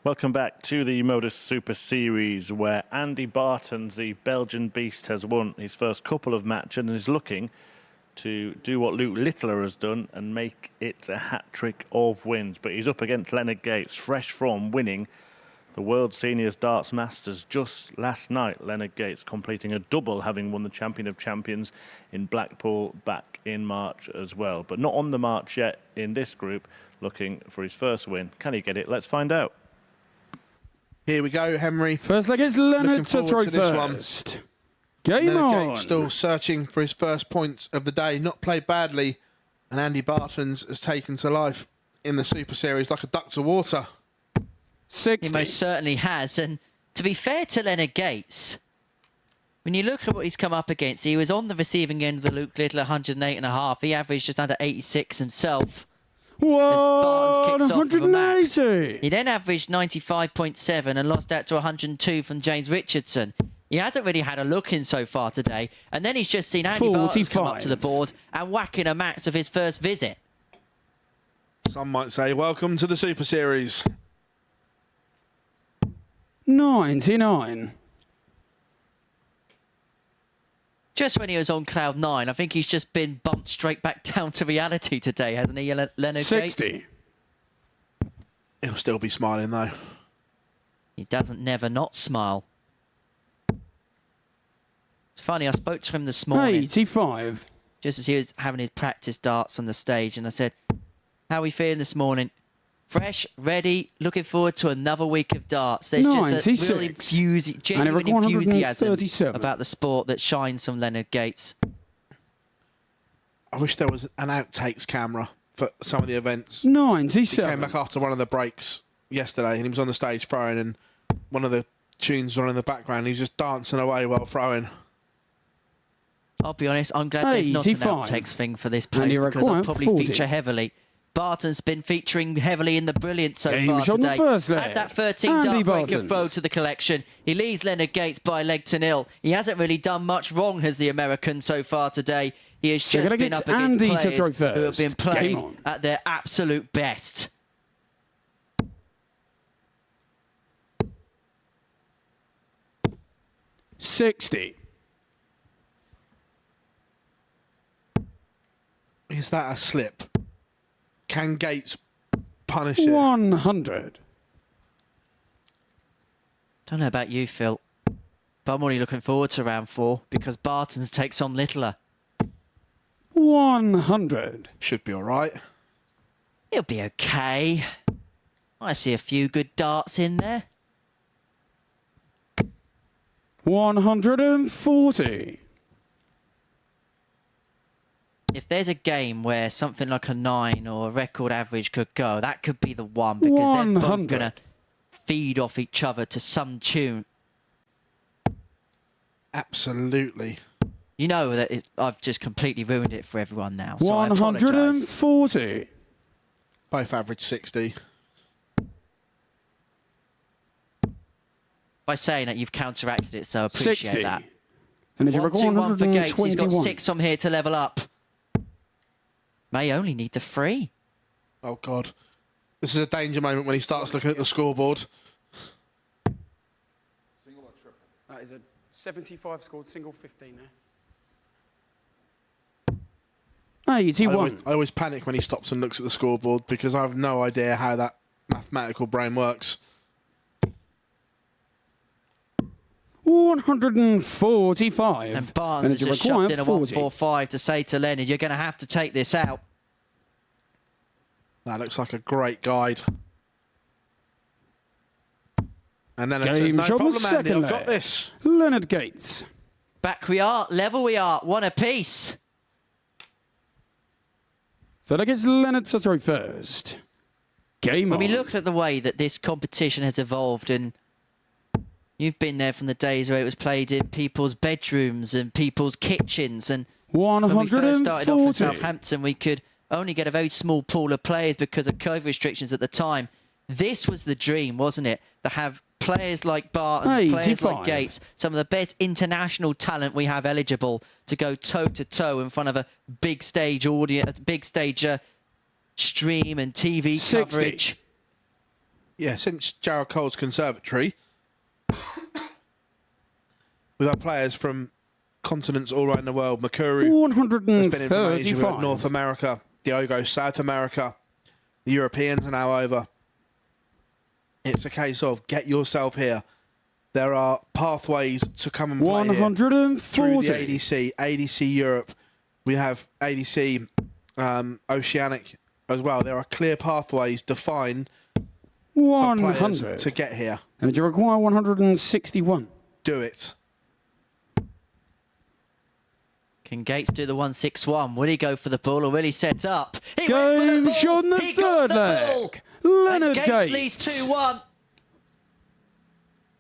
Welcome back to the MODUS Super Series, where Andy Bartons, the Belgian beast, has won his first couple of matches and is looking to do what Luke Littler has done and make it a hat-trick of wins. But he's up against Leonard Gates, fresh from winning the World Seniors Darts Masters just last night. Leonard Gates completing a double, having won the Champion of Champions in Blackpool back in March as well. But not on the march yet in this group, looking for his first win. Can he get it? Let's find out. Here we go, Henry. First leg is Leonard to throw this first. Game Leonard on. Gates still searching for his first points of the day. Not played badly. And Andy Bartons has taken to life in the Super Series like a duck to water. 60. He most certainly has. And to be fair to Leonard Gates, when you look at what he's come up against, he was on the receiving end of the Luke Littler 108.5. He averaged just under 86 himself. 180. He then averaged 95.7 and lost out to 102 from James Richardson. He hasn't really had a look in so far today. And then he's just seen Andy Bartons come up to the board and whacking a match of his first visit. Some might say, welcome to the Super Series. 99. Just when he was on cloud 9, I think he's just been bumped straight back down to reality today, hasn't he, Leonard 60. Gates? He'll still be smiling, though. He doesn't never not smile. It's funny, I spoke to him this morning. 85. Just as he was having his practice darts on the stage, and I said, how are we feeling this morning? Fresh, ready, looking forward to another week of darts. There's just a really genuine enthusiasm about the sport that shines from Leonard Gates. I wish there was an outtakes camera for some of the events. 97. He came back after one of the breaks yesterday and he was on the stage throwing, and one of the tunes was on in the background. He was just dancing away while throwing. I'll be honest, I'm glad there's not an outtakes thing for this post, because I'll probably feature heavily. Barton's been featuring heavily in the Brilliant so far today. At that 13 dart breaker throw to the collection, he leads Leonard Gates by a leg to nil. He hasn't really done much wrong as the American so far today. He has just been up against players who have been playing at their absolute best. $60. Is that a slip? Can Gates punish it? 100. Don't know about you, Phil, but I'm already looking forward to round 4 because Bartons takes on Littler. 100. Should be all right. He'll be okay. I see a few good darts in there. 140. If there's a game where something like a 9 or a record average could go, that could be the one, because they're both going to feed off each other to some tune. Absolutely. You know that I've just completely ruined it for everyone now. So 140. Both average 60. By saying that, you've counteracted it, so I appreciate 60. that. And 1-2-1 for Gates. He's got 6 from here to level up. May only need the 3. Oh, God. This is a danger moment when he starts looking at the scoreboard. Single or triple? That is a 75 scored, single 15 there. 81. I always panic when he stops and looks at the scoreboard because I have no idea how that mathematical brain works. 145. And Barnes has just shoved in a 145 to say to Leonard, you're going to have to take this out. That looks like a great guide. And then it says, no problem, Andy, I've got this. Leonard Gates. Back we are, level we are, 1 apiece. So that gets Leonard to throw first. Game on. When we look at the way that this competition has evolved, and you've been there from the days where it was played in people's bedrooms and people's kitchens. And 140. when we first started off in Southampton, we could only get a very small pool of players because of COVID restrictions at the time. This was the dream, wasn't it? To have players like Bartons, players like Gates, some of the best international talent we have eligible to go toe-to-toe in front of a big stage audience, big stage stream and TV 60. coverage. Yeah, since Jared Cole's conservatory, we've had players from continents all around the world. Makuru has been in from Asia, we've had North America, Diogo, South America. The Europeans are now over. It's a case of get yourself here. There are pathways to come and play 140 through the ADC, ADC Europe. We have ADC Oceanic as well. There are clear pathways defined for players 100 to get here. And you require 161. Do it. Can Gates do the 161? Will he go for the ball or will he set up? He Game went for the ball. shot in the He got third the ball. leg. Leonard And Gates. leads 2-1.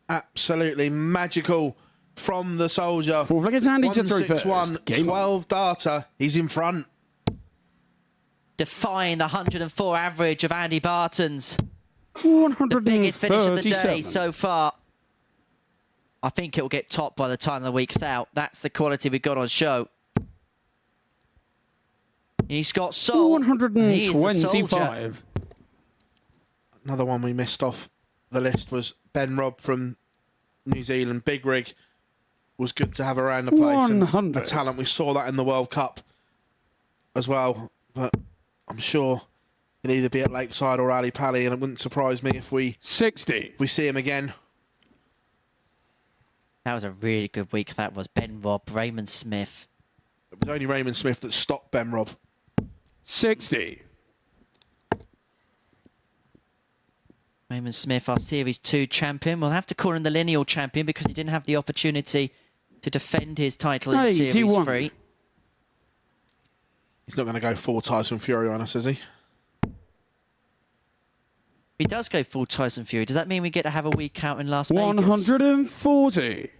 Absolutely magical from the soldier. Fourth leg is Andy to throw 161, first. Game 12 data. He's in front. Defying the 104 average of Andy Bartons. 137. The biggest finish of the day so far. I think it will get topped by the time the week's out. That's the quality we've got on show. He's got soul. 125. Another one we missed off the list was Ben Robb from New Zealand. Big rig. Was good to have around the place. 100. And the talent, we saw that in the World Cup as well. But I'm sure he'll either be at Lakeside or Ali Pally, and it wouldn't surprise me if we 60. We see him again. That was a really good week. That was Ben Robb, Raymond Smith. It was only Raymond Smith that stopped Ben Robb. 60. Raymond Smith, our Series 2 champion. We'll have to call him the lineal champion because he didn't have the opportunity to defend his title in Series 3. He's not going to go full Tyson Fury on us, is he? He does go full Tyson Fury. Does that mean we get to have a week out in Las Vegas? 140.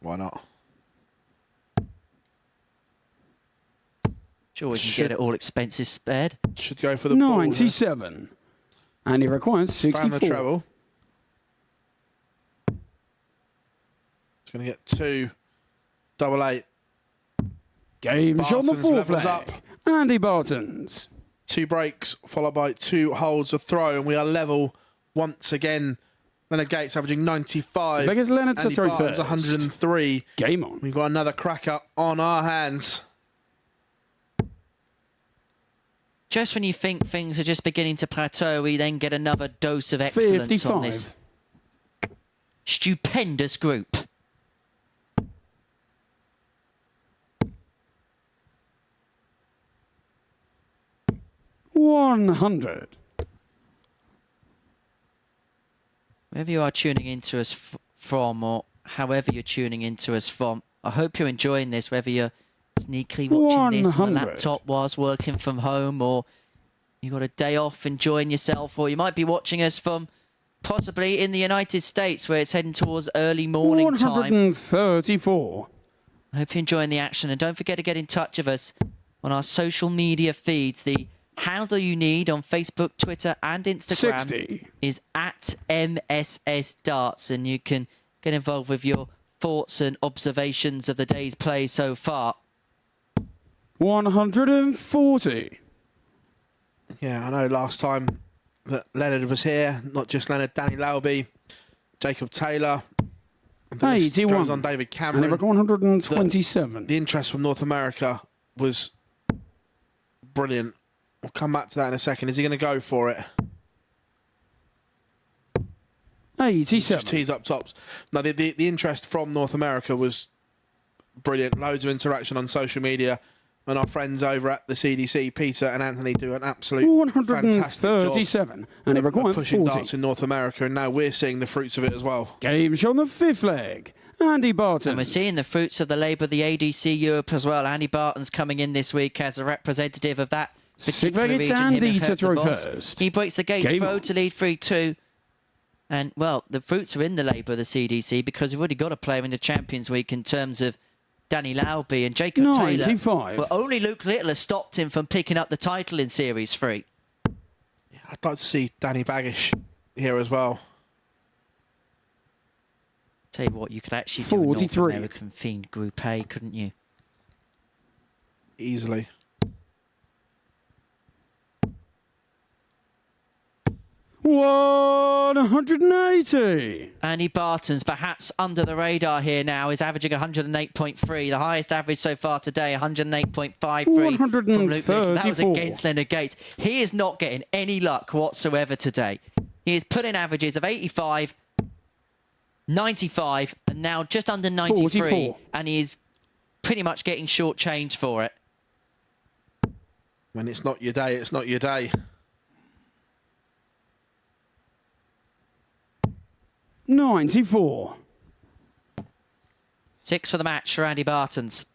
Why not? Sure, we can get it all expenses spared. Should go for the 97. And he requires 64. Found the treble. It's going to get 2. Double 8. Game shot on the Bartons fourth levels leg. up. Andy Bartons. 2 breaks followed by 2 holds of throw, and we are level once again. Leonard Gates averaging 95. Vegas Leonard to Andy throw Bartons first. 103. Game on. We've got another cracker on our hands. Just when you think things are just beginning to plateau, we then get another dose of excellence 55. on this stupendous group. $100. Wherever you are tuning into us from, or however you're tuning into us from, I hope you're enjoying this, whether you're sneakily watching this on the 100. laptop whilst working from home, or you got a day off enjoying yourself, or you might be watching us from possibly in the United States where it's heading towards early morning time. 134. I hope you're enjoying the action, and don't forget to get in touch with us on our social media feeds. The handle you need on Facebook, Twitter and Instagram 60. is at MSS Darts, and you can get involved with your thoughts and observations of the day's play so far. 140. Yeah, I know last time that Leonard was here, not just Leonard, Danny Lauby, Jacob Taylor. The list 81. goes on David And he Cameron. requires 127. The interest from North America was brilliant. We'll come back to that in a second. Is he going to go for it? 87. Just tease up tops. No, the interest from North America was brilliant. Loads of interaction on social media. And our friends over at the CDC, Peter and Anthony, do an absolute fantastic job 137. And it of requires pushing 40. darts in North America. And now we're seeing the fruits of it as well. Game shot on the fifth leg. Andy Bartons. And we're seeing the fruits of the labour of the ADC Europe as well. Andy Barton's coming in this week as a representative of that particular It's region. Andy him and to Herb throw DeVos. first. He breaks the gates Game throw on. to lead 3-2. And, well, the fruits are in the labour of the CDC because we've already got a player in the Champions Week in terms of Danny Lauby and Jacob 95. Taylor. Well, only Luke Little has stopped him from picking up the title in Series 3. I'd like to see Danny Baggish here as well. Tell you what, you could actually do a North 43. American themed Group A, couldn't you? Easily. 180. Andy Bartons, perhaps under the radar here now, is averaging 108.3. The highest average so far today, 108.53 from Luke Mitchell. That was against Leonard Gates. He is not getting any luck whatsoever today. He is putting averages of 85, 95, and now just under 93. 44. And he is pretty much getting short change for it. When it's not your day, it's not your day. 94. 6 for the match for Andy Bartons.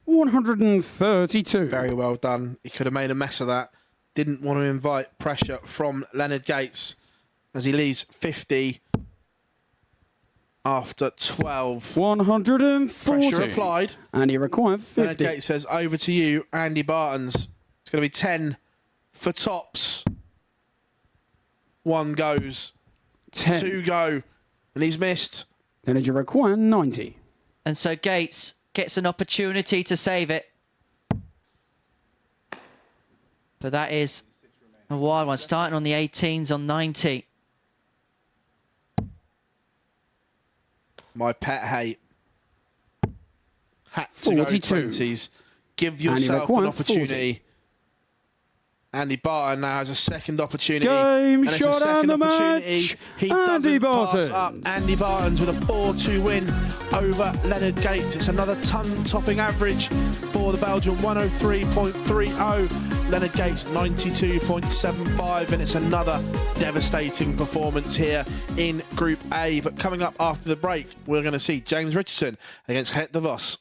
$132. Very well done. He could have made a mess of that. Didn't want to invite pressure from Leonard Gates as he leaves 50 after 12. 140. Pressure applied. And he required 50. Leonard Gates says, over to you, Andy Bartons. It's going to be 10 for tops. 1 goes. 10. 2 go. And he's missed. Then you require 90. And so Gates gets an opportunity to save it. But that is a wild one, starting on the 18s on 90. My pet hate. Had to 42. go 20s. Give yourself an opportunity. 40. Andy Barton now has a second opportunity. Game and it's shot a second and the opportunity. match. He Andy doesn't pass Bartons. up. Andy Bartons with a 4-2 win over Leonard Gates. It's another ton-topping average for the Belgian, 103.30. Leonard Gates, 92.75. And it's another devastating performance here in Group A. But coming up after the break, we're going to see James Richardson against DeVos.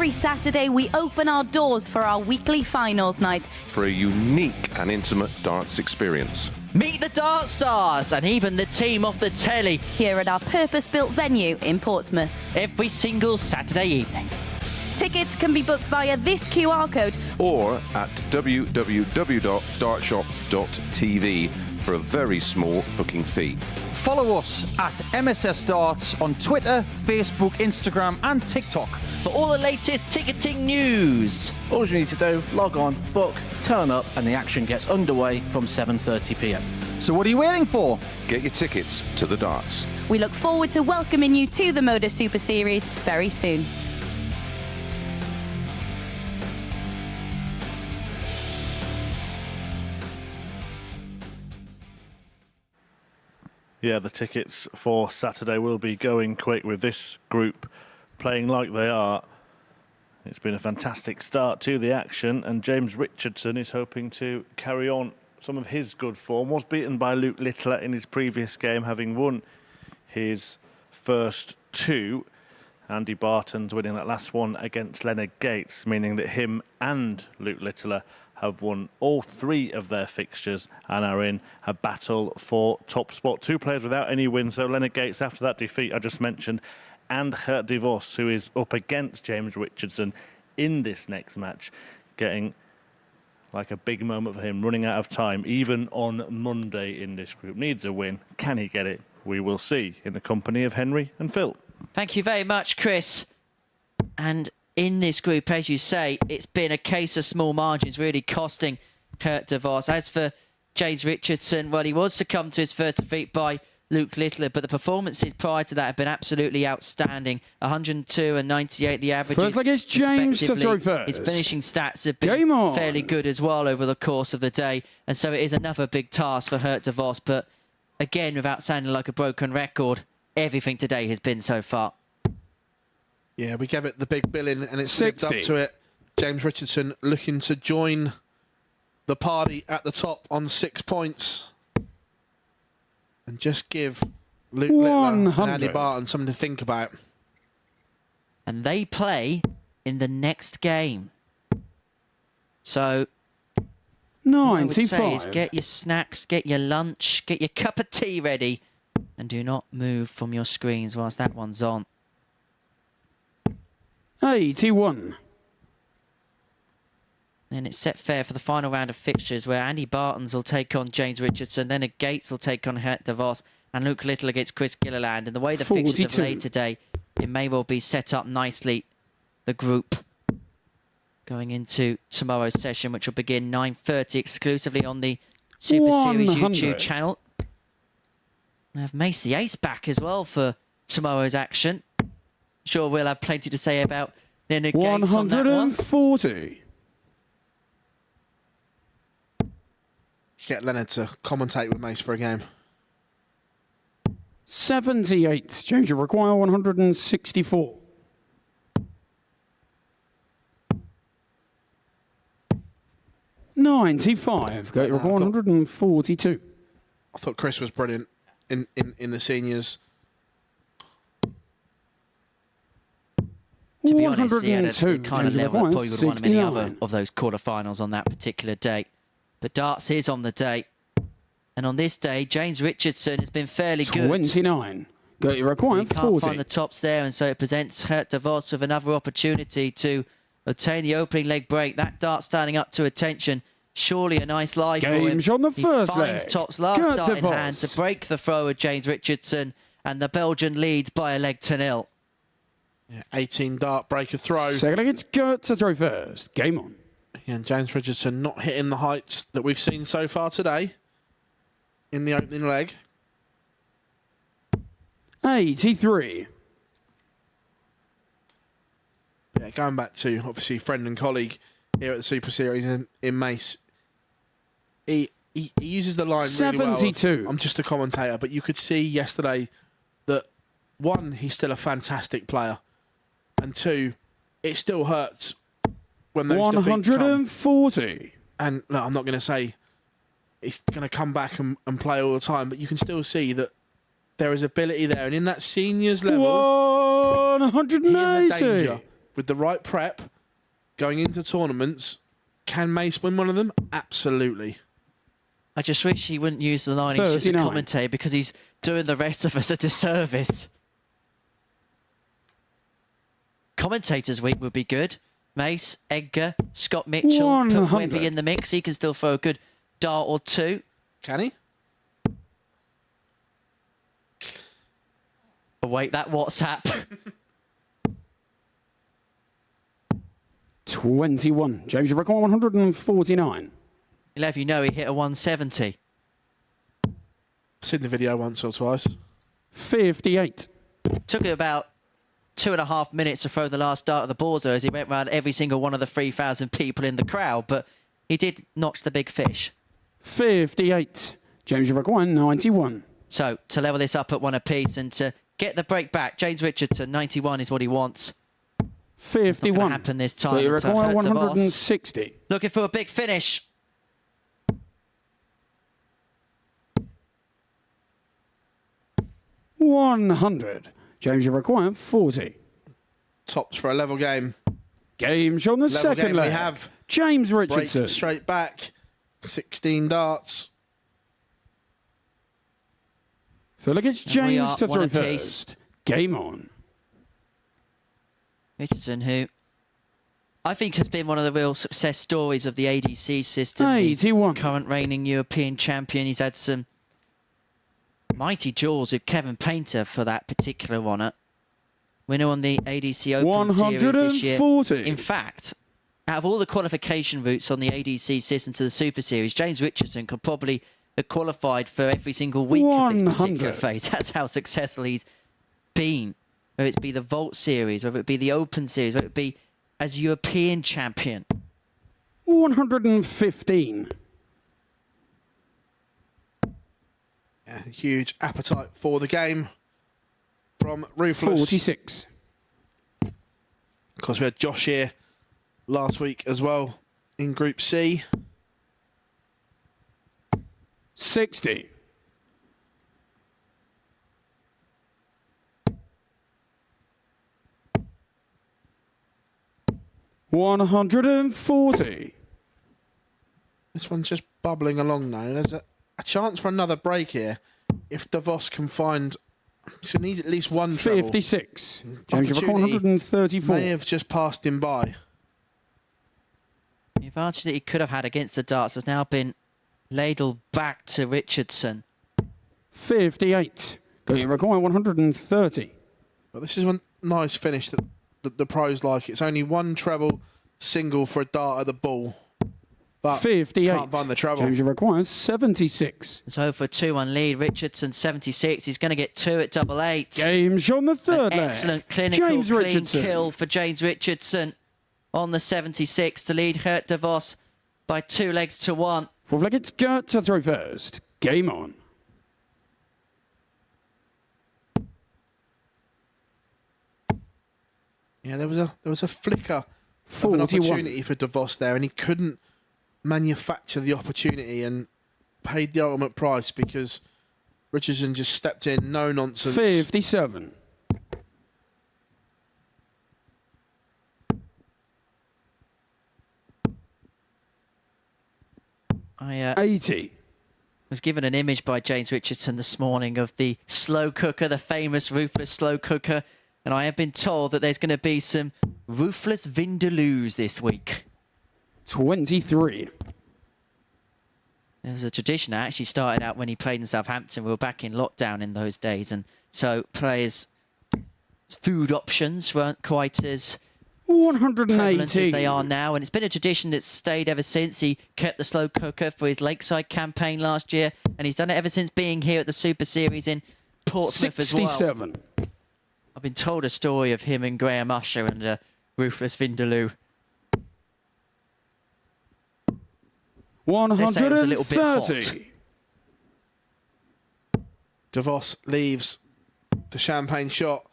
Every Saturday, we open our doors for our weekly finals night. For a unique and intimate darts experience. Meet the Dart Stars and even the team off the telly Here at our purpose-built venue in Portsmouth. every single Saturday evening. Tickets can be booked via this QR code Or at www.dartshop.tv for a very small booking fee. Follow us at MSS Darts on Twitter, Facebook, Instagram, and TikTok. For all the latest ticketing news. All you need to do, log on, book, turn up, and the action gets underway from 7:30 p.m. So what are you waiting for? Get your tickets to the darts. We look forward to welcoming you to the MODUS Super Series very soon. Yeah, the tickets for Saturday will be going quick with this group playing like they are. It's been a fantastic start to the action, and James Richardson is hoping to carry on some of his good form. Was beaten by Luke Littler in his previous game, having won his first two. Andy Bartons winning that last one against Leonard Gates, meaning that him and Luke Littler have won all three of their fixtures and are in a battle for top spot. Two players without any wins, so Leonard Gates after that defeat I just mentioned, and DeVos, who is up against James Richardson in this next match, getting like a big moment for him, running out of time even on Monday in this group. Needs a win. Can he get it? We will see in the company of Henry and Phil. Thank you very much, Chris. And in this group, as you say, it's been a case of small margins really costing DeVos. As for James Richardson, well, he was succumbed to his first defeat by Luke Littler, but the performances prior to that have been absolutely outstanding. 102 and 98, the average. First leg is James to throw first. His finishing stats have been fairly good as well over the course of the day, and so it is another big task for DeVos. But again, without sounding like a broken record, everything today has been so far. Yeah, we gave it the big billing and it's lived up to it. James Richardson looking to join the party at the top on 6 points. And just give Luke Littler and Andy Barton something to think about. And they play in the next game. So, 95. what I would say is get your snacks, get your lunch, get your cup of tea ready, and do not move from your screens whilst that one's on. 81. And it's set fair for the final round of fixtures where Andy Bartons will take on James Richardson, then Gates will take on DeVos, and Luke Little against Chris Gilliland. And the way the fixtures have laid today, it may well be set up nicely, the group, going into tomorrow's session, which will begin 9:30 exclusively on the Super Series YouTube channel. We have Mace the Ace back as well for tomorrow's action. Sure, we'll have plenty to say about Leonard Gates on that one. 140. Get Leonard to commentate with Mace for a game. 78. James, you require 164. $95. Go, you require 142. I thought Chris was brilliant in the seniors. To be honest, he had a kind of level that probably would have won many other of those quarterfinals on that particular day. But darts is on the day. And on this day, James Richardson has been fairly good. 29. Got your requirement for 40. Can't find the tops there, and so it presents DeVos with another opportunity to obtain the opening leg break. That dart standing up to attention. Surely a nice live for him. On the first he finds leg. tops last dart in hand to break the throw of James Richardson, and the Belgian leads by a leg to nil. Yeah, 18 dart breaker throw. Second leg, it's Gert to throw first. Game on. And James Richardson not hitting the heights that we've seen so far today in the opening leg. 83. Yeah, going back to, obviously, friend and colleague here at the Super Series in Mace. He uses the line 72. really well. I'm just a commentator, but you could see yesterday that, one, he's still a fantastic player, and two, it still hurts when those 140. defeats come. And look, I'm not going to say he's going to come back and play all the time, but you can still see that there is ability there. And in that seniors level, 180. with the right prep, going into tournaments, can Mace win one of them? Absolutely. I just wish he wouldn't use the line he's just a 39. commentator, because he's doing the rest of us a disservice. Commentators week would be good. Mace, Edgar, Scott Mitchell, 100. put Webby in the mix. He can still throw a good dart or two. Can he? Await that WhatsApp. 21. James, you reckon 149. He'll have you know he hit a 170. Seen the video once or twice. 58. Took it about 2.5 minutes to throw the last dart at the border as he went round every single one of the 3,000 people in the crowd, but he did notch the big fish. 58. James, you reckon 91. So to level this up at one apiece and to get the break back, James Richardson, 91 is what he wants. 51. Not gonna happen this time. You It's reckon hurt DeVos. 160. Looking for a big finish. $100. James, you require 40. Tops for a level game. Game on the Level second game leg. we have. James Richardson. Break straight back. 16 darts. So look, it's And we James are to one throw apiece. first. Game on. Richardson, who I think has been one of the real success stories of the ADC system. The 81. current reigning European champion. He's had some mighty duels with Kevin Painter for that particular honour. Winner on the ADC Open Series this year. 140. In fact, out of all the qualification routes on the ADC system to the Super Series, James Richardson could probably have qualified for every single week of this particular 100. phase. That's how successful he's been. Whether it be the Vault Series, whether it be the Open Series, whether it be as European champion. 115. Yeah, huge appetite for the game from Ruthless. 46. Of course, we had Josh here last week as well in Group C. 60. 140. This one's just bubbling along now. There's a chance for another break here. If DeVos can find... He needs at least one treble. 56. James, you reckon Opportunity 134. may have just passed him by. The advantage that he could have had against the darts has now been ladled back to Richardson. 58. Got you require 130. But this is one nice finish that the pros like. It's only one treble single for a dart at the ball. But 58. can't find the treble. James, you require 76. So for 2-1 lead, Richardson 76. He's going to get 2 at double 8. James on the third An leg. excellent clinical James clean Richardson. kill for James Richardson on the 76 to lead Hurt DeVos by 2 legs to 1. Fourth leg, it's Gert to throw first. Game on. Yeah, there was a flicker of 41. an opportunity for DeVos there, and he couldn't manufacture the opportunity and paid the ultimate price because Richardson just stepped in, no nonsense. 57. I 80. was given an image by James Richardson this morning of the slow cooker, the famous Ruthless slow cooker, and I have been told that there's going to be some Ruthless Vindaloos this week. 23. There's a tradition that actually started out when he played in Southampton. We were back in lockdown in those days, and so players' food options weren't quite as prevalent as 180. they are now, and it's been a tradition that's stayed ever since. He kept the slow cooker for his Lakeside campaign last year, and he's done it ever since being here at the Super Series in Portsmouth as well. 67. I've been told a story of him and Graham Usher and Ruthless Vindaloo. Let's say it was a little bit hot. 130. DeVos leaves the champagne shot.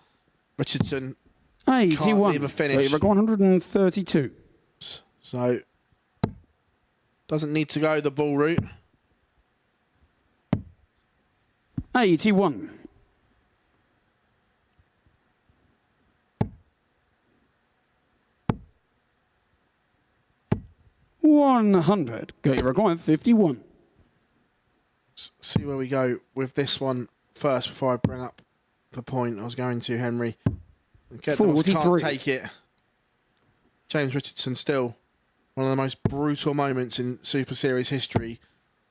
Richardson can't 81. leave a finish. 132. So, doesn't need to go the ball route. 100. Got your required 51. See where we go with this one first before I bring up the point I was going to, Henry. Can't 43. take it. James Richardson still one of the most brutal moments in Super Series history.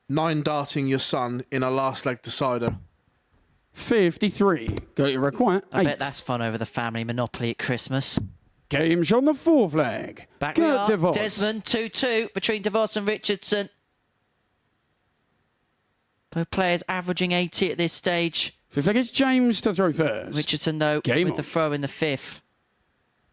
9 darting your son in a last leg decider. 53. Got your required 8. I bet that's fun over the family Monopoly at Christmas. Game's on the 4th leg. Back we are. DeVos. Desmond 2-2 between DeVos and Richardson. Both players averaging 80 at this stage. 5th leg, it's James to throw first. Richardson, though, Game with on. the throw in the 5th.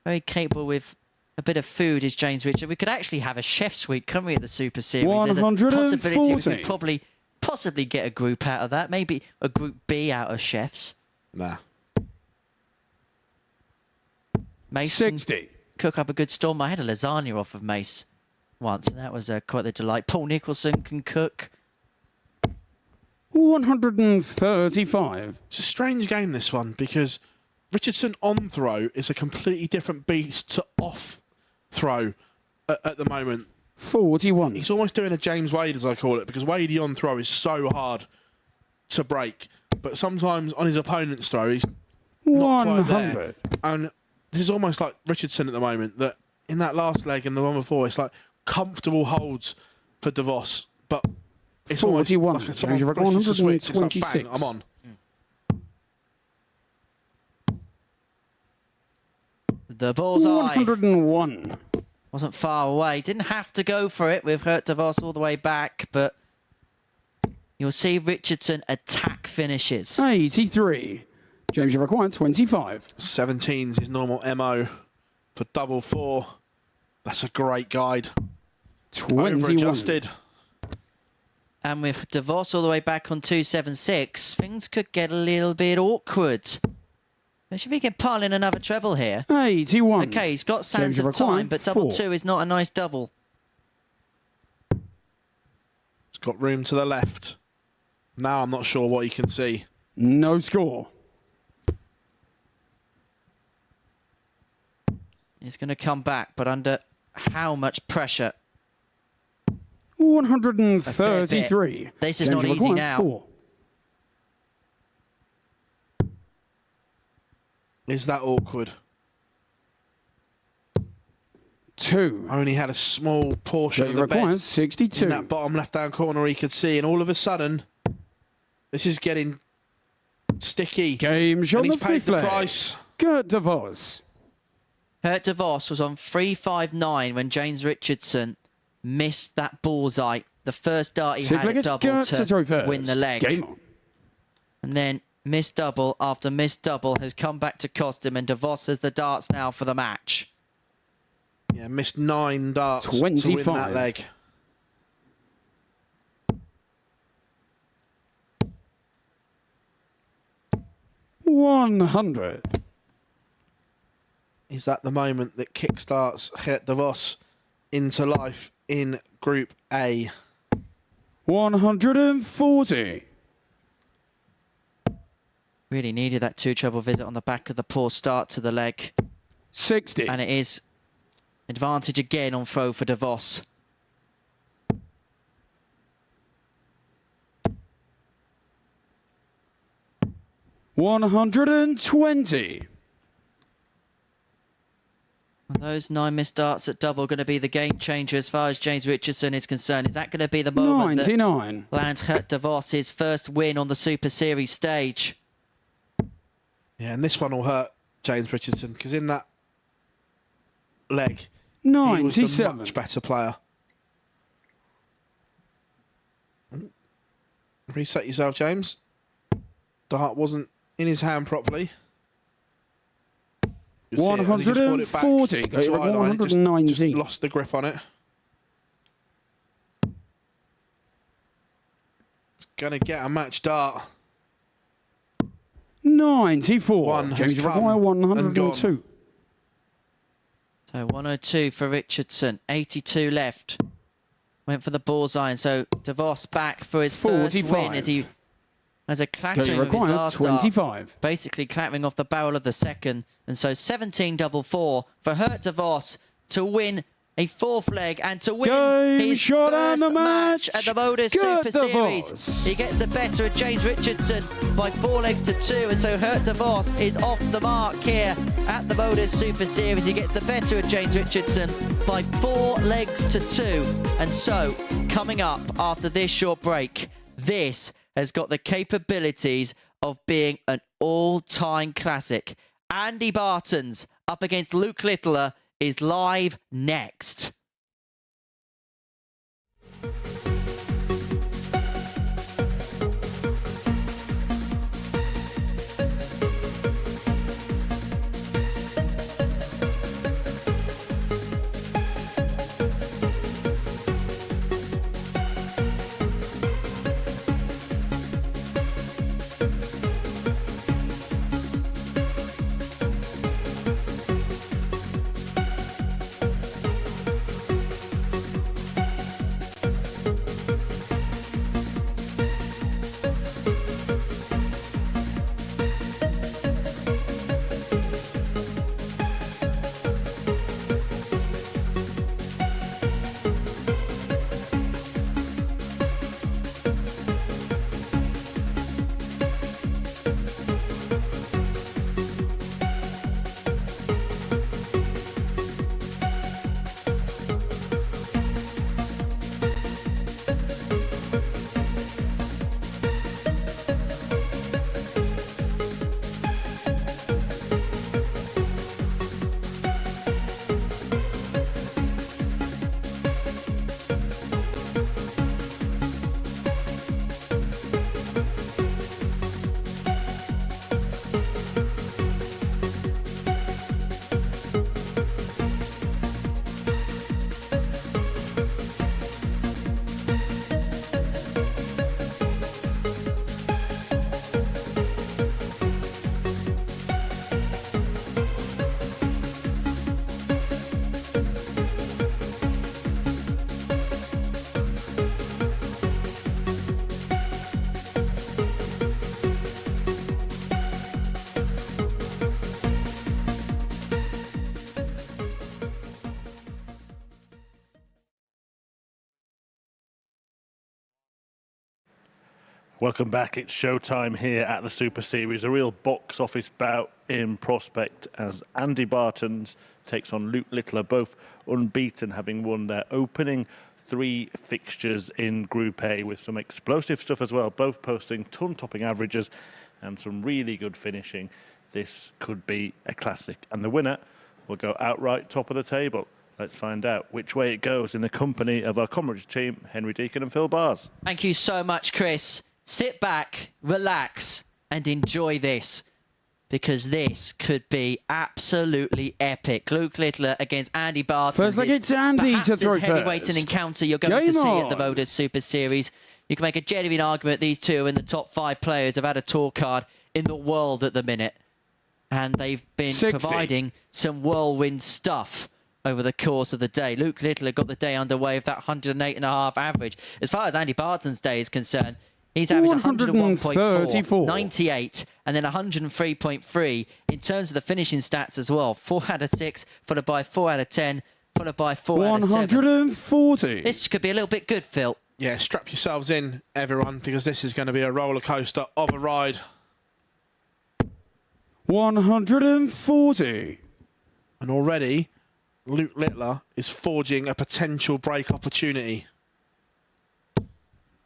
Very capable with a bit of food is James Richardson. We could actually have a chef suite, couldn't we, at the Super Series? There's a 140. possibility we could possibly get a group out of that. Maybe a group B out of chefs. Nah. Mace 60. cook up a good storm. I had a lasagna off of Mace once, and that was quite the delight. Paul Nicholson can cook. 135. It's a strange game, this one, because Richardson on throw is a completely different beast to off throw at the moment. 41. He's almost doing a James Wade, as I call it, because Wadey on throw is so hard to break. But sometimes on his opponent's throw, he's not quite 100. there. And this is almost like Richardson at the moment, that in that last leg and the one before, it's like comfortable holds for DeVos. But it's 41. almost like someone flicks the switch. It's like, bang, I'm on. The bullseye 101. wasn't far away. Didn't have to go for it with Hurt DeVos all the way back, but you'll see Richardson attack finishes. 83. James, you require 25. 17's his normal MO for double 4. That's a great guide. 21. Over-adjusted. And with DeVos all the way back on 276, things could get a little bit awkward. Should we get piling another treble here? 81. Okay, he's got sands James, of time, required but double 4. 2 is not a nice double. It's got room to the left. Now I'm not sure what he can see. No score. He's going to come back, but under how much pressure? 133. This is James, not you easy require now. 4. Is that awkward? 2. Only had a small portion James of the requires bed 62. in that bottom left-hand corner he could see, and all of a sudden, this is getting sticky. Game's on and the he's paid 5th the leg. price. Good DeVos. Hurt DeVos was on 359 when James Richardson missed that bullseye. The first dart he Six had leg, at it's double Gert to throw to win the first. leg. Game on. And then missed double after missed double has come back to cost him, and DeVos has the darts now for the match. Yeah, missed 9 darts to 25. win that leg. $100. Is that the moment that kickstarts Gert DeVos into life in Group A? 140. Really needed that 2 treble visit on the back of the poor start to the leg. 60. And it is advantage again on throw for DeVos. $120. And those 9 missed darts at double going to be the game changer as far as James Richardson is concerned. Is that going to be the moment 99. that lands Hurt DeVos his first win on the Super Series stage? Yeah, and this one will hurt James Richardson, because in that leg, he 97. was the much better player. Reset yourself, James. Dart wasn't in his hand properly. You'll see it as he just brought it back 140. to Got it at eye line, it just 119. lost the grip on it. It's going to get a match dart. 94. One has James, you come require and 102. So 102 for Richardson, 82 left. Went for the bullseye, and so DeVos back for his first 45. win as he has a Got clattering you of his require last 25. dart, basically clattering off the barrel of the second. And so 17 double 4 for Hurt DeVos to win a fourth leg, and to win Game his shot first and the match match. at the MODUS Good Super Series. DeVos. He gets the better of James Richardson by 4 legs to 2, and so DeVos is off the mark here at the MODUS Super Series. He gets the better of James Richardson by 4 legs to 2, and so coming up after this short break, this has got the capabilities of being an all-time classic. Andy Bartons up against Luke Littler is live next. Welcome back. It's showtime here at the Super Series. A real box office bout in prospect as Andy Bartons takes on Luke Littler, both unbeaten, having won their opening 3 fixtures in Group A with some explosive stuff as well, both posting ton-topping averages and some really good finishing. This could be a classic, and the winner will go outright top of the table. Let's find out which way it goes in the company of our comrades team, Henry Deacon and Phil Bars. Thank you so much, Chris. Sit back, relax, and enjoy this, because this could be absolutely epic. Luke Littler against Andy Bartons. First leg, it's Andy perhaps to as throw heavyweight an first. encounter you're going to Game see at the on. MODUS Super Series. You can make a genuine argument these two are in the top 5 players have had a tour card in the world at the minute. And they've been 60. providing some whirlwind stuff over the course of the day. Luke Littler got the day underway with that 108.5 average. As far as Andy Bartons' day is concerned, he's averaged 101.4, 98, and then 103.3 in terms of the finishing stats as well. 4 out of 6, followed by 4 out of 10, followed by 4 out of 7. 140. This could be a little bit good, Phil. Yeah, strap yourselves in, everyone, because this is going to be a roller coaster of a ride. 140. And already, Luke Littler is forging a potential break opportunity.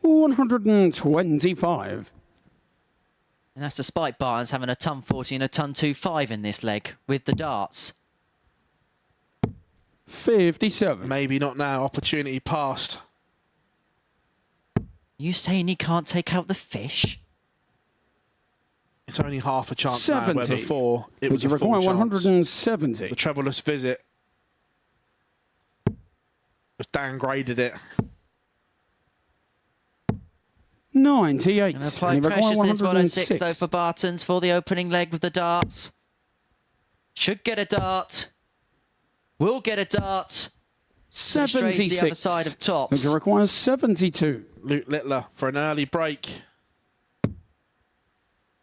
125. And that's despite Bartons having a ton 40 and a ton 25 in this leg with the darts. 57. Maybe not now. Opportunity passed. You saying he can't take out the fish? It's only half a chance 70. now, where before it was a full require chance. 170. The trebleless visit just downgraded it. 98. And apply And he pressure require to this 106 though 106. for Bartons for the opening leg with the darts. Should get a dart. Will get a dart. Straight to 76. the other side of tops. It requires 72. Luke Littler for an early break.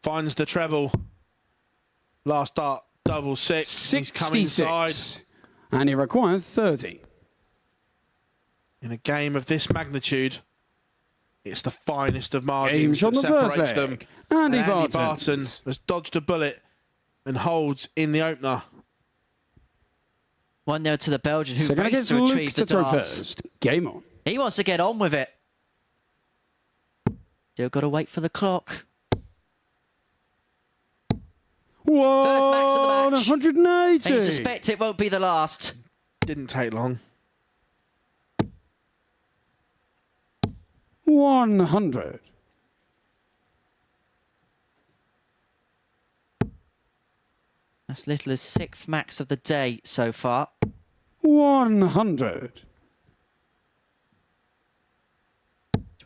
Finds the treble. Last dart, double six. He's coming inside. 66. And he requires 30. In a game of this magnitude, it's the finest of margins Games on that the first separates them. leg. Andy Andy Bartons. Barton has dodged a bullet and holds in the opener. 1-0 to the Belgian, who Second raced against to Luke retrieve to the throw darts. first. Game on. He wants to get on with it. Still got to wait for the clock. First max of the match. 180. And you suspect it won't be the last. Didn't take long. 100. That's little as 6th max of the day so far. 100.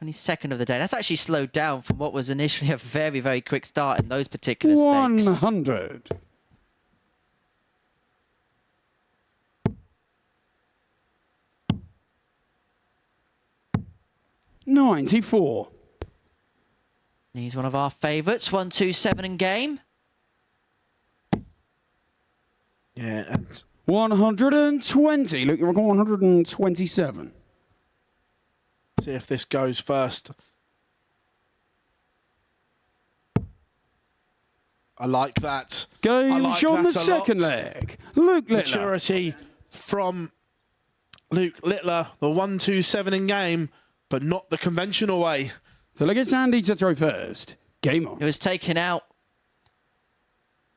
22nd of the day. That's actually slowed down from what was initially a very, very quick start in those particular stakes. 100. 94. He's one of our favourites. 1-2-7 in game. Yeah, and 120. Look, you're on 127. see if this goes first. I like that. Games on the second leg. Luke Littler. Maturity from Luke Littler. The 1-2-7 in game, but not the conventional way. So look, it's Andy to throw first. Game on. It was taken out,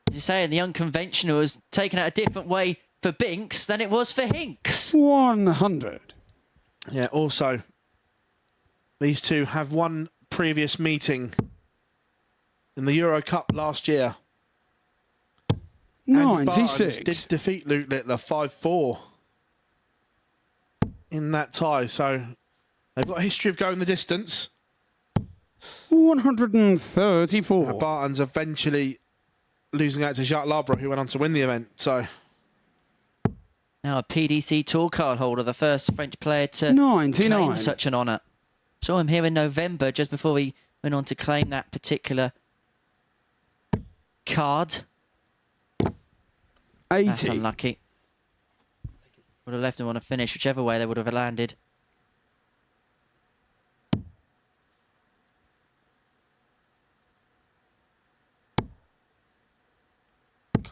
as you say, the unconventional was taken out a different way for Binks than it was for Hinks. 100. Yeah, also, these two have one previous meeting in the Euro Cup last year. Andy Bartons 96. did defeat Luke Littler 5-4 in that tie, so they've got a history of going the distance. 134. Bartons eventually losing out to Jacques Labre, who went on to win the event. So Now a PDC tour card holder, the first French player to 99. claim such an honour. Saw him here in November, just before we went on to claim that particular card. 80. That's unlucky. Would have left him on a finish, whichever way they would have landed.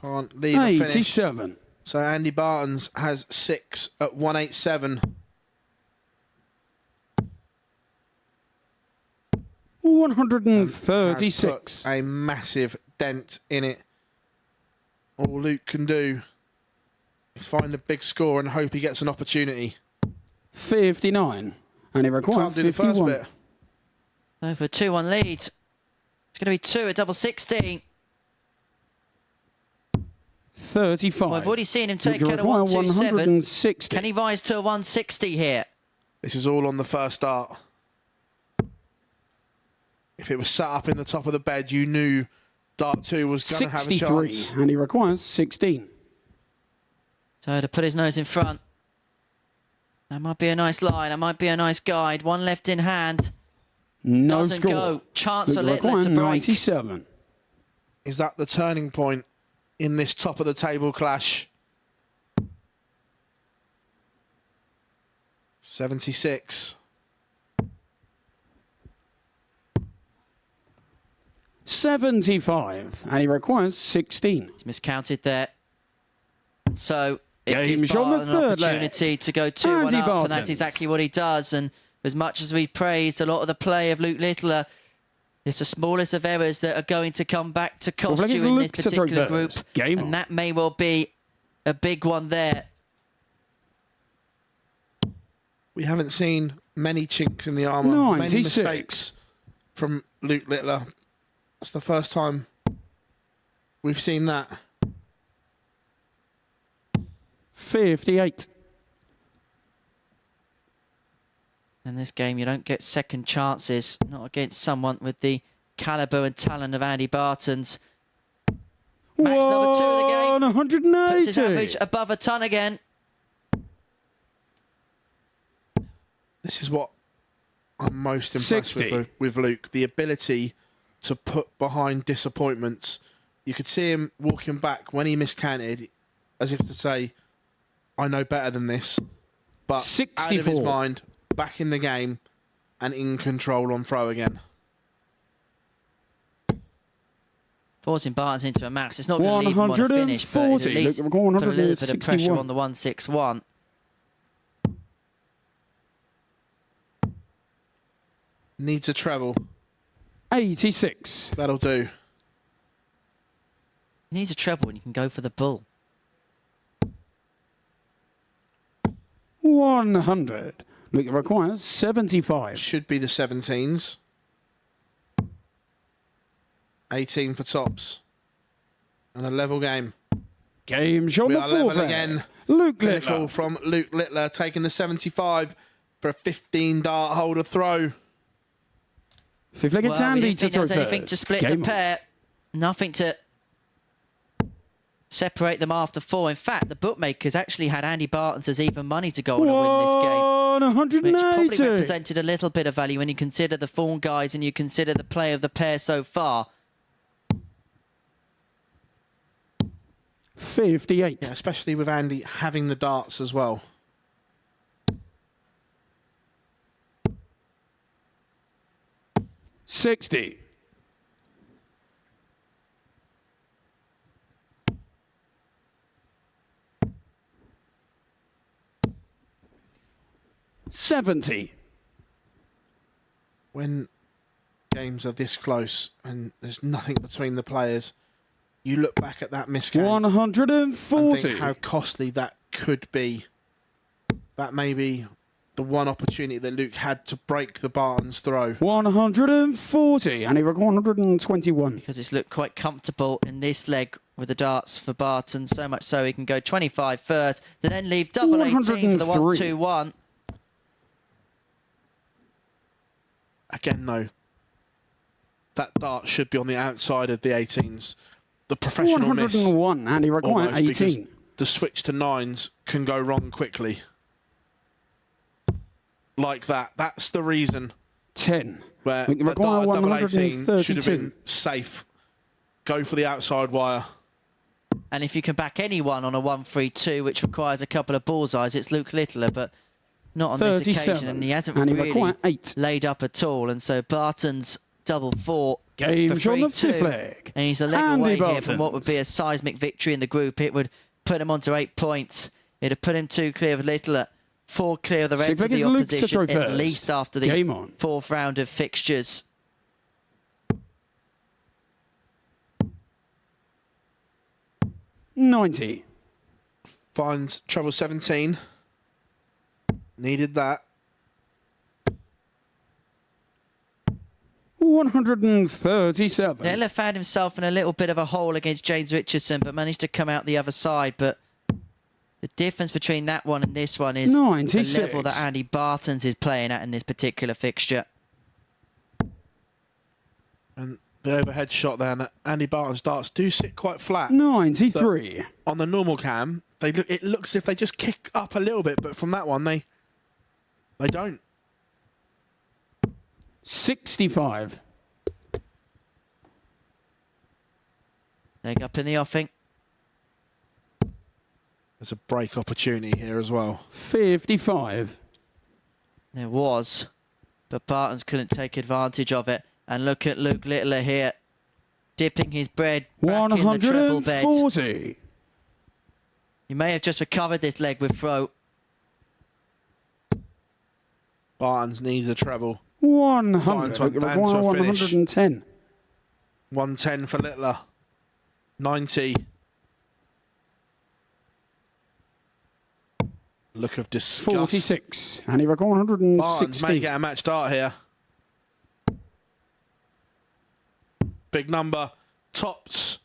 can't leave a finish. 87. So Andy Bartons has 6 at 187. 136. Put a massive dent in it. All Luke can do is find a big score and hope he gets an opportunity. 59. And it requires Can't do the 51. first bit. So for a 2-1 lead, it's going to be 2 at double 16. 35. Well, I've already seen him take Would out a require 1-2-7. 160. Can he rise to a 160 here? This is all on the first start. If it was sat up in the top of the bed, you knew Dart 2 was going to have a 63. chance. And he requires 16. So to put his nose in front. That might be a nice line. That might be a nice guide. One left in hand. No Doesn't score. go. Chance Would for Littler require to break. 97. Is that the turning point in this top of the table clash? 76. 75. And he requires 16. He's miscounted there. And so it Game's gives on the Barton an third leg. opportunity to go 2-1 Andy up, and Bartons. that's exactly what he does. And as much as we praised a lot of the play of Luke Littler, it's the smallest of errors that are going to come back to cost Well, you it's in Luke this to throw particular group. first. Game on. And that may well be a big one there. We haven't seen many chinks in the armour, many 96. mistakes from Luke Littler. It's the first time we've seen that. 58. In this game, you don't get second chances, not against someone with the calibre and talent of Andy Bartons. Max number 2 of the game. 180. Puts his average above a ton again. This is what I'm most impressed 60. with Luke. The ability to put behind disappointments. You could see him walking back when he miscounted, as if to say, I know better than this. But out of his 64. mind, back in the game and in control on throw again. Forcing Bartons into a max. It's not going to leave him on a finish, but at least put a little bit of pressure on the 161. Needs a treble. 86. That'll do. He needs a treble and you can go for the bull. 100. Look, it requires 75. Should be the 17s. 18 for tops. And a level game. Game shot We the are level fourth again. Luke Clinical Littler. from Luke Littler, taking the 75 for a 15 dart holder throw. Fifth leg, it's Well, we Andy didn't to think there throw was anything first. to split Game the on. pair. Nothing to separate them after 4. In fact, the bookmakers actually had Andy Bartons as even money to go on and win this game. 180. Which probably represented a little bit of value when you consider the form guys and you consider the play of the pair so far. 58. Yeah, especially with Andy having the darts as well. $60. $70. When games are this close and there's nothing between the players, you look back at that miscount 140. and think how costly that could be. That may be the one opportunity that Luke had to break the Bartons throw. 140. And he record 121. Because it's looked quite comfortable in this leg with the darts for Barton. So much so he can go 25 first, then leave double 18 for the 121. Again, though, that dart should be on the outside of the 18s. The professional miss. 101. And he require Almost, because 18. the switch to 9s can go wrong quickly. Like that. That's the reason 10. where We the require dart double 18 should have 132. been safe. Go for the outside wire. And if you can back anyone on a 1-3-2, which requires a couple of bullseyes, it's Luke Littler, but not on this 37. occasion. And he hasn't And he really require 8. laid up at all. And so Barton's double 4 Game for shot on the 3-2. fifth leg. And he's a leg Andy away here from what would Bartons. be a seismic victory in the group. It would put him onto 8 points. It'd have put him 2 clear of Littler, 4 clear of the rest Sixth of leg the is Luke to opposition, throw at first. least after the Game on. 4th round of fixtures. $90. Finds treble 17. Needed that. 137. Littler found himself in a little bit of a hole against James Richardson, but managed to come out the other side. But the difference between that one and this one is 96. the level that Andy Bartons is playing at in this particular fixture. And the overhead shot there, and that Andy Barton's darts do sit quite flat. 93. But on the normal cam, it looks as if they just kick up a little bit, but from that one, they don't. 65. Leg up in the offing. There's a break opportunity here as well. 55. There was, but Bartons couldn't take advantage of it. And look at Luke Littler here, dipping his bread back in the treble bed. 140. He may have just recovered this leg with throw. Bartons needs a treble. 100. Finds one It down require to a finish. 110. 110 for Littler. 90. Look of disgust. 46. And he record Bartons may 160. get a match start here. Big number. Tops.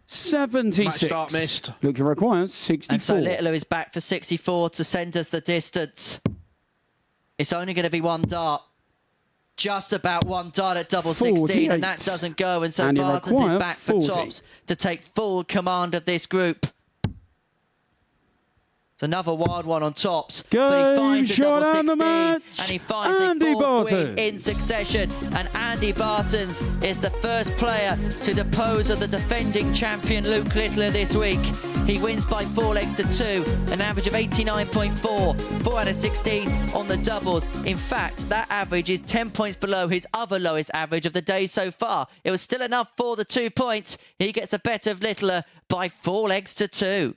76. Match start missed. Look, it requires 64. And so Littler is back for 64 to send us the distance. It's only going to be one dart. Just about one dart at double 16, and that 48. doesn't go. And so And he Bartons is require back for 40. tops to take full command of this group. It's another wild one on tops, but he Game finds a shot double on the 16, match. and he finds Andy a fourth win Bartons. in succession. And Andy Bartons is the first player to depose of the defending champion Luke Littler this week. He wins by 4 legs to 2, an average of 89.4, 4 out of 16 on the doubles. In fact, that average is 10 points below his other lowest average of the day so far. It was still enough for the 2 points. He gets the better of Littler by 4 legs to 2.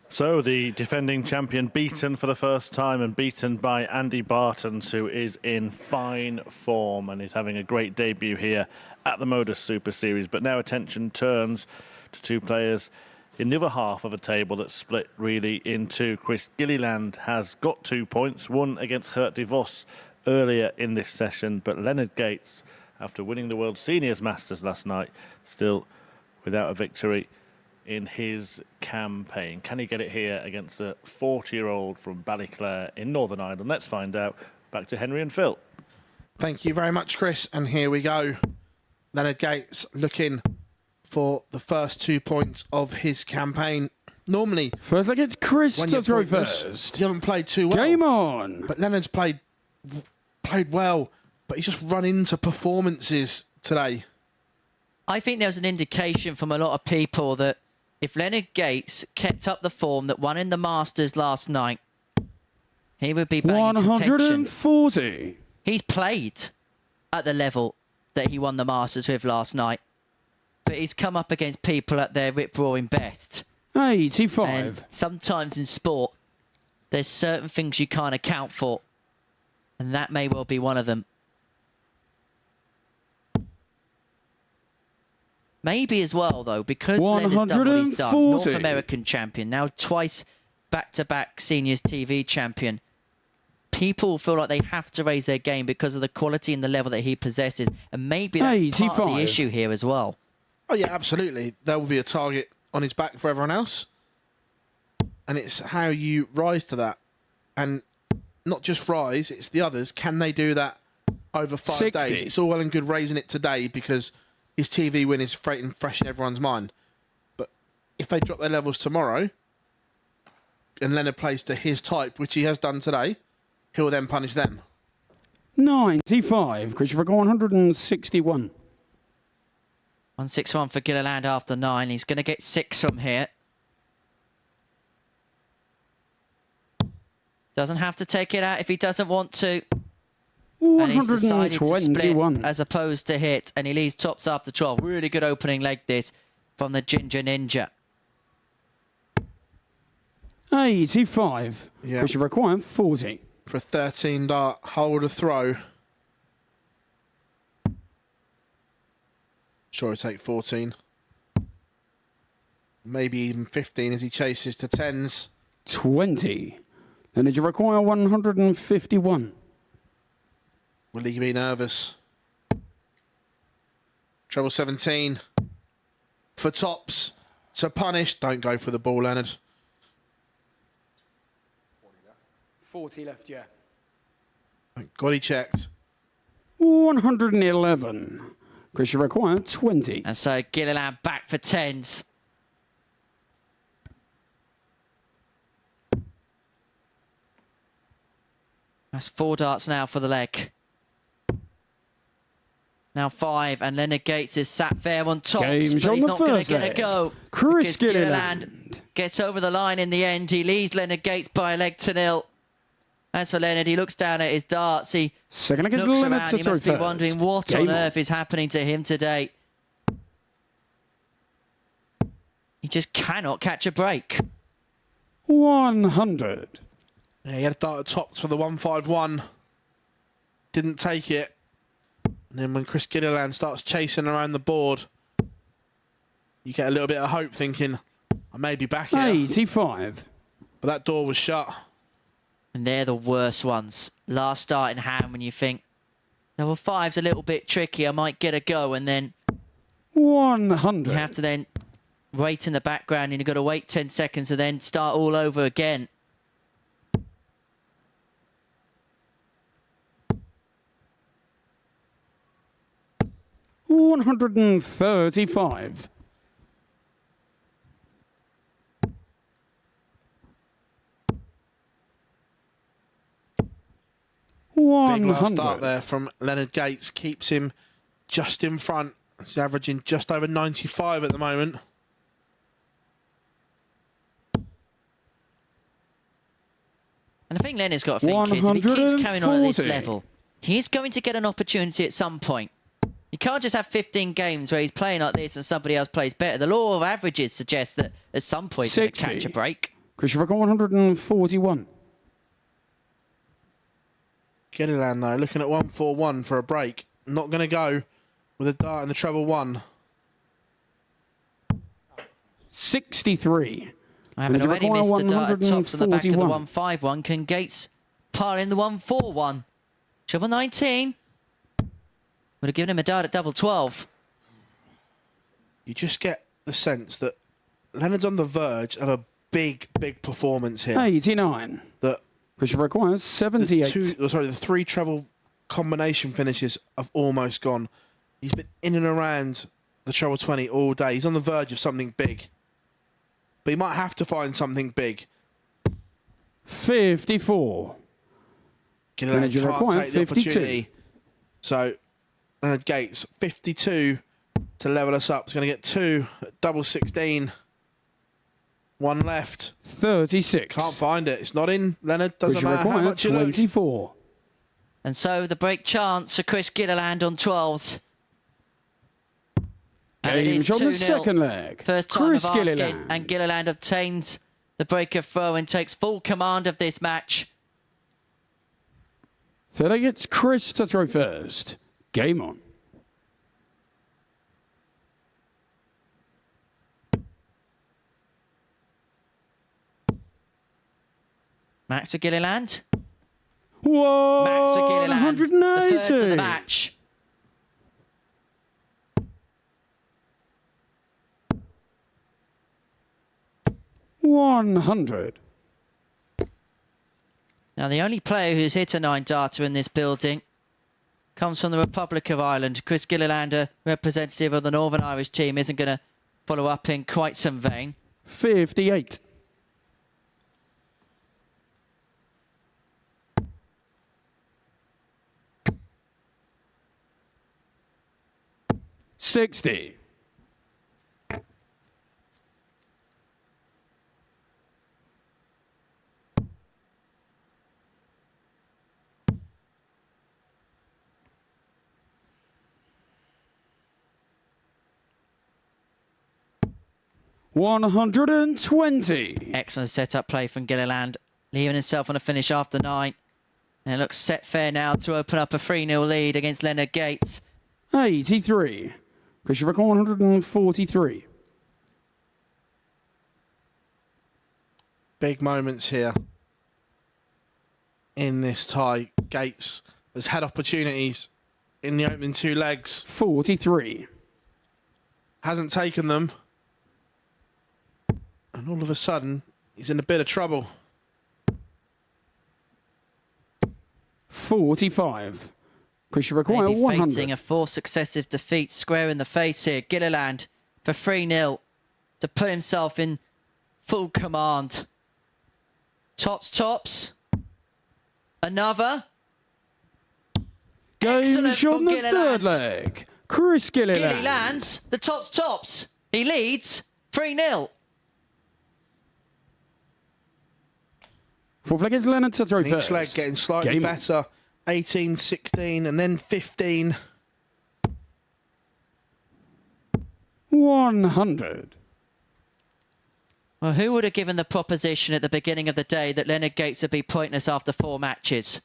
So the defending champion beaten for the first time and beaten by Andy Bartons, who is in fine form and is having a great debut here at the MODUS Super Series. But now attention turns to 2 players in the other half of a table that's split really in 2. Chris Gilliland has got 2 points, one against DeVos earlier in this session, but Leonard Gates, after winning the World Seniors Masters last night, still without a victory in his campaign. Can he get it here against a 40-year-old from Ballyclare in Northern Ireland? Let's find out. Back to Henry and Phil. Thank you very much, Chris. And here we go. Leonard Gates looking for the first 2 points of his campaign. Normally, first leg, it's Chris to throw first. You haven't played too well. Game on. But Leonard's played well, but he's just run into performances today. I think there was an indication from a lot of people that if Leonard Gates kept up the form that won in the Masters last night, he would be back in contention. 140. He's played at the level that he won the Masters with last night, but he's come up against people at their rip-roaring best. 85. And sometimes in sport, there's certain things you can't account for, and that may well be one of them. Maybe as well, though, because Leonard's done what he's done, North American champion, now twice back-to-back seniors TV champion, people feel like they have to raise their game because of the quality and the level that he possesses, and maybe that's part of the issue here as well. Oh, yeah, absolutely. There will be a target on his back for everyone else, and it's how you rise to that. And not just rise, it's the others. Can they do that over 5 days? It's all well and good raising it today because his TV win is fresh in everyone's mind. But if they drop their levels tomorrow and Leonard plays to his type, which he has done today, he'll then punish them. 95. Christopher, go 161. 161 for Gilliland after 9. He's going to get 6 from here. Doesn't have to take it out if he doesn't want to. And he's decided to split as opposed to hit, and he leaves tops after 12. Really good opening leg this from the Ginger Ninja. 85. Yeah. Which require 40. For a 13 dart hole to throw. Sure, he'll take 14. Maybe even 15 as he chases to 10s. 20. Leonard, you require 151. Will he be nervous? Treble 17. For tops. To punish. Don't go for the ball, Leonard. 40 left, yeah. Thank God he checked. 111. Chris, you require 20. And so Gilliland back for 10s. That's 4 darts now for the leg. Now 5, and Leonard Gates is sat fair on top, but he's not going to get a go. Chris Gilliland gets over the line in the end. He leads Leonard Gates by a leg to 0. As for Leonard, he looks down at his darts. He Second against looks Leonard around. to He throw must be first. wondering what Game on on. earth is happening to him today. He just cannot catch a break. 100. Yeah, he had a dart at tops for the 151. Didn't take it. And then when Chris Gilliland starts chasing around the board, you get a little bit of hope thinking, I may be back here. 85. But that door was shut. And they're the worst ones. Last start in hand when you think, level 5's a little bit tricky, I might get a go, and then 100. you have to then wait in the background, and you've got to wait 10 seconds and then start all over again. $135. Big last 100. dart there from Leonard Gates. Keeps him just in front. He's averaging just over 95 at the moment. And I think Leonard's got to think is if he keeps carrying on at this 140. level, he's going to get an opportunity at some point. You can't just have 15 games where he's playing like this and somebody else plays better. The law of averages suggests that at some point he's going to 60. catch a break. Chris, you've got 141. Gilliland, though, looking at 141 for a break. Not going to go with a dart in the treble 1. 63. I haven't Leonard, you already require missed the dart at tops on the back of the 141. 151. Can Gates pile in the 141? Treble 19. Would have given him a dart at double 12. You just get the sense that Leonard's on the verge of a big, big performance here. 89. That Chris requires 78. the 3 treble combination finishes have almost gone. He's been in and around the treble 20 all day. He's on the verge of something big. But he might have to find something big. 54. Gilliland Leonard, you can't require take the 52. opportunity. So Leonard Gates, 52 to level us up. He's going to get 2 at double 16. 1 left. 36. Can't find it. It's not in. Leonard doesn't Chris, you matter how require much you look. 24. And so the break chance for Chris Gilliland on 12s. And it is Games on the 2-0. second leg. First time Chris of asking, Gilliland. and Gilliland obtains the break of throw and takes full command of this match. So that gets Chris to throw first. Game on. Max for Gilliland. Whoa! Max for Gilliland. The 180. first of the match. $100. Now, the only player who's hit a 9 darter in this building comes from the Republic of Ireland. Chris Gilliland, a representative of the Northern Irish team, isn't going to follow up in quite some vein. 58. $60. $120. Excellent setup play from Gilliland, leaving himself on a finish after 9. And it looks set fair now to open up a 3-0 lead against Leonard Gates. 83. Chris, you reckon 143. Big moments here in this tie. Gates has had opportunities in the opening 2 legs. 43. Hasn't taken them. And all of a sudden, he's in a bit of trouble. 45. Chris, you require Maybe 100. facing a 4 successive defeats square in the face here. Gilliland for 3-0 to put himself in full command. Tops. Another. Game Excellent shot from on the third leg. Chris Gilliland. Gilliland's the tops. He leads 3-0. Fourth leg is Leonard to throw Each first. leg getting slightly better. 18, 16, and then 15. 100. Well, who would have given the proposition at the beginning of the day that Leonard Gates would be pointless after 4 matches?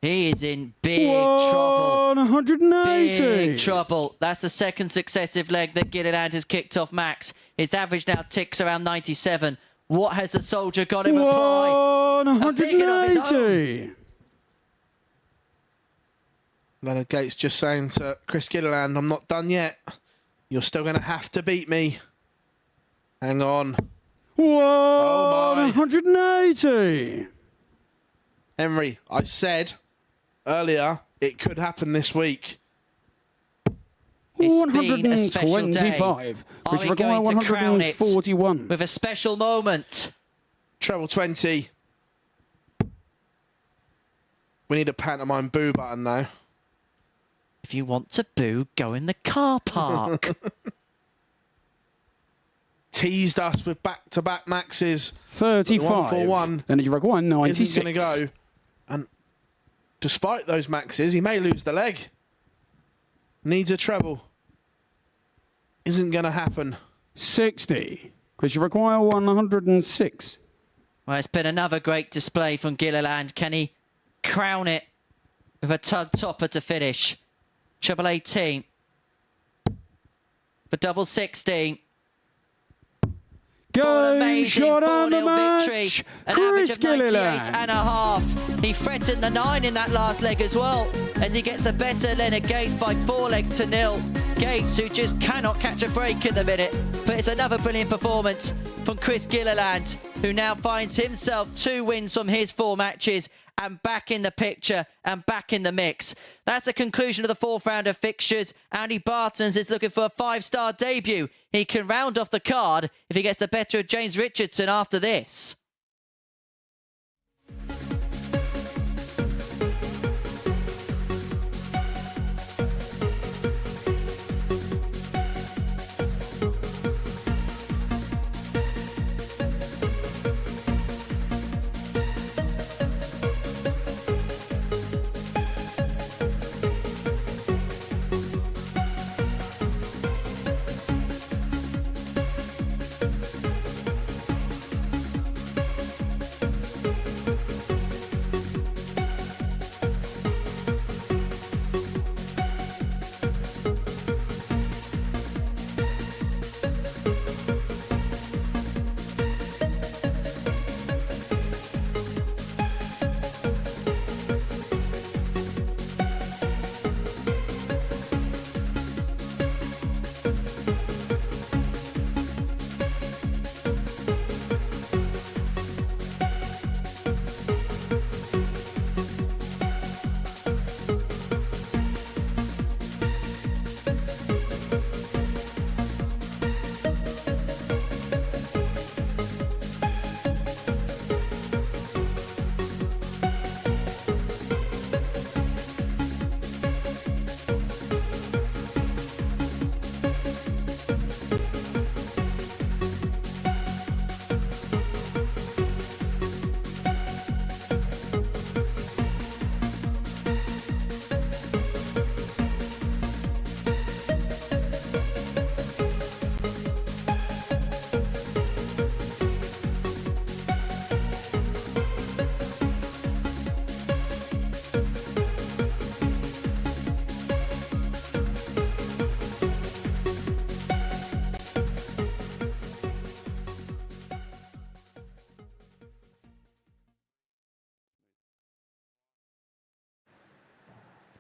He is in big trouble. 180. Big trouble. That's the second successive leg that Gilliland has kicked off Max. His average now ticks around 97. What has the soldier got in reply? 180. Leonard Gates just saying to Chris Gilliland, I'm not done yet. You're still going to have to beat me. Hang on. 180. Emery, I said earlier it could happen this week. It's been a special day. 125. Are we going to crown it 141. with a special moment? Treble 20. We need a pantomime boo button now. If you want to boo, go in the car park. Teased us with back-to-back maxes. 35. 141. And you require 96. Isn't going to go. And despite those maxes, he may lose the leg. Needs a treble. Isn't going to happen. 60. Because you require 106. Well, it's been another great display from Gilliland. Can he crown it with a topper to finish? Treble 18. For double 16. Game shot on the victory. match. An Chris average of Gilliland. 98.5. He threatened the 9 in that last leg as well, as he gets the better Leonard Gates by 4 legs to 0. Gates, who just cannot catch a break at the minute. But it's another brilliant performance from Chris Gilliland, who now finds himself 2 wins from his 4 matches and back in the picture and back in the mix. That's the conclusion of the 4th round of fixtures. Andy Bartons is looking for a 5-star debut. He can round off the card if he gets the better of James Richardson after this.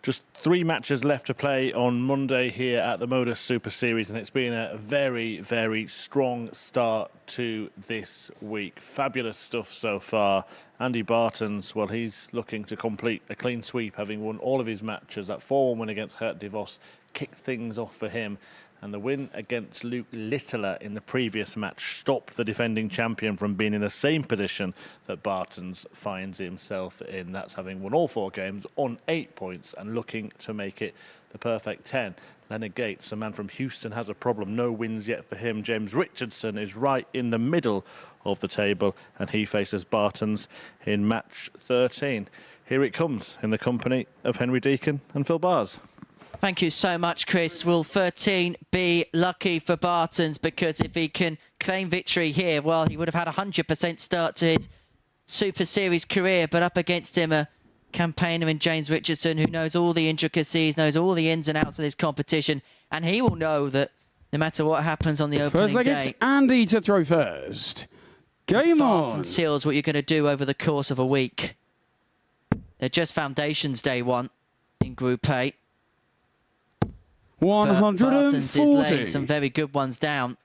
Just 3 matches left to play on Monday here at the MODUS Super Series, and it's been a very, very strong start to this week. Fabulous stuff so far. Andy Bartons, well, he's looking to complete a clean sweep, having won all of his matches. That 4-1 win against DeVos kicked things off for him. And the win against Luke Littler in the previous match stopped the defending champion from being in the same position that Bartons finds himself in. That's having won all 4 games on 8 points and looking to make it the perfect 10. Leonard Gates, a man from Houston, has a problem. No wins yet for him. James Richardson is right in the middle of the table, and he faces Bartons in match 13. Here it comes in the company of Henry Deacon and Phil Bars. Thank you so much, Chris. Will 13 be lucky for Bartons? Because if he can claim victory here, well, he would have had a 100% start to his Super Series career, but up against him a campaigner in James Richardson who knows all the intricacies, knows all the ins and outs of this competition, and he will know that no matter what happens on the opening first leg, day, it's Andy to throw first. Game far on. from seals what you're going to do over the course of a week. They're just Foundations Day 1 in Group A. 140. Bartons is laying some very good ones down.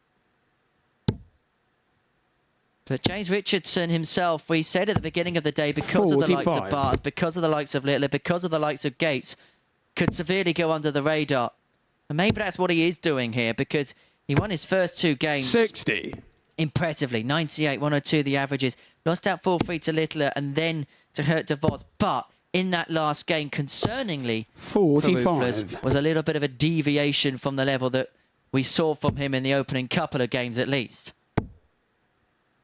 But James Richardson himself, we said at the beginning of the day, because 45. of the likes of Bartons, because of the likes of Littler, because of the likes of Gates, could severely go under the radar. And maybe that's what he is doing here, because he won his first 2 games 60. impressively. 98, 102 the averages. Lost out 4-3 to Littler and then to hurt DeVos. But in that last game, concerningly, 45 was a little bit of a deviation from the level that we saw from him in the opening couple of games at least.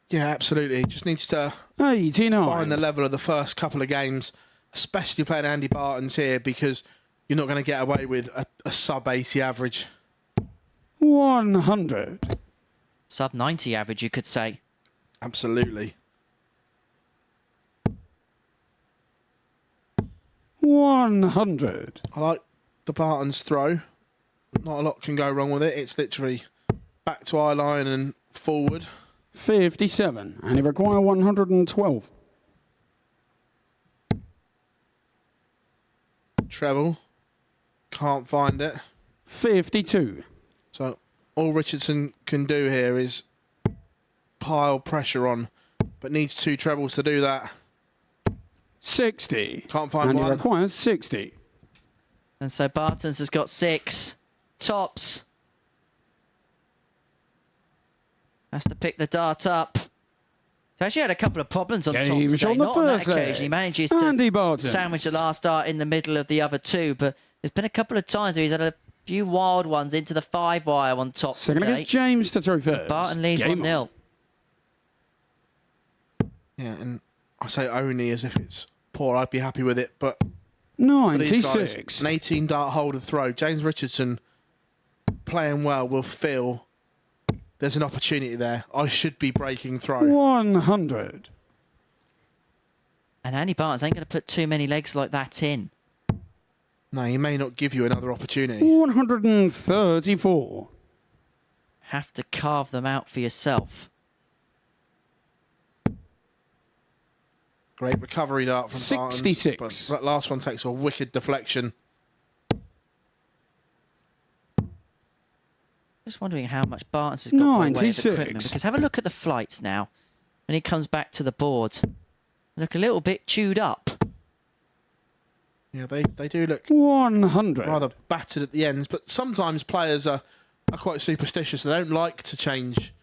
Yeah, absolutely. He just needs to 89. find the level of the first couple of games, especially playing Andy Bartons here, because you're not going to get away with a sub-80 average. 100. Sub-90 average, you could say. Absolutely. 100. I like the Bartons throw. Not a lot can go wrong with it. It's literally back to eye line and forward. 57. And he requires 112. Treble. Can't find it. 52. So all Richardson can do here is pile pressure on, but needs 2 trebles to do that. 60. Can't find and one. he requires 60. And so Bartons has got 6 tops. Has to pick the dart up. So actually had a couple of problems on tops today. On the Not on that first leg. occasion. He manages Andy to Bartons. sandwich the last dart in the middle of the other 2, but there's been a couple of times where he's had a few wild ones into the 5-wire on tops Second today. against James to throw first. Barton leads Game 1-0. Yeah, and I say only as if it's poor. I'd be happy with it, but for these guys, 96. an 18 dart holder throw. James Richardson playing well will feel there's an opportunity there. I should be breaking throw. 100. And Andy Bartons ain't going to put too many legs like that in. No, he may not give you another opportunity. 134. Have to carve them out for yourself. Great recovery dart from 66. Bartons, but that last one takes a wicked deflection. Just wondering how much Bartons has got by way of 96. equipment. Because have a look at the flights now. When he comes back to the board. They look a little bit chewed up. Yeah, they do look 100. rather battered at the ends, but sometimes players are quite superstitious. They don't like to change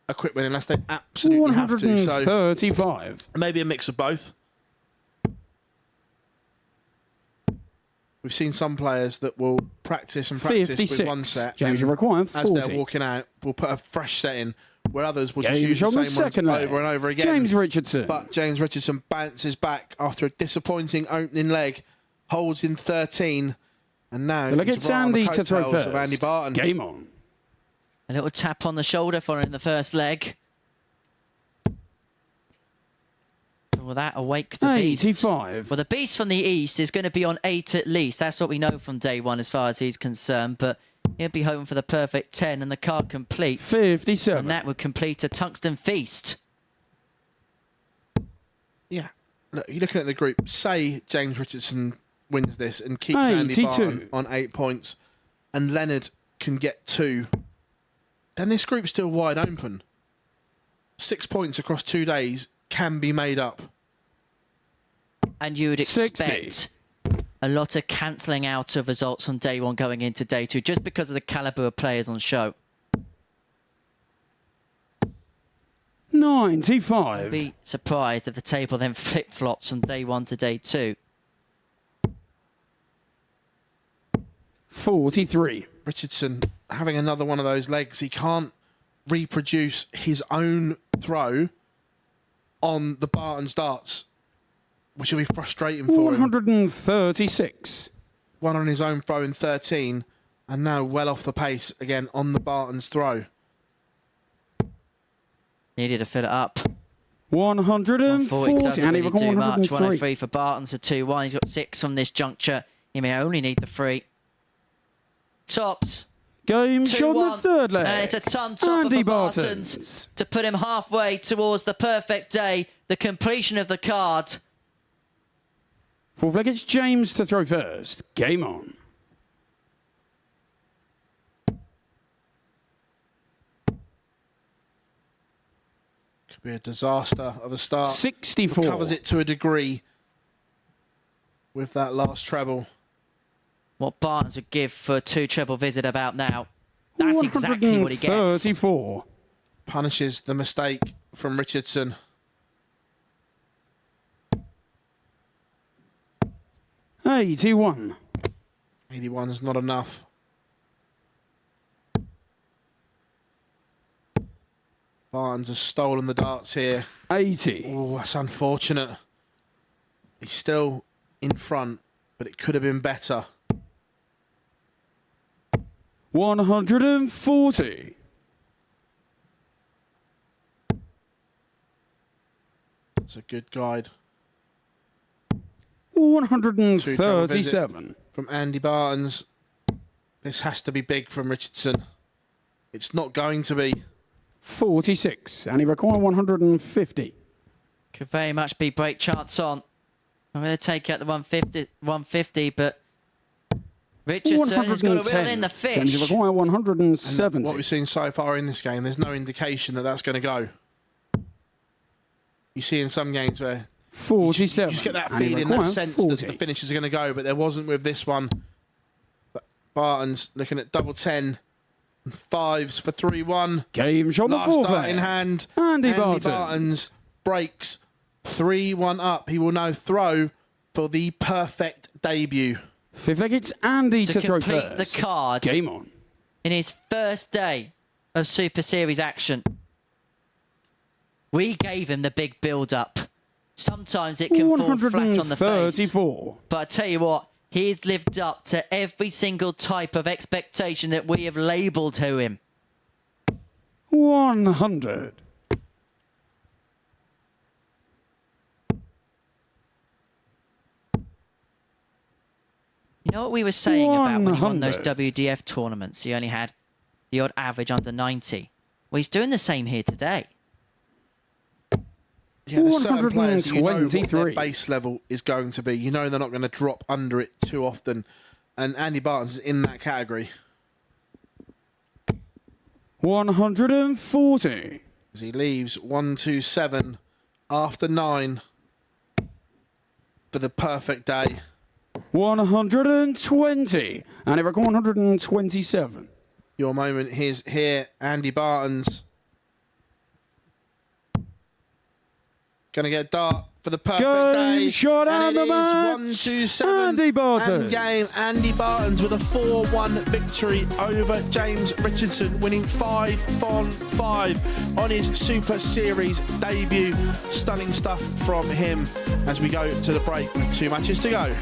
equipment unless they absolutely have to. So 135. maybe a mix of both. We've seen some players that will practice and practice 56. with one set. James, and you require 40. as they're walking out, will put a fresh set in, where others will just James use the on the same ones second leg. over and over again. James Richardson. But James Richardson bounces back after a disappointing opening leg, holds in 13, and now So look, it's it's right on the Andy to throw coattails first. of Andy Barton. Game on. A little tap on the shoulder for him in the first leg. Will that awake the beast? 85. Well, the beast from the east is going to be on 8 at least. That's what we know from day 1 as far as he's concerned. But he'll be hoping for the perfect 10 and the card complete. 57. And that would complete a tungsten feast. Yeah. Look, you're looking at the group. Say James Richardson wins this and keeps Andy 82. Barton on 8 points, and Leonard can get 2, then this group's still wide open. 6 points across 2 days can be made up. And you would expect 60. a lot of cancelling out of results from day 1 going into day 2, just because of the calibre of players on show. 95. I'd be surprised if the table then flip-flops from day 1 to day 2. 43. Richardson having another one of those legs. He can't reproduce his own throw on the Bartons darts, which will be frustrating for him. 136. One on his own throw in 13, and now well off the pace again on the Bartons throw. Needed to fill it up. 140. Doesn't And he really recorded do much. 103. 103 for Bartons to 2-1. He's got 6 from this juncture. He may only need the 3. Tops. Game shot in the 2-1. third leg. And it's a ton topper Andy for Bartons. Bartons to put him halfway towards the perfect day, the completion of the card. Fourth leg, it's James to throw first. Game on. Could be a disaster of a start. 64. Covers it to a degree with that last treble. What Bartons would give for a 2 treble visit about now. That's exactly what he gets. 34. Punishes the mistake from Richardson. 81. 81 is not enough. Bartons has stolen the darts here. 80. Oh, that's unfortunate. He's still in front, but it could have been better. 140. It's a good guide. 137. From Andy Bartons. This has to be big from Richardson. It's not going to be. 46. And he recorded 150. Could very much be break chance on. I'm going to take out the 150, but Richardson has got to reel in the fish. James recorded 170. And what we've seen so far in this game, there's no indication that that's going to go. You see in some games where 47. you just get that And he feeling, that required sense 40. that the finishes are going to go, but there wasn't with this one. But Bartons looking at double 10 and 5s for 3-1. Game shot the Last fourth start leg. in hand. Andy Bartons Bartons. breaks 3-1 up. He will now throw for the perfect debut. Fifth leg, it's Andy to throw complete first. the card Game on. in his first day of Super Series action. We gave him the big build-up. Sometimes it can fall flat on the face. 134. But I tell you what, he's lived up to every single type of expectation that we have labelled to him. 100. You know what we were saying about when he won those 100. WDF tournaments? He only had the odd average under 90. Well, he's doing the same here today. Yeah, there's certain players you know what their 123. base level is going to be. You know they're not going to drop under it too often. And Andy Bartons is in that category. 140. As he leaves 127 after 9 for the perfect day. 120. And it recorded 127. Your moment is here, Andy Bartons. Going to get a dart for the perfect Game day. shot and and it the is match. 127. Andy Bartons. And game, Andy Bartons with a 4-1 victory over James Richardson, winning 5 on 5 on his Super Series debut. Stunning stuff from him as we go to the break with 2 matches to go.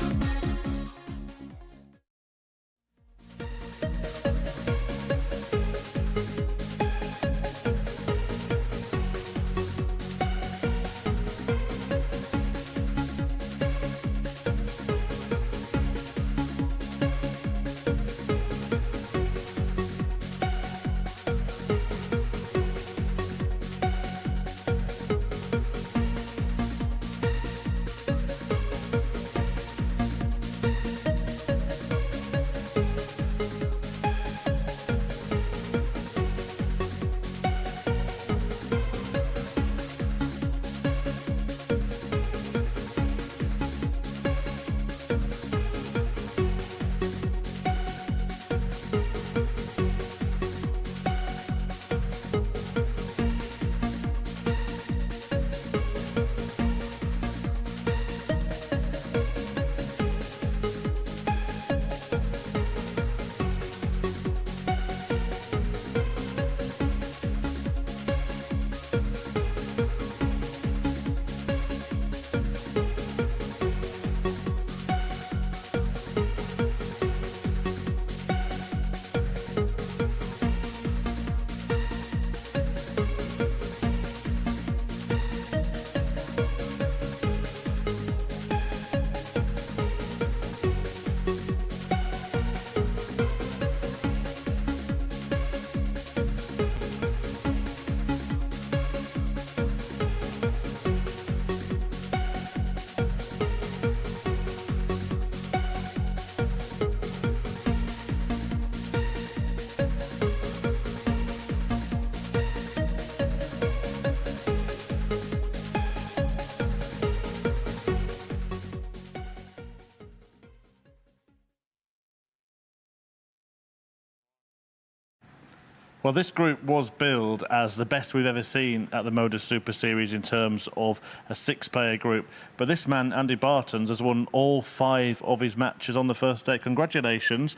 Well, this group was billed as the best we've ever seen at the MODUS Super Series in terms of a 6-player group. But this man, Andy Bartons, has won all 5 of his matches on the first day. Congratulations.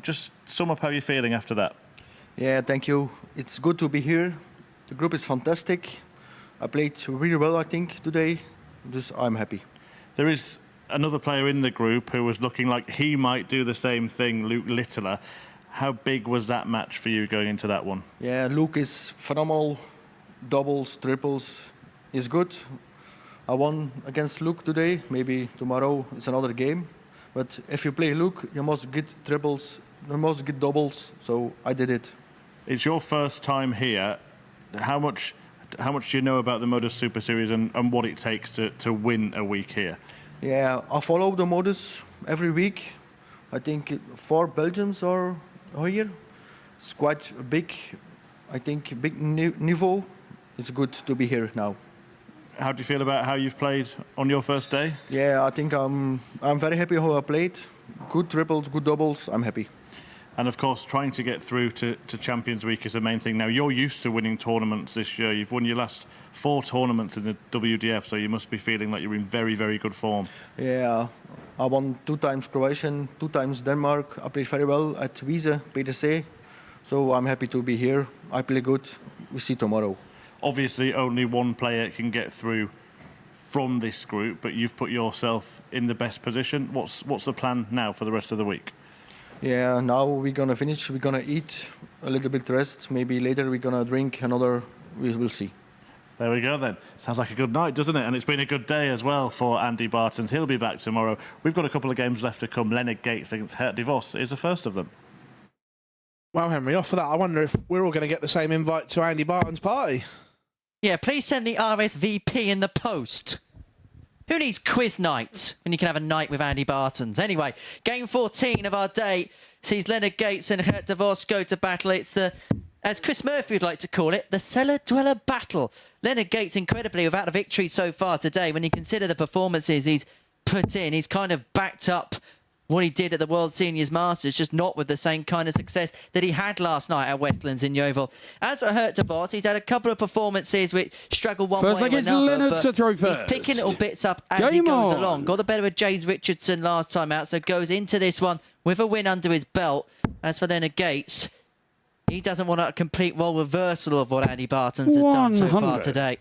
Just sum up how you're feeling after that. Yeah, thank you. It's good to be here. The group is fantastic. I played really well, I think, today. Just I'm happy. There is another player in the group who was looking like he might do the same thing, Luke Littler. How big was that match for you going into that one? Yeah, Luke is phenomenal. Doubles, triples, is good. I won against Luke today. Maybe tomorrow it's another game. But if you play Luke, you must get triples, you must get doubles. So I did it. It's your first time here. How much do you know about the MODUS Super Series and what it takes to win a week here? Yeah, I follow the MODUS every week. I think 4 Belgians are here. It's quite big, I think, big niveau. It's good to be here now. How do you feel about how you've played on your first day? Yeah, I think I'm very happy how I played. Good triples, good doubles, I'm happy. And of course, trying to get through to Champions Week is the main thing. Now, you're used to winning tournaments this year. You've won your last 4 tournaments in the WDF, so you must be feeling like you're in very, very good form. Yeah, I won 2 times Croatian, 2 times Denmark. I played very well at Wiese, PDC. So I'm happy to be here. I play good. We see tomorrow. Obviously, only one player can get through from this group, but you've put yourself in the best position. What's the plan now for the rest of the week? Yeah, now we're gonna finish. We're gonna eat a little bit rest. Maybe later we're gonna drink another. We'll see. There we go then. Sounds like a good night, doesn't it? And it's been a good day as well for Andy Bartons. He'll be back tomorrow. We've got a couple of games left to come. Leonard Gates against DeVos is the first of them. Well, Henry, off of that, I wonder if we're all going to get the same invite to Andy Barton's party. Yeah, please send the RSVP in the post. Who needs quiz night when you can have a night with Andy Bartons? Anyway, game 14 of our day sees Leonard Gates and Gert DeVos go to battle. It's the, as Chris Murphy would like to call it, the Cellar Dweller Battle. Leonard Gates, incredibly, without a victory so far today. When you consider the performances he's put in, he's kind of backed up what he did at the World Seniors Masters, just not with the same kind of success that he had last night at Westlands in Yeovil. As for Gert DeVos, he's had a couple of performances which struggle one way or another, but he's picking little bits up as he goes along. Got the better of James Richardson last time out, so goes into this one with a win under his belt. As for Leonard Gates, he doesn't want a complete role reversal of what Andy Bartons has done so far today.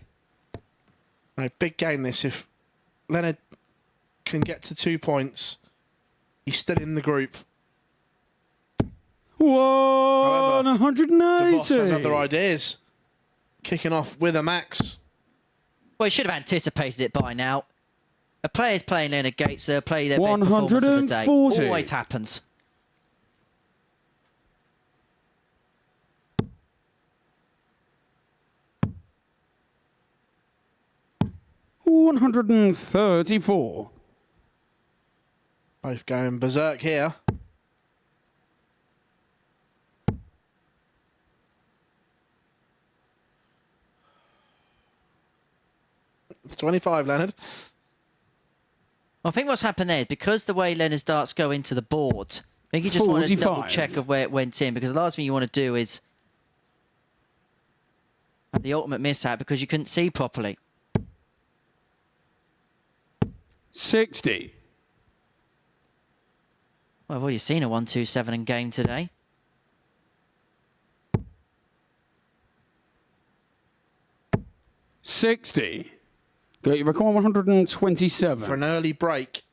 No, big game this. If Leonard can get to 2 points, he's still in the group. 180. DeVos has other ideas. Kicking off with a max. Well, he should have anticipated it by now. A player's playing Leonard Gates, they'll play their best performance of the day. Always happens. $134. Both going berserk here. It's 25, Leonard. I think what's happened there, because the way Leonard's darts go into the board, I think you just want to double check of where it went in, because the last thing you want to do is have the ultimate mishap because you couldn't see properly. 60. Well, I've already seen a 1-2-7 in game today. $60. Got your record 127. For an early break,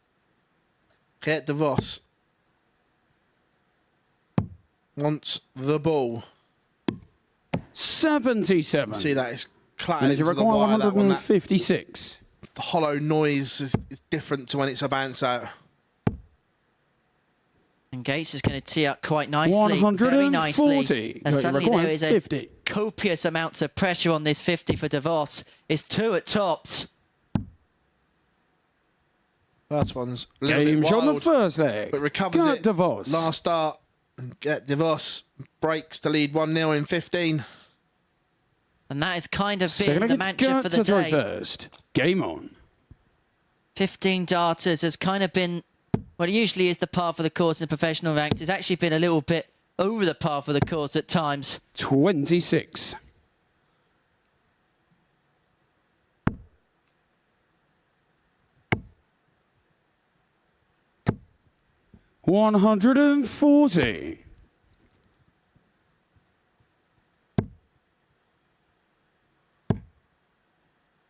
Gert DeVos wants the ball. 77. See that it's clattered And into your the record wire. 156. The hollow noise is different to when it's a bounce out. And Gates is going to tee up quite nicely, very nicely. And suddenly there is a copious amounts of pressure on this 50 for DeVos. It's 2 at tops. First one's a little Game bit shot on the wild, first leg. but recovers Gert it. DeVos. Last start. And Gert DeVos breaks to lead 1-0 in 15. And that has kind of been the mantra for the day. First. Game on. 15 darters has kind of been, well, it usually is the par for the course in professional ranks. It's actually been a little bit over the path of the course at times. 26. $140.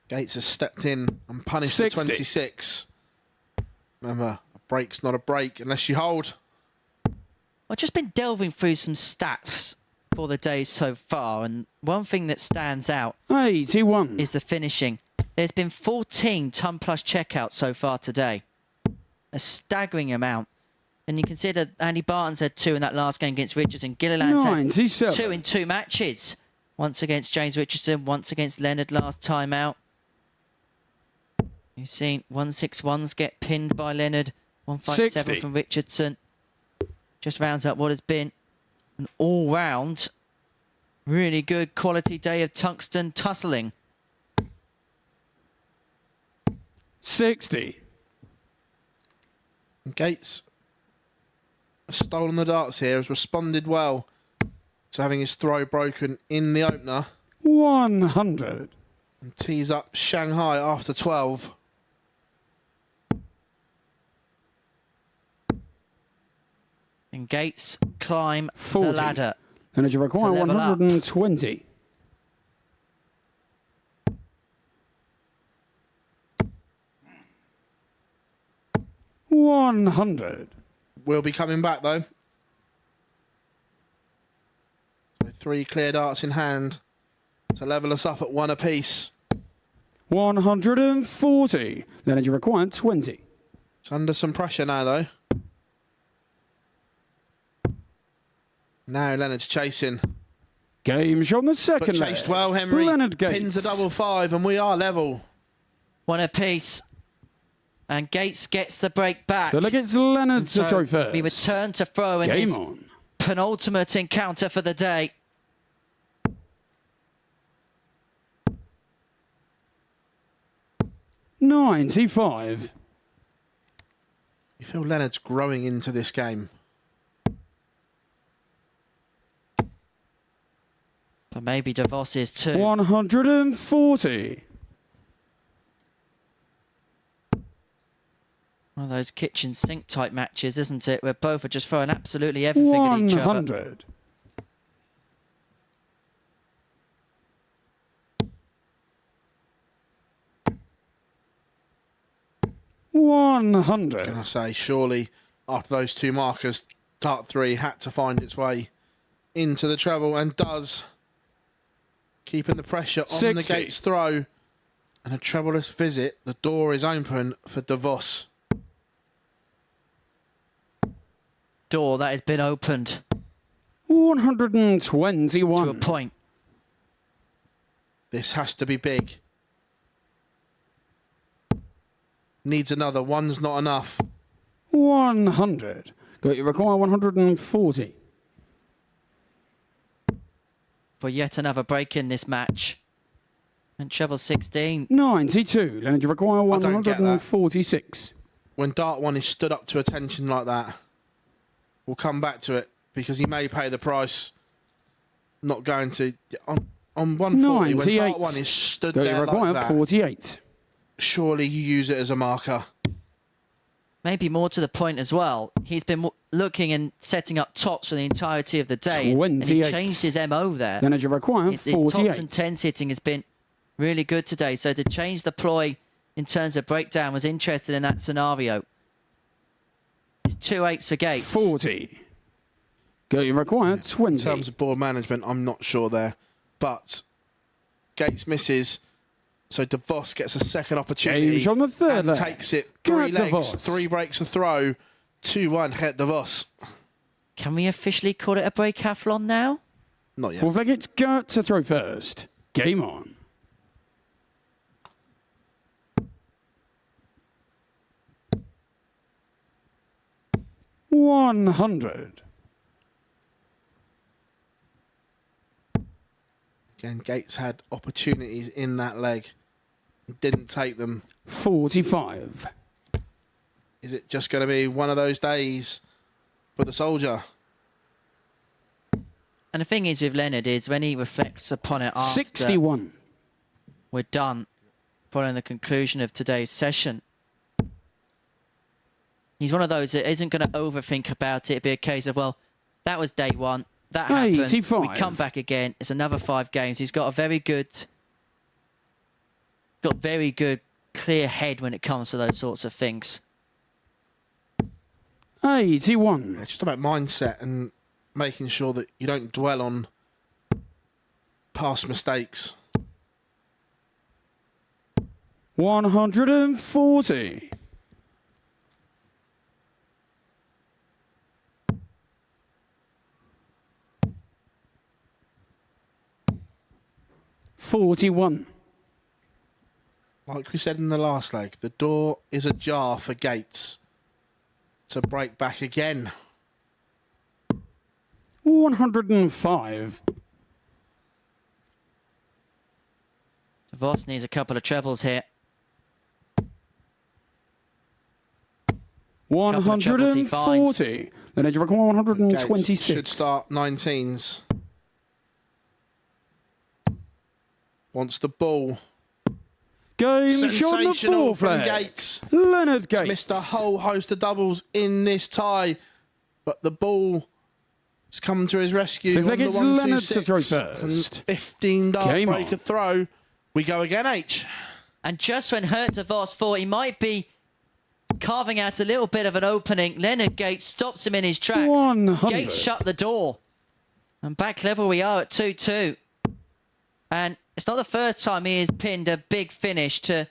Gates has stepped in and punished 60. the 26. Remember, a break's not a break unless you hold. I've just been delving through some stats for the day so far, and one thing that stands out 81. is the finishing. There's been 14 ton-plus checkouts so far today. A staggering amount. And you consider Andy Bartons had 2 in that last game against Richardson. Gilliland had 97. 2 in 2 matches. Once against James Richardson, once against Leonard last time out. You've seen 161s get pinned by Leonard. 157 60. from Richardson. Just rounds up what has been an all-round, really good quality day of tungsten tussling. 60. Gates has stolen the darts here, has responded well to having his throw broken in the opener. 100. And tees up Shanghai after 12. And Gates climb 40. the ladder. And you require To level up. 120. $100. We'll be coming back though. So 3 clear darts in hand to level us up at 1 apiece. 140. Then you require 20. It's under some pressure now though. Now Leonard's chasing. Game shot on the But second leg. chased well, Henry. Leonard Pins a Gates. 5-5 and we are level. 1 apiece. And Gates gets the break back. So look, it's Leonard And to throw first. we return to throw in Game his on. penultimate encounter for the day. $95. You feel Leonard's growing into this game. But maybe DeVos is too. 140. One of those kitchen sink type matches, isn't it? Where both are just throwing absolutely everything at each other. 100. $100. Can I say, surely after those 2 markers, dart 3 had to find its way into the treble and does. Keeping the pressure on 60. the Gates throw. And a trebleless visit. The door is open for DeVos. Door that has been opened 121. to a point. This has to be big. Needs another. 1's not enough. 100. Got you require 140. For yet another break in this match. And treble 16. 92. Then you require I don't get that. 146. When dart 1 is stood up to attention like that, we'll come back to it because he may pay the price. Not going to. On 140, when 98. dart 1 is stood Got you there require like that, 48. surely you use it as a marker. Maybe more to the point as well. He's been looking and setting up tops for the entirety of the day. And he 28. changed his MO there. Then you require His tops 48. and 10s hitting has been really good today. So to change the ploy in terms of breakdown was interested in that scenario. It's 2 8s for Gates. 40. Got you require 20. In terms of board management, I'm not sure there. But Gates misses. So DeVos gets a second opportunity James on the third and leg. takes it. Go 3 legs, DeVos. 3 breaks a throw. 2-1, het DeVos. Can we officially call it a breakathlon now? Not yet. Fourth leg, it's Gert to throw first. Game on. $100. Again, Gates had opportunities in that leg. Didn't take them. 45. Is it just going to be one of those days for the soldier? And the thing is with Leonard is when he reflects upon it after 61. we're done, following the conclusion of today's session, he's one of those that isn't going to overthink about it. It'd be a case of, well, that was day one. That happened. 85. We come back again. It's another 5 games. He's got a very good, clear head when it comes to those sorts of things. 81. It's just about mindset and making sure that you don't dwell on past mistakes. 140. 41. Like we said in the last leg, the door is ajar for Gates to break back again. 105. DeVos needs a couple of trebles here. 140. Then edge record 126. Gates should start 19s. Wants the ball. Game shot on the Sensational fourth from leg. Gates. Leonard Gates. He's missed a whole host of doubles in this tie, but the ball has come to his rescue. Fifth On leg, the it's 1, 2, Leonard to 6, throw and first. 15 dart Game breaker on. throw. We go again, H. And just when Hurt DeVos thought he might be carving out a little bit of an opening, Leonard Gates stops him in his tracks. 100. Gates shut the door. And back level we are at 2-2. And it's not the first time he has pinned a big finish to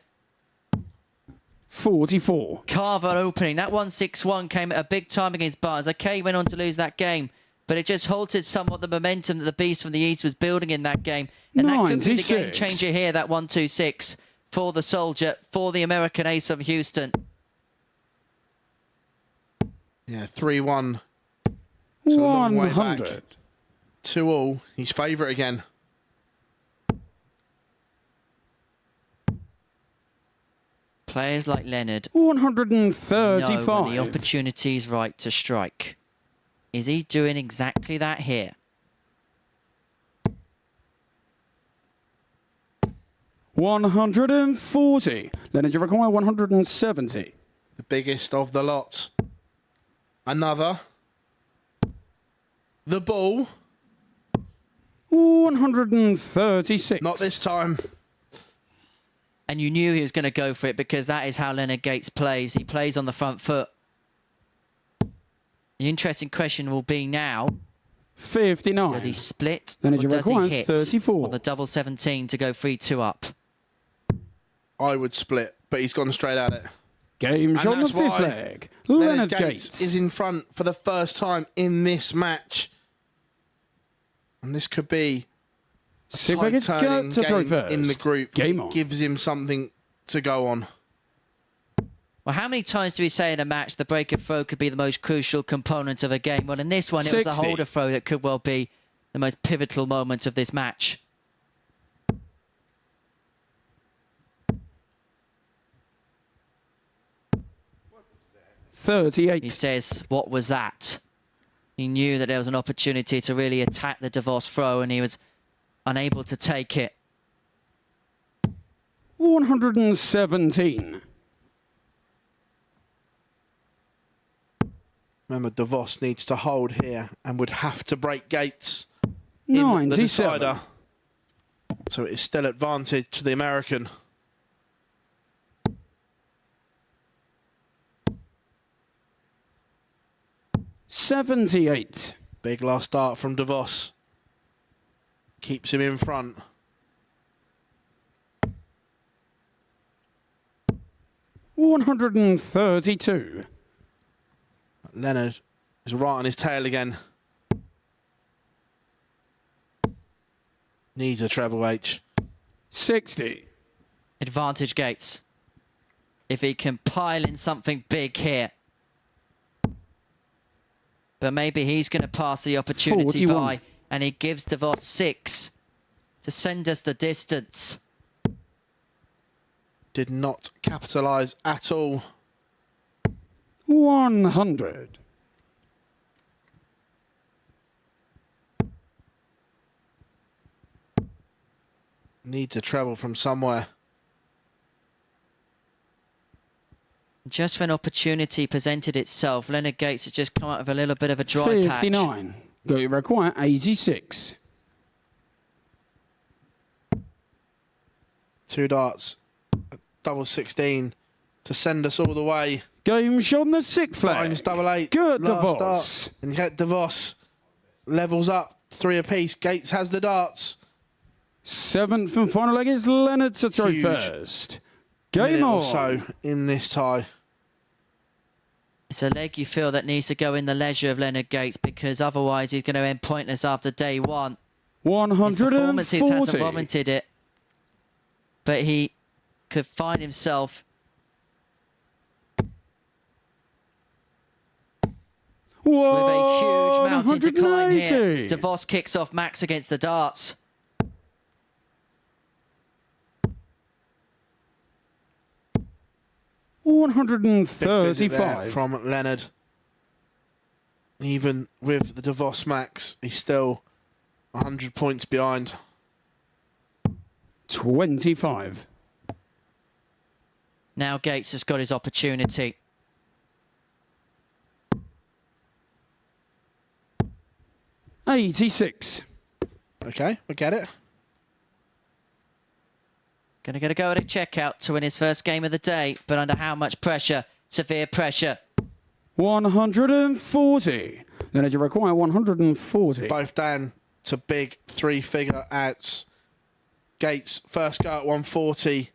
44. carve an opening. That 1-6-1 came at a big time against Bartons. Okay, he went on to lose that game, but it just halted somewhat the momentum that the Beast from the East was building in that game. And that could be the game 96. changer here, that 1-2-6 for the Soldier, for the American ace of Houston. Yeah, 3-1. It's a long way back. 100. 2-all. He's favourite again. Players like Leonard 135. know when the opportunity is right to strike. Is he doing exactly that here? $140. Leonard require 170. The biggest of the lot. Another. The ball. 136. Not this time. And you knew he was going to go for it because that is how Leonard Gates plays. He plays on the front foot. The interesting question will be now, 59. does he split Then or does he hit 34. on the double 17 to go 3-2 up? I would split, but he's gone straight at it. Game And shot on the that's fifth why leg. Leonard Leonard Gates Gates. is in front for the first time in this match. And this could be a See if I get tide-turning to throw game first. in the group. Game It on. gives him something to go on. Well, how many times do we say in a match the break of throw could be the most crucial component of a game? Well, in this one, it was a 60. holder throw that could well be the most pivotal moment of this match. He 38. says, what was that? He knew that there was an opportunity to really attack the DeVos throw and he was unable to take it. 117. Remember, DeVos needs to hold here and would have to break Gates in the 97. decider. So it is still advantage to the American. $78. Big last start from DeVos. Keeps him in front. $132. Leonard is right on his tail again. Needs a treble H. 60. Advantage Gates. If he can pile in something big here. But maybe he's going to pass the opportunity 41. by and he gives DeVos 6 to send us the distance. Did not capitalise at all. 100. Need to treble from somewhere. Just when opportunity presented itself, Leonard Gates has just come up with a little bit of a dry patch. 59. Got you require 86. 2 darts. Double 16 to send us all the way. Game shot on the 6th flag. Bartons double 8. Good, last DeVos. dart. And you get DeVos. Levels up. 3 apiece. Gates has the darts. 7th and final leg is Leonard to throw Huge first. Game minute on. or so in this tie. It's a leg you feel that needs to go in the leisure of Leonard Gates, because otherwise he's going to end pointless after day one. 140. His performances hasn't warranted it, but he could find himself with a huge mountain to climb here. DeVos kicks off Max against the darts. $135 from Leonard. Even with the DeVos Max, he's still 100 points behind. 25. Now Gates has got his opportunity. $86. Okay, we get it. Going to get a go at a checkout to win his first game of the day, but under how much pressure? Severe pressure. 140. Then you require 140. Both down to big 3-figure outs. Gates first go at 140.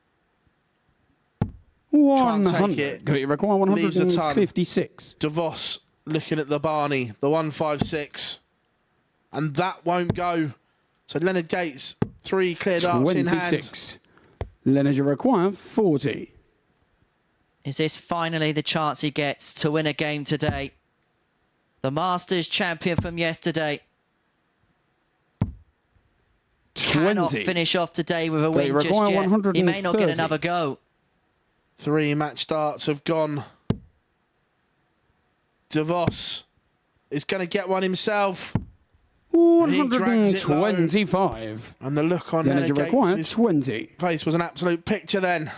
100. Got you require 156. DeVos looking at the Barney, the 156. And that won't go. So Leonard Gates, 3 clear darts in hand. 26. Leonard, you require 40. Is this finally the chance he gets to win a game today? The Masters champion from yesterday 20. cannot finish off today with a win just yet. He may not get another go. 3 match darts have gone. DeVos is going to get one himself. 125. And the look on Leonard, you require Gates' 20. face was an absolute picture then.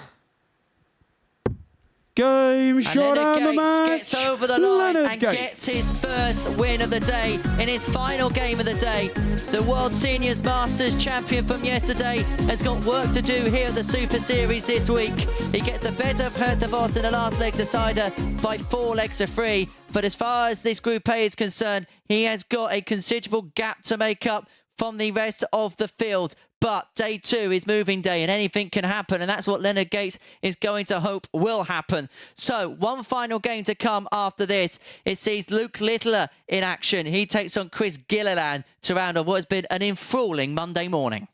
Game shot and and the match. Gates gets over the line Leonard and Gates gets his first win of the day in his final game of the day. The World Seniors Masters champion from yesterday has got work to do here at the Super Series this week. He gets the better of DeVos in the last leg decider by 4 legs to 3. But as far as this Group A is concerned, he has got a considerable gap to make up from the rest of the field. But day 2 is moving day and anything can happen. And that's what Leonard Gates is going to hope will happen. So one final game to come after this. It sees Luke Littler in action. He takes on Chris Gilliland to round off what has been an enthralling Monday morning.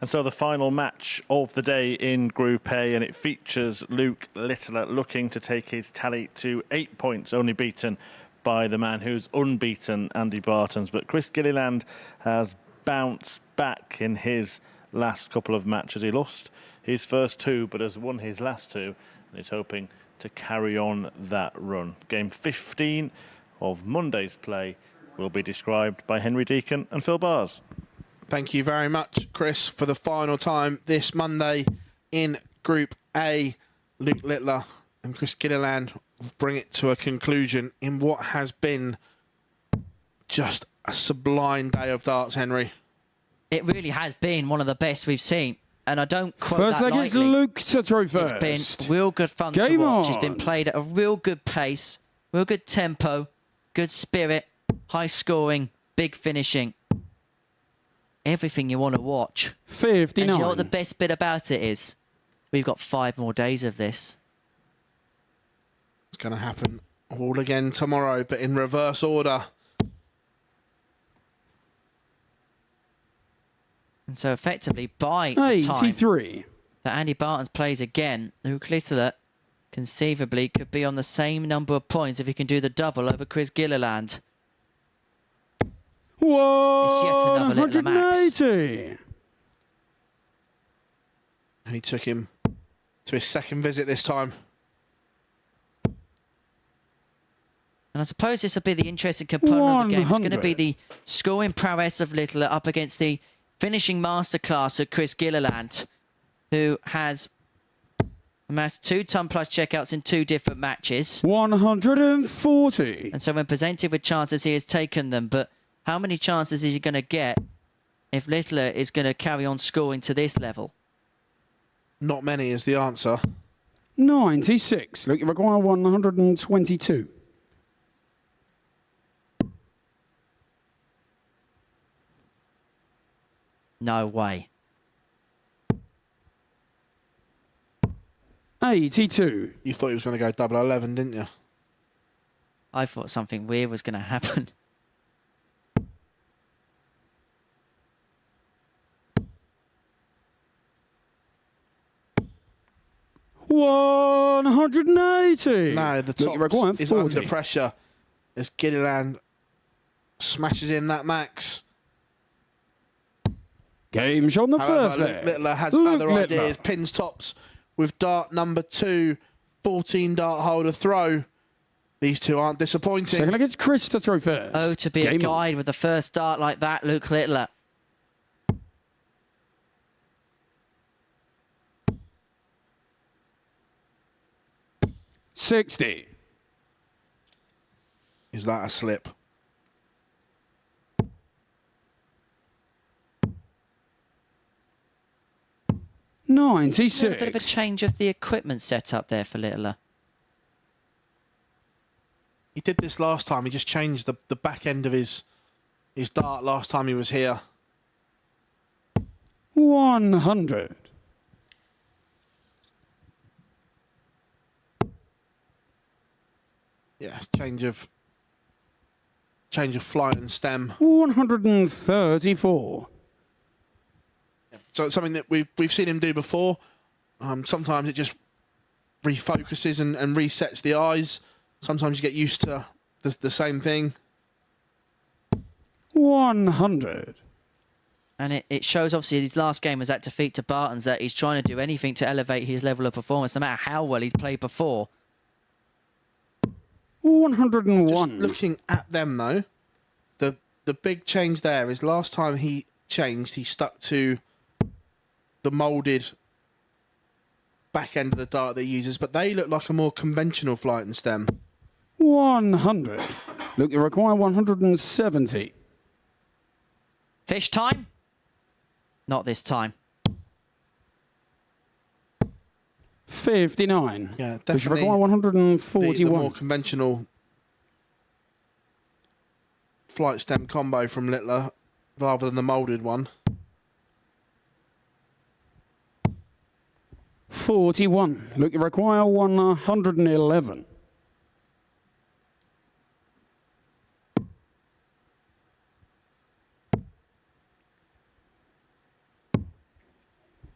And so the final match of the day in Group A, and it features Luke Littler looking to take his tally to 8 points, only beaten by the man who's unbeaten, Andy Bartons. But Chris Gilliland has bounced back in his last couple of matches. He lost his first 2, but has won his last 2, and is hoping to carry on that run. Game 15 of Monday's play will be described by Henry Deacon and Phil Bars. Thank you very much, Chris, for the final time this Monday in Group A. Luke Littler and Chris Gilliland will bring it to a conclusion in what has been just a sublime day of darts, Henry. It really has been one of the best we've seen. And I don't quote First that leg is lightly. Luke to throw first. It's been real good fun to Game watch. on. It's been played at a real good pace, real good tempo, good spirit, high scoring, big finishing. Everything you want to watch. 59. And you know what the best bit about it is? We've got 5 more days of this. It's going to happen all again tomorrow, but in reverse order. And so effectively, by the time 83. that Andy Bartons plays again, Luke Littler conceivably could be on the same number of points if he can do the double over Chris Gilliland. It's yet another Littler max. 180. And he took him to his second visit this time. And I suppose this will be the interesting component of the game. It's going to be 100. the scoring prowess of Littler up against the finishing masterclass of Chris Gilliland, who has amassed 2 ton-plus checkouts in 2 different matches. 140. And so when presented with chances, he has taken them. But how many chances is he going to get if Littler is going to carry on scoring to this level? Not many is the answer. 96. Look, you require 122. No way. 82. You thought he was going to go double 11, didn't you? I thought something weird was going to happen. $180. No, the Look, you require top is 40. under pressure as Gilliland smashes in that max. Game shot on the first However, leg. Luke Littler has Luke other Littler. ideas. Pins tops with dart number 2, 14 dart holder throw. These two aren't disappointing. Second leg, it's Chris to throw first. Oh, to be a Game on. guide with the first start like that, Luke Littler. $60. Is that a slip? A 96. bit of a change of the equipment setup there for Littler. He did this last time. He just changed the back end of his dart last time he was here. 100. Yeah, change of flight and stem. 134. So it's something that we've seen him do before. Sometimes it just refocuses and resets the eyes. Sometimes you get used to the same thing. 100. And it shows, obviously, his last game was that defeat to Bartons, that he's trying to do anything to elevate his level of performance, no matter how well he's played before. 101. Just looking at them, though, the big change there is last time he changed, he stuck to the moulded back end of the dart that he uses, but they look like a more conventional flight and stem. 100. Look, you require 170. Fish time? Not this time. 59. Yeah, Which definitely. require 141. The more conventional flight stem combo from Littler rather than the moulded one. 41. Look, you require 111.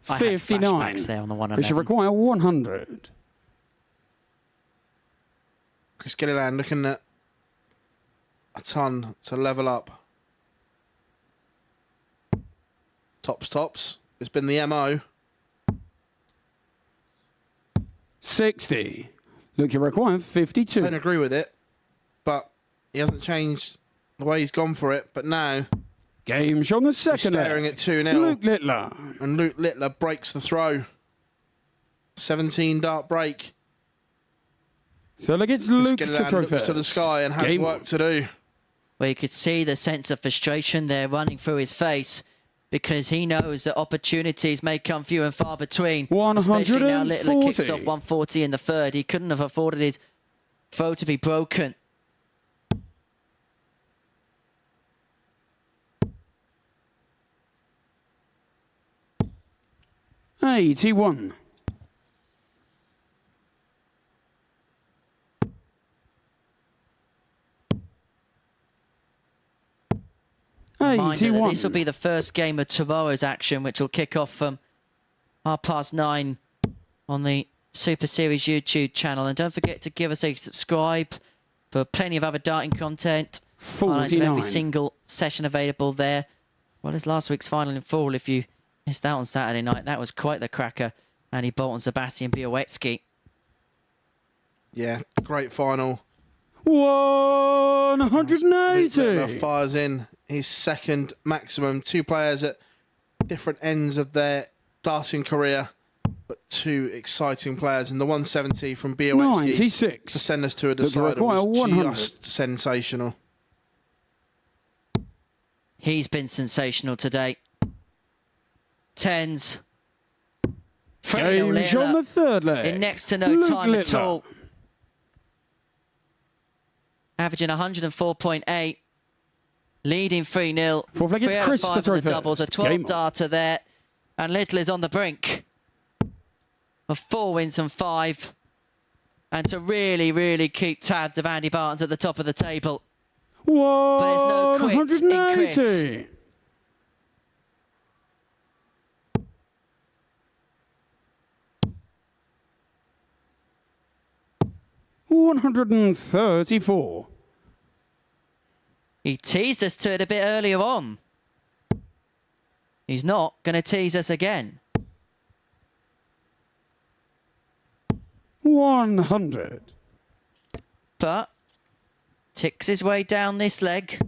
I had 59. flashbacks there on the 111. They should require 100. Chris Gilliland looking at a ton to level up. Tops. It's been the MO. 60. Look, you require 52. I don't agree with it, but he hasn't changed the way he's gone for it. But now, Game shot on the second staring leg. at 2-0. Luke Littler. And Luke Littler breaks the throw. 17 dart break. So look, it's Chris Luke to Gilliland throw looks first. to the sky and has Game work to do. Well, you could see the sense of frustration there running through his face because he knows that opportunities may come few and far between. Especially now Littler kicks off 140 in the third. He couldn't have afforded his throw to be broken. $81. Reminder that this will be the first game of tomorrow's action, which will kick off from 9:30 on the Super Series YouTube channel. And don't forget to give us a subscribe for plenty of other darting content. Highlights of every single session available there. Well, as last week's final in full, if you missed out on Saturday night, that was quite the cracker. Andy Bolton, Sebastian Białowski. Yeah, great final. 180. Littler fires in his second maximum. Two players at different ends of their darting career, but two exciting players. And the 170 from Białowski 96. to send us to a decider was 100. just sensational. He's been sensational today. Tens. Game shot on the third leg. In next to no Luke time at Littler. all. Averaging 104.8. Leading 3-0. Fourth leg, it's 3 out of Chris 5 to on throw the doubles. A first. 12 Game on. darter there. And Littler is on the brink of 4 wins and 5. And to really, really keep tabs of Andy Bartons at the top of the table. But there's no quit in Chris. 180. $134. He teased us to it a bit earlier on. He's not going to tease us again. 100. But ticks his way down this leg.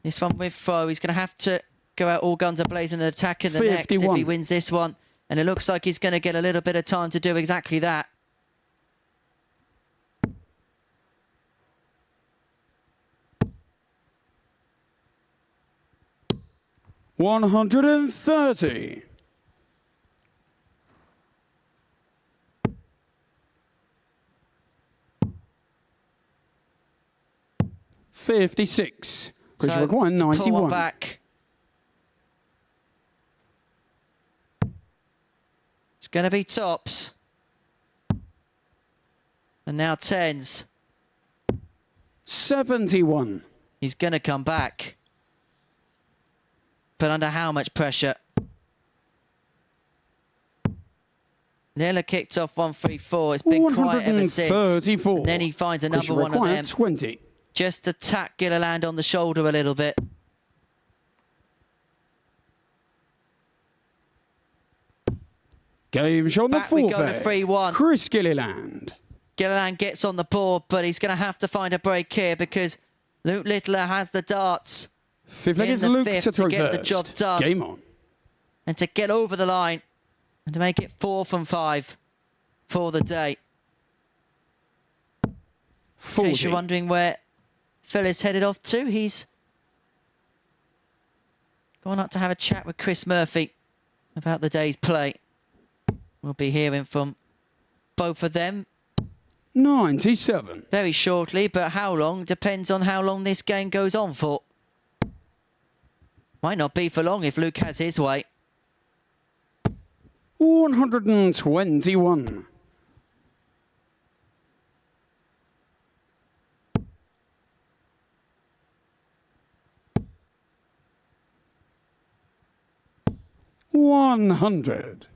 This one with throw. He's going to have to go out all guns a-blazing and attack in the next if 51. he wins this one. And it looks like he's going to get a little bit of time to do exactly that. $130. $56. Chris require to pull one 91. back. It's going to be tops. And now tens. 71. He's going to come back. But under how much pressure? Lilla kicked off 134. It's been quiet ever since. 134. And then he finds Chris another one of require them. 20. Just to tap Gilliland on the shoulder a little bit. Game shot on the Back we fourth go to leg. 3-1. Chris Gilliland. Gilliland gets on the board, but he's going to have to find a break here because Luke Littler has the darts. Fifth leg in is the Luke fifth to throw to get first. the job done. Game on. And to get over the line and to make it 4 from 5 for the day. 40. In case you're wondering where Phil is headed off to, he's gone up to have a chat with Chris Murphy about the day's play. We'll be hearing from both of them 97. very shortly, but how long depends on how long this game goes on for. Might not be for long if Luke has his way. 121. 100.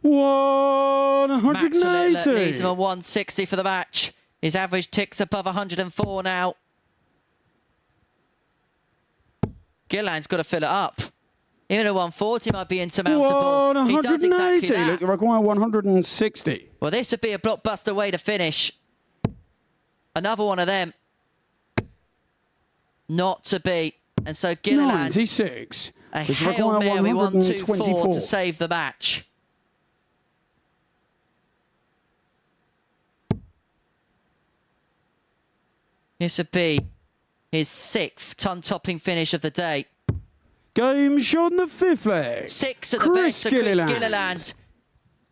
Max leads 180. him on 160 for the match. His average ticks above 104 now. Gilliland's got to fill it up. Even a 140 might be insurmountable. He does exactly that. Look, require 160. Well, this would be a blockbuster way to finish. Another one of them. Not to beat. And so Gilliland, 96. a Which Hail require Mary 1-2-4 124. to save the match. This would be his 6th ton-topping finish of the day. Game shot in the 5th leg. 6 at the bench for Chris Gilliland.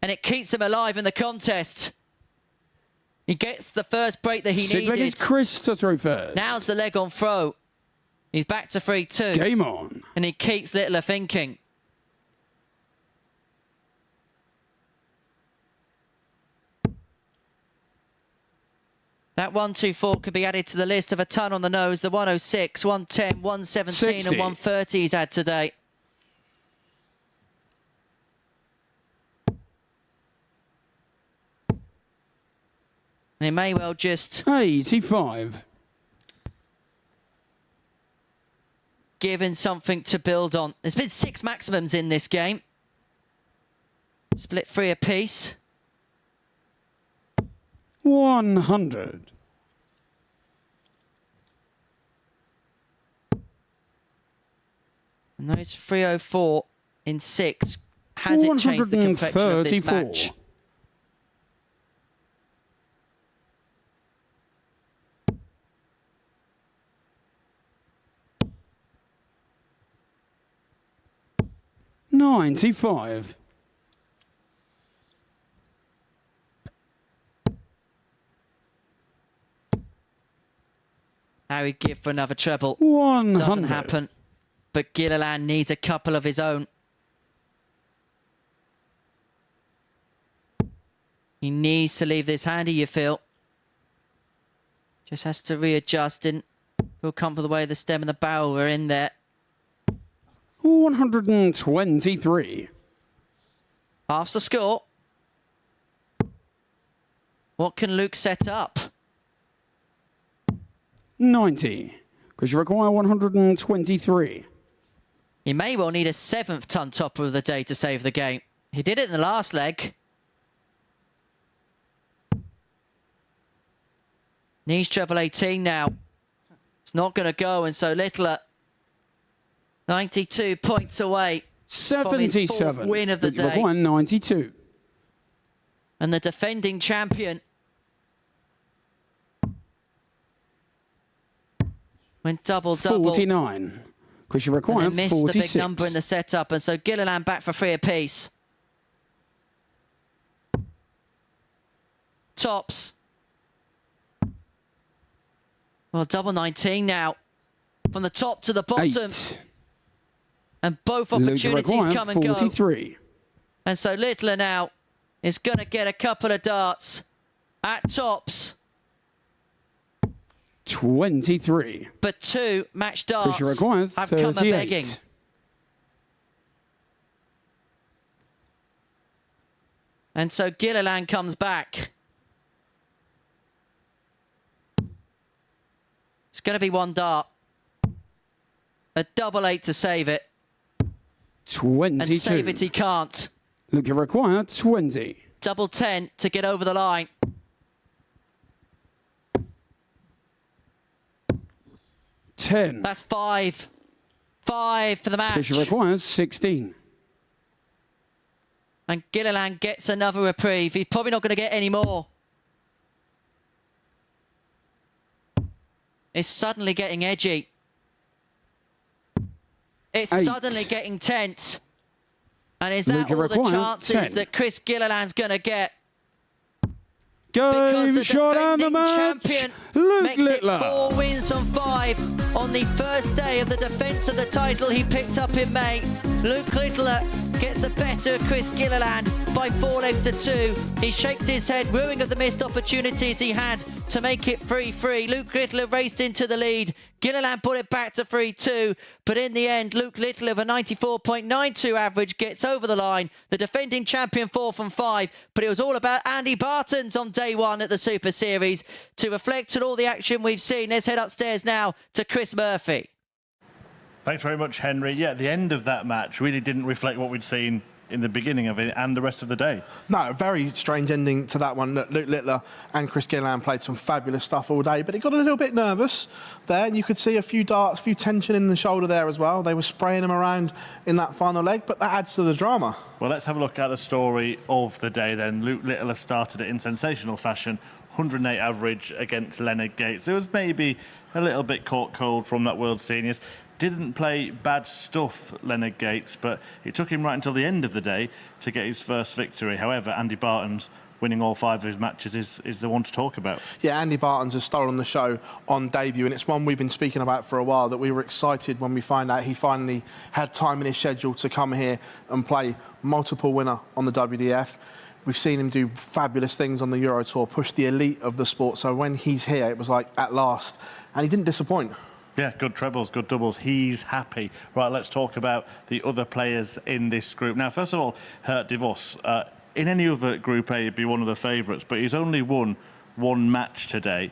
And it keeps him alive in the contest. He gets the first break that he 6th leg is needed. Chris to throw first. Now's the leg on throw. He's back to 3-2. Game on. And he keeps Littler thinking. That 1-2-4 could be added to the list of a ton on the nose. The 106, 110, 117 60. and 130 he's had today. And he may well just 85. give him something to build on. There's been 6 maximums in this game. Split 3 apiece. 100. And those 304 in 6, has it changed the complexion of this 134. match? $95. How he'd give for another treble. 100. Doesn't happen. But Gilliland needs a couple of his own. He needs to leave this handy, you feel. Just has to readjust and feel comfortable the way the stem and the barrel are in there. 123. Half the score. What can Luke set up? 90. Because you require 123. He may well need a 7th ton topper of the day to save the game. He did it in the last leg. Needs treble 18 now. It's not going to go, and so Littler 92 points away from his 4th 77. win of the You day. require 92. And the defending champion went double-double. 49. Because you require And then missed 46. the big number in the setup, and so Gilliland back for 3 apiece. Tops. Well, double 19 now. From the top to the bottom. 8. And both Luke, you opportunities require come and 43. go. And so Littler now is going to get a couple of darts at tops. 23. But 2 match Because darts you require have come a begging. 38. And so Gilliland comes back. It's going to be 1 dart. A double 8 to save it. 22. And save it he can't. Look, you require 20. Double 10 to get over the line. 10. That's 5. 5 for the match. Because you require 16. And Gilliland gets another reprieve. He's probably not going to get any more. It's suddenly getting edgy. It's 8. suddenly getting tense. And is that Luke, you all the require chances 10. that Chris Gilliland's going to get? Because Game the shot and the defending match. champion Luke makes Littler. it 4 wins from 5 on the first day of the defence of the title he picked up in May. Luke Littler gets the better of Chris Gilliland by 4 legs to 2. He shakes his head, ruing of the missed opportunities he had to make it 3-3. Luke Littler raced into the lead. Gilliland put it back to 3-2. But in the end, Luke Littler, with a 94.92 average, gets over the line. The defending champion 4 from 5. But it was all about Andy Bartons on day 1 at the Super Series. To reflect on all the action we've seen, let's head upstairs now to Chris Murphy. Thanks very much, Henry. Yeah, the end of that match really didn't reflect what we'd seen in the beginning of it and the rest of the day. No, a very strange ending to that one. Luke Littler and Chris Gilliland played some fabulous stuff all day, but it got a little bit nervous there, and you could see a few darts, a few tension in the shoulder there as well. They were spraying them around in that final leg, but that adds to the drama. Well, let's have a look at the story of the day then. Luke Littler started it in sensational fashion. 108 average against Leonard Gates. There was maybe a little bit caught cold from that World Seniors. Didn't play bad stuff, Leonard Gates, but it took him right until the end of the day to get his first victory. However, Andy Bartons, winning all 5 of his matches, is the one to talk about. Yeah, Andy Bartons has stolen the show on debut, and it's one we've been speaking about for a while, that we were excited when we found out he finally had time in his schedule to come here and play multiple winner on the WDF. We've seen him do fabulous things on the Euro Tour, push the elite of the sport, so when he's here, it was like, at last. And he didn't disappoint. Yeah, good trebles, good doubles. He's happy. Right, let's talk about the other players in this group. Now, first of all, DeVos. In any other Group A, he'd be one of the favourites, but he's only won 1 match today.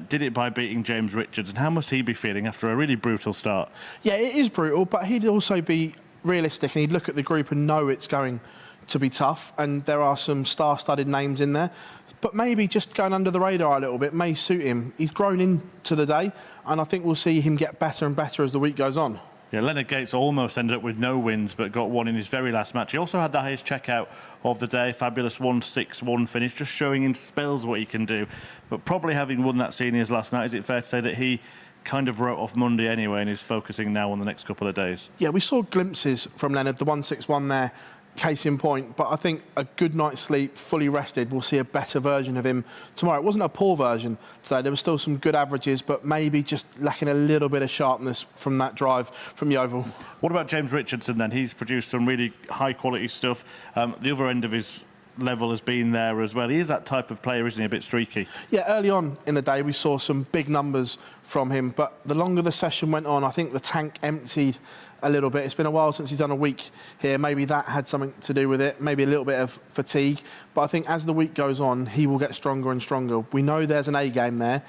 Did it by beating James Richardson. How must he be feeling after a really brutal start? Yeah, it is brutal, but he'd also be realistic, and he'd look at the group and know it's going to be tough, and there are some star-studded names in there, but maybe just going under the radar a little bit may suit him. He's grown into the day, and I think we'll see him get better and better as the week goes on. Yeah, Leonard Gates almost ended up with no wins, but got one in his very last match. He also had the highest checkout of the day, fabulous 1-6-1 finish, just showing in spells what he can do. But probably having won that seniors last night, is it fair to say that he kind of wrote off Monday anyway and is focusing now on the next couple of days? Yeah, we saw glimpses from Leonard, the 1-6-1 there, case in point, but I think a good night's sleep, fully rested, we'll see a better version of him tomorrow. It wasn't a poor version today. There were still some good averages, but maybe just lacking a little bit of sharpness from that drive from Yeovil. What about James Richardson then? He's produced some really high quality stuff. The other end of his level has been there as well. He is that type of player, isn't he? A bit streaky. Yeah, early on in the day we saw some big numbers from him, but the longer the session went on, I think the tank emptied a little bit. It's been a while since he's done a week here. Maybe that had something to do with it. Maybe a little bit of fatigue. But I think as the week goes on, he will get stronger and stronger. We know there's an A game there.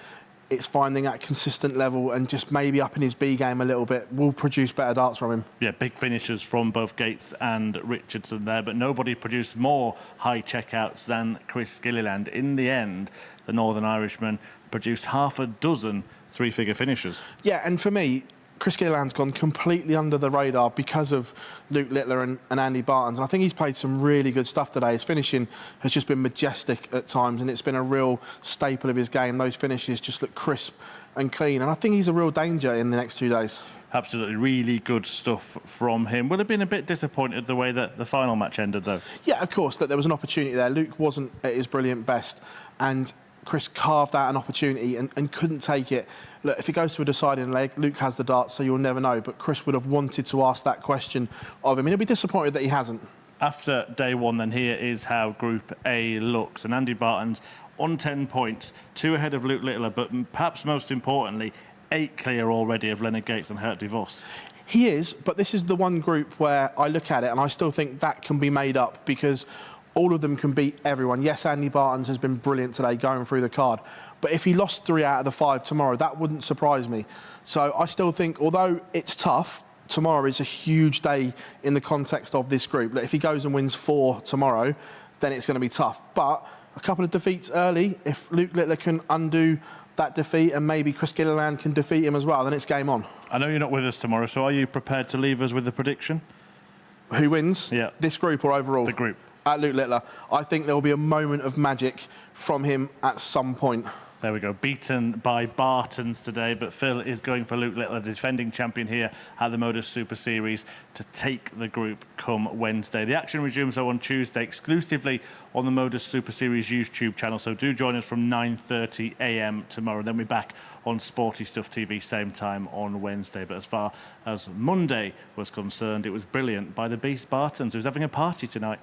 It's finding that consistent level and just maybe upping his B game a little bit will produce better darts from him. Yeah, big finishes from both Gates and Richardson there, but nobody produced more high checkouts than Chris Gilliland. In the end, the Northern Irishman produced half a dozen 3-figure finishes. Yeah, and for me, Chris Gilliland's gone completely under the radar because of Luke Littler and Andy Bartons. And I think he's played some really good stuff today. His finishing has just been majestic at times, and it's been a real staple of his game. Those finishes just look crisp and clean. And I think he's a real danger in the next 2 days. Absolutely, really good stuff from him. Would have been a bit disappointed the way that the final match ended, though. Yeah, of course, that there was an opportunity there. Luke wasn't at his brilliant best, and Chris carved out an opportunity and couldn't take it. Look, if it goes to a deciding leg, Luke has the darts, so you'll never know. But Chris would have wanted to ask that question of him. He'll be disappointed that he hasn't. After day 1, then, here is how Group A looks. And Andy Bartons on 10 points, 2 ahead of Luke Littler, but perhaps most importantly, 8 clear already of Leonard Gates and DeVos. He is, but this is the one group where I look at it and I still think that can be made up because all of them can beat everyone. Yes, Andy Bartons has been brilliant today going through the card, but if he lost 3 out of the 5 tomorrow, that wouldn't surprise me. So I still think, although it's tough, tomorrow is a huge day in the context of this group. If he goes and wins 4 tomorrow, then it's going to be tough. But a couple of defeats early, if Luke Littler can undo that defeat and maybe Chris Gilliland can defeat him as well, then it's game on. I know you're not with us tomorrow, so are you prepared to leave us with the prediction? Who wins? Yeah. This group or overall? The group. At Luke Littler. I think there will be a moment of magic from him at some point. There we go. Beaten by Bartons today, but Phil is going for Luke Littler, the defending champion here at the MODUS Super Series, to take the group come Wednesday. The action resumes though on Tuesday exclusively on the MODUS Super Series YouTube channel, so do join us from 9:30 a.m. tomorrow. Then we're back on Sporty Stuff TV same time on Wednesday. But as far as Monday was concerned, it was brilliant by the Beast Bartons, who's having a party tonight.